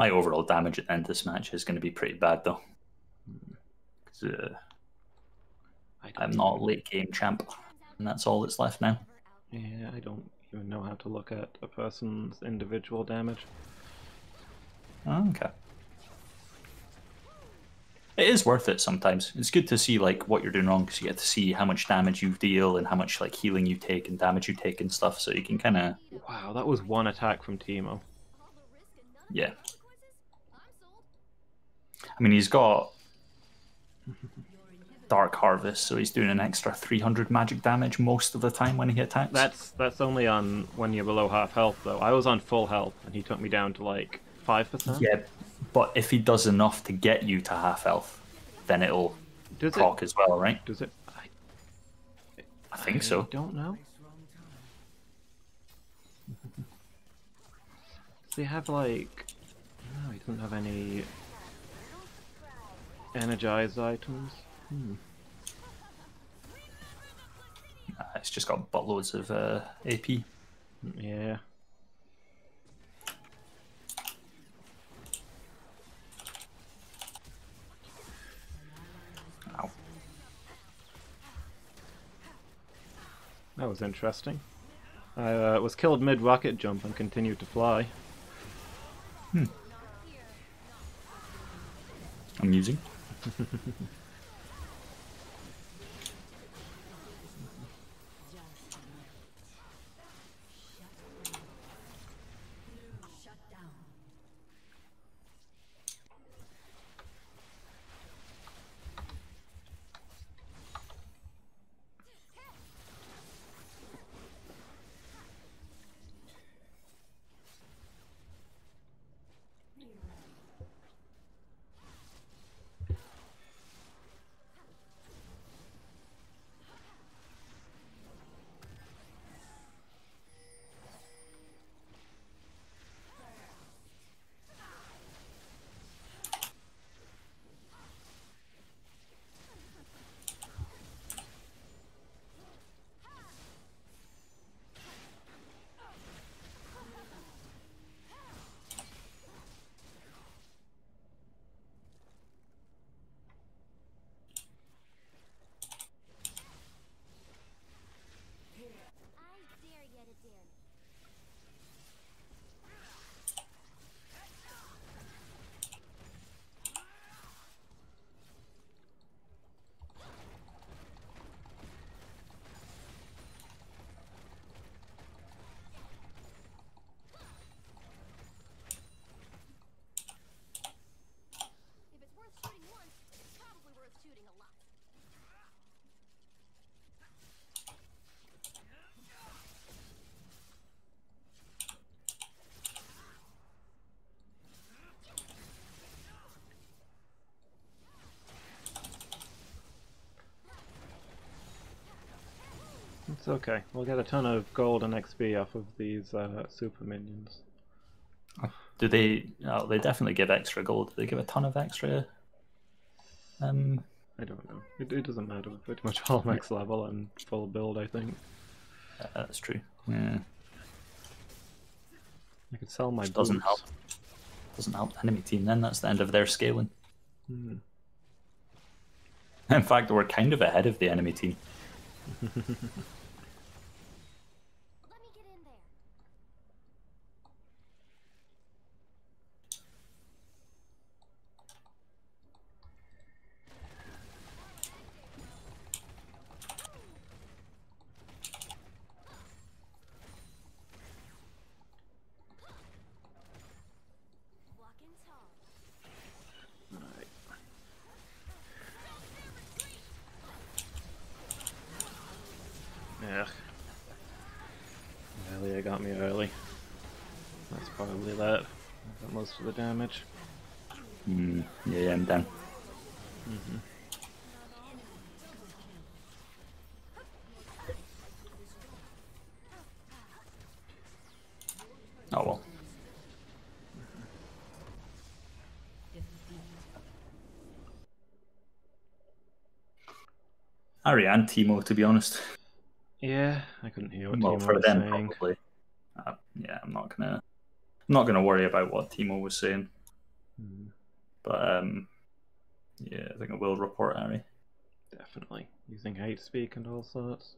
my overall damage at the end of this match is going to be pretty bad, though. 'Cause, I'm not a late game champ, and that's all that's left now. Yeah, I don't even know how to look at a person's individual damage. Oh, okay. It is worth it sometimes. It's good to see like what you're doing wrong, because you get to see how much damage you deal and how much like healing you take and damage you take and stuff. So you can kind of Wow, that was one attack from Teemo. yeah. I mean, he's got Dark Harvest, so he's doing an extra 300 magic damage most of the time when he attacks. That's only on when you're below half health, though. I was on full health, and he took me down to like 5%. Yeah, but if he does enough to get you to half health, then it'll proc as well, right? Does it? I think so. I don't know. Does he have like... No, he doesn't have any energized items. It's just got buttloads of AP. Yeah. Ow. That was interesting. I was killed mid-rocket jump and continued to fly. Amusing. Shut down. It's okay. We'll get a ton of gold and XP off of these super minions. Do they? Oh, they definitely give extra gold. Do they give a ton of extra? I don't know. It doesn't matter. We're pretty much all max level and full build, I think. That's true. Yeah. I could sell my Which doesn't boots. help. Doesn't help the enemy team. Then that's the end of their scaling. In fact, we're kind of ahead of the enemy team. Let me get in there. Walking tall. Ugh. Amelia got me early. That's probably that. I got most of the damage. Yeah, I'm done. Oh well. Ari and Teemo, to be honest. Yeah, I couldn't hear what Well, Timo for was them saying. probably. Yeah, I'm not gonna worry about what Teemo was saying. But yeah, I think I will report Harry. Definitely. Using hate speak and all sorts.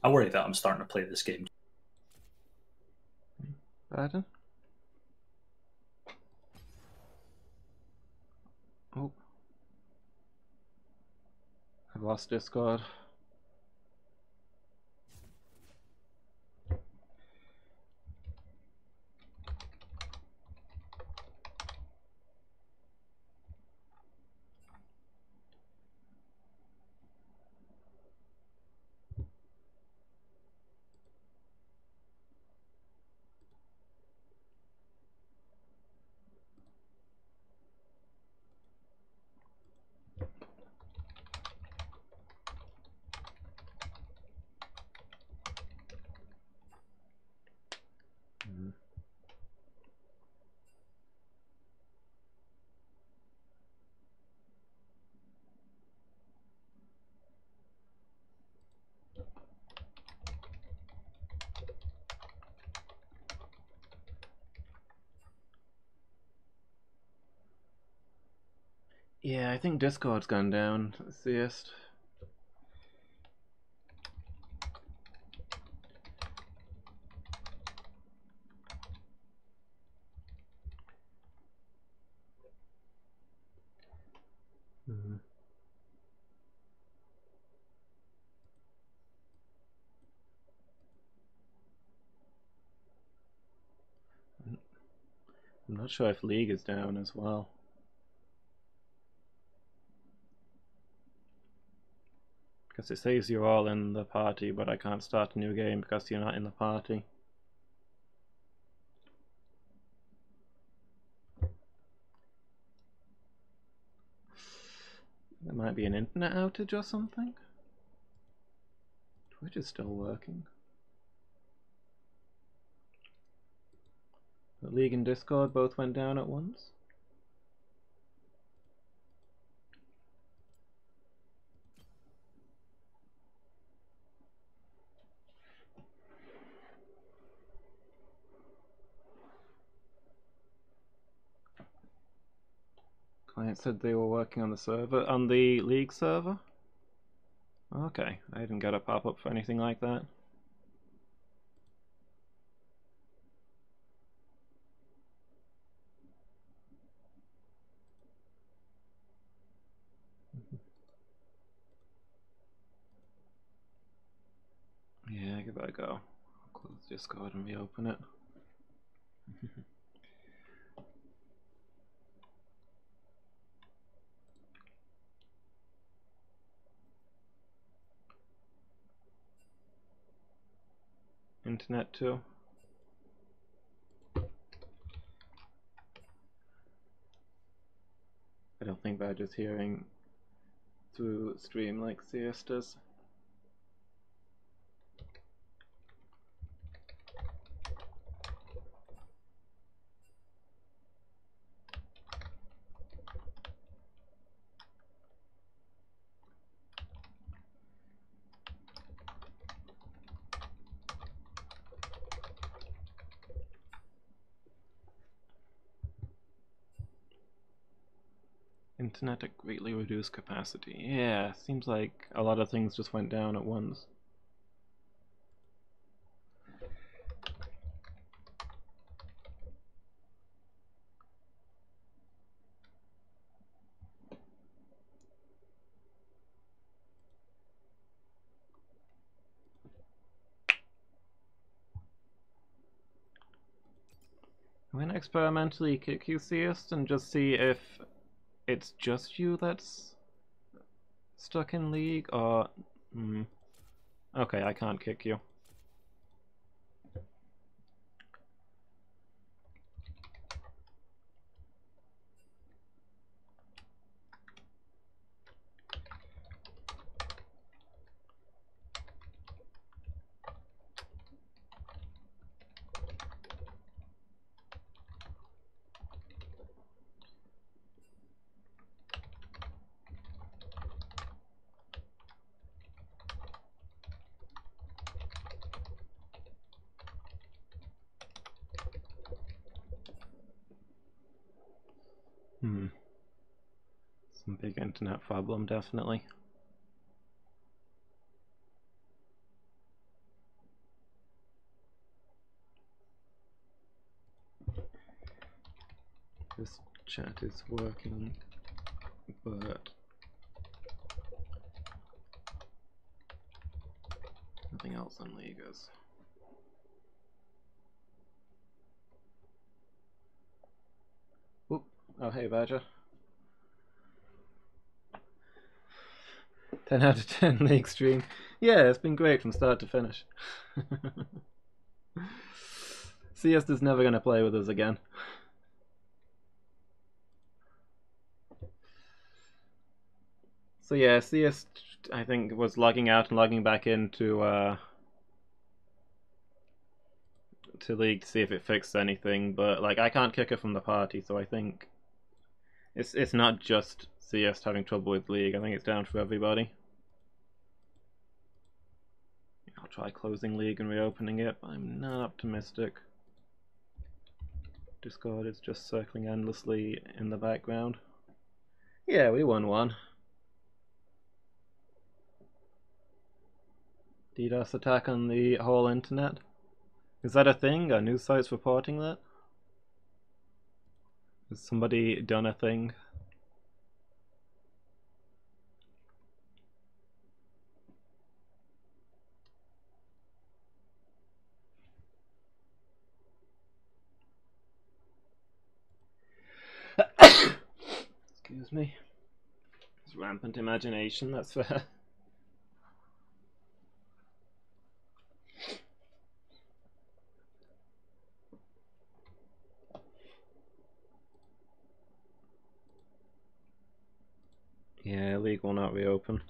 I worry that I'm starting to play this game. Pardon? Oh. I've lost Discord. Yeah, I think Discord's gone down. Theist. I'm not sure if League is down as well. Because it says you're all in the party, but I can't start a new game because you're not in the party. There might be an internet outage or something. Twitch is still working. But League and Discord both went down at once. Client said they were working on the server, on the League server. Okay, I didn't get a pop-up for anything like that. Yeah, give it a go. I'll close Discord and reopen it. Internet too. I don't think they're just hearing through stream like CS does. Internet at greatly reduced capacity. Yeah, seems like a lot of things just went down at once. I'm gonna experimentally kick you, Theist, and just see if it's just you that's stuck in League, or... Okay, I can't kick you. Some big internet problem, definitely. This chat is working, but nothing else on League is. Oop. Oh, hey, Badger. 10 out of 10 League stream. Yeah, it's been great from start to finish. Siesta's never going to play with us again. So yeah, Siesta, I think, was logging out and logging back into to League to see if it fixed anything, but like I can't kick her from the party, so I think it's not just CS having trouble with League. I think it's down for everybody. I'll try closing League and reopening it, but I'm not optimistic. Discord is just circling endlessly in the background. Yeah, we won one. DDoS attack on the whole internet? Is that a thing? Are news sites reporting that? Has somebody done a thing? Excuse me. It's rampant imagination, that's fair. Yeah, League will not reopen.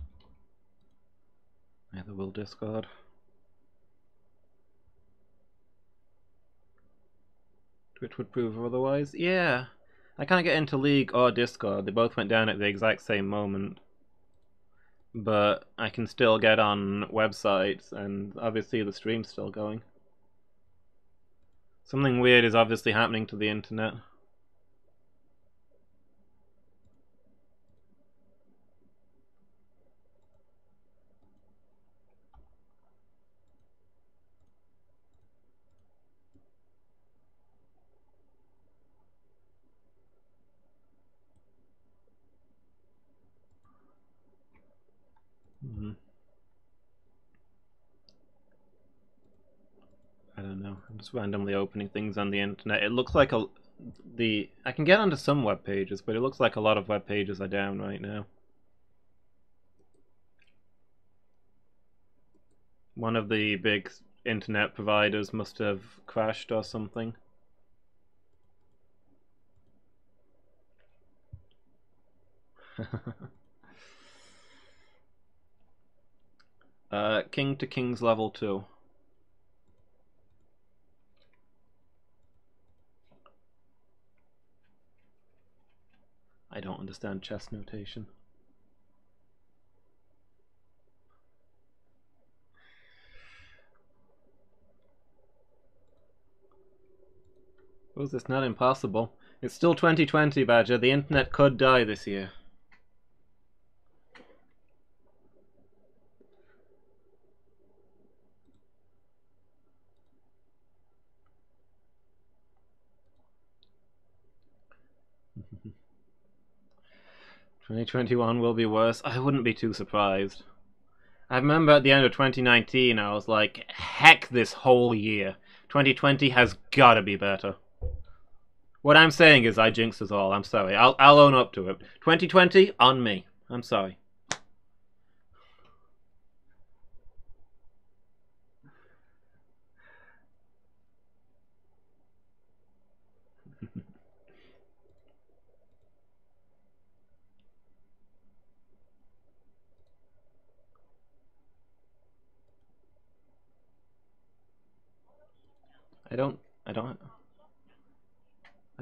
Neither will Discord. Twitch would prove otherwise. Yeah, I can't get into League or Discord. They both went down at the exact same moment. But I can still get on websites, and obviously the stream's still going. Something weird is obviously happening to the internet. I don't know. I'm just randomly opening things on the internet. It looks like I can get onto some web pages, but it looks like a lot of web pages are down right now. One of the big internet providers must have crashed or something. King to King's level 2. I don't understand chess notation. Was this not impossible? It's still 2020, Badger. The internet could die this year. "2021 will be worse." I wouldn't be too surprised. I remember at the end of 2019, I was like, heck this whole year. 2020 has gotta be better. What I'm saying is I jinxed us all. I'm sorry. I'll own up to it. 2020, on me. I'm sorry. I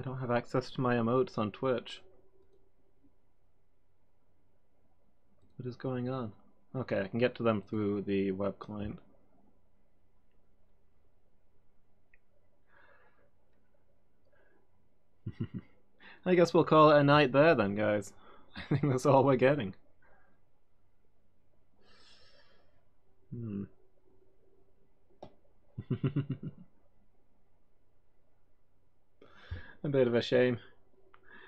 don't have access to my emotes on Twitch. What is going on? Okay, I can get to them through the web client. I guess we'll call it a night there then, guys. I think that's all we're getting. A bit of a shame.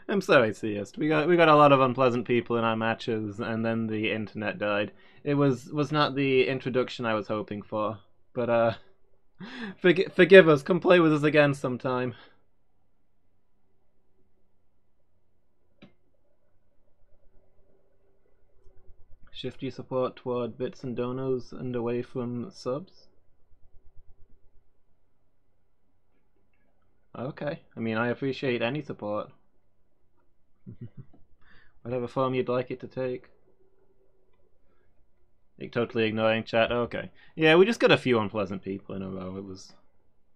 I'm sorry, Theist. We got a lot of unpleasant people in our matches, and then the internet died. It was not the introduction I was hoping for, but forgive us. Come play with us again sometime. Shift your support toward bits and donos and away from subs. Okay, I mean, I appreciate any support. Whatever form you'd like it to take. Like totally ignoring chat, okay. Yeah, we just got a few unpleasant people in a row, it was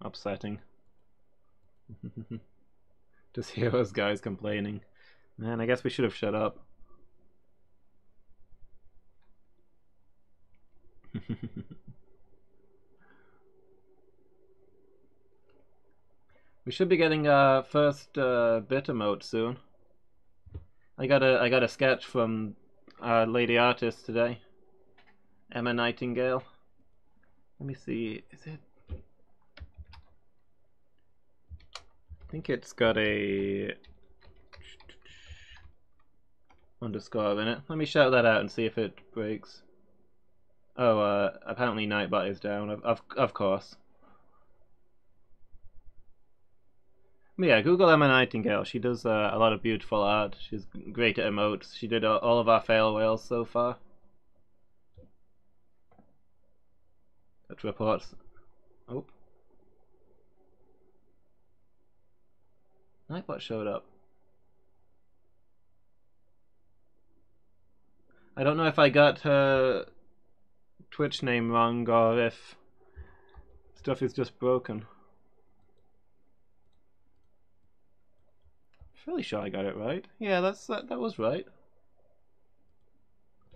upsetting. Just hear those guys complaining. Man, I guess we should have shut up. We should be getting our first bit emote soon. I got a sketch from our lady artist today, Emma Nightingale. Let me see, is it? I think it's got a underscore in it. Let me shout that out and see if it breaks. Oh, apparently Nightbot is down. Of course. But yeah, Google Emma Nightingale. She does a lot of beautiful art. She's great at emotes. She did all of our fail whales so far. That reports. Oh. Nightbot showed up. I don't know if I got her Twitch name wrong or if stuff is just broken. Fairly sure I got it right. Yeah, that was right.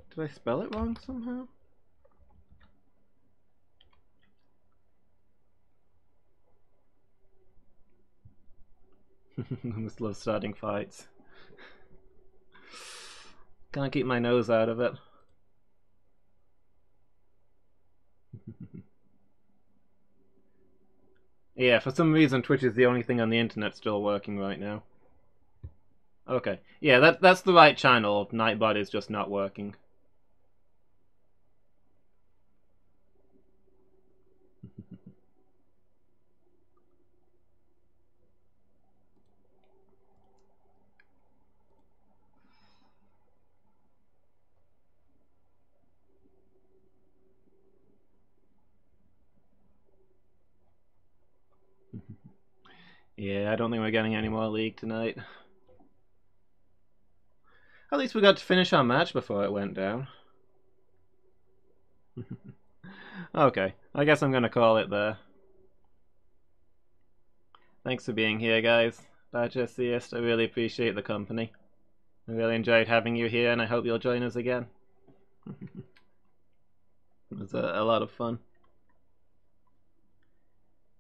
Did I spell it wrong somehow? I must love starting fights. Can't keep my nose out of it. Yeah, for some reason Twitch is the only thing on the internet still working right now. Okay. Yeah, that's the right channel. Nightbot is just not working. Yeah, I don't think we're getting any more League tonight. At least we got to finish our match before it went down. Okay, I guess I'm gonna call it there. Thanks for being here, guys. Badger Theist, I really appreciate the company. I really enjoyed having you here, and I hope you'll join us again. It was a lot of fun.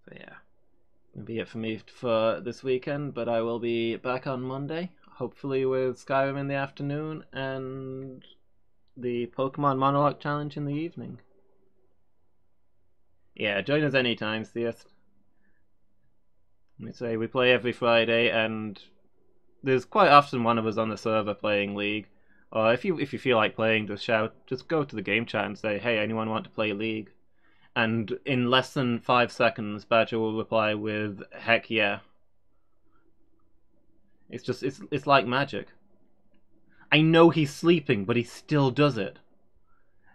So yeah, that'll be it for me for this weekend, but I will be back on Monday, hopefully with Skyrim in the afternoon and the Pokemon Monologue Challenge in the evening. Yeah, join us anytime, Theist. Let me say, we play every Friday, and there's quite often one of us on the server playing League. Or if you feel like playing, just go to the game chat and say, hey, anyone want to play League? And in less than 5 seconds, Badger will reply with, heck yeah. It's like magic. I know he's sleeping, but he still does it.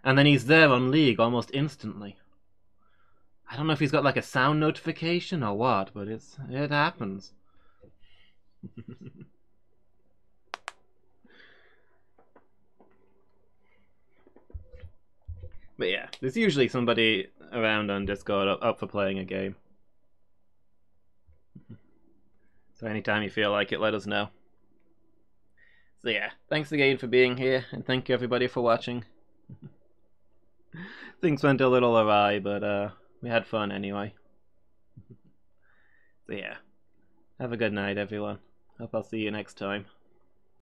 And then he's there on League almost instantly. I don't know if he's got like a sound notification or what, but it happens. But yeah, there's usually somebody around on Discord up for playing a game. So anytime you feel like it, let us know. So yeah, thanks again for being here, and thank you everybody for watching. Things went a little awry, but we had fun anyway. So yeah, have a good night everyone. Hope I'll see you next time.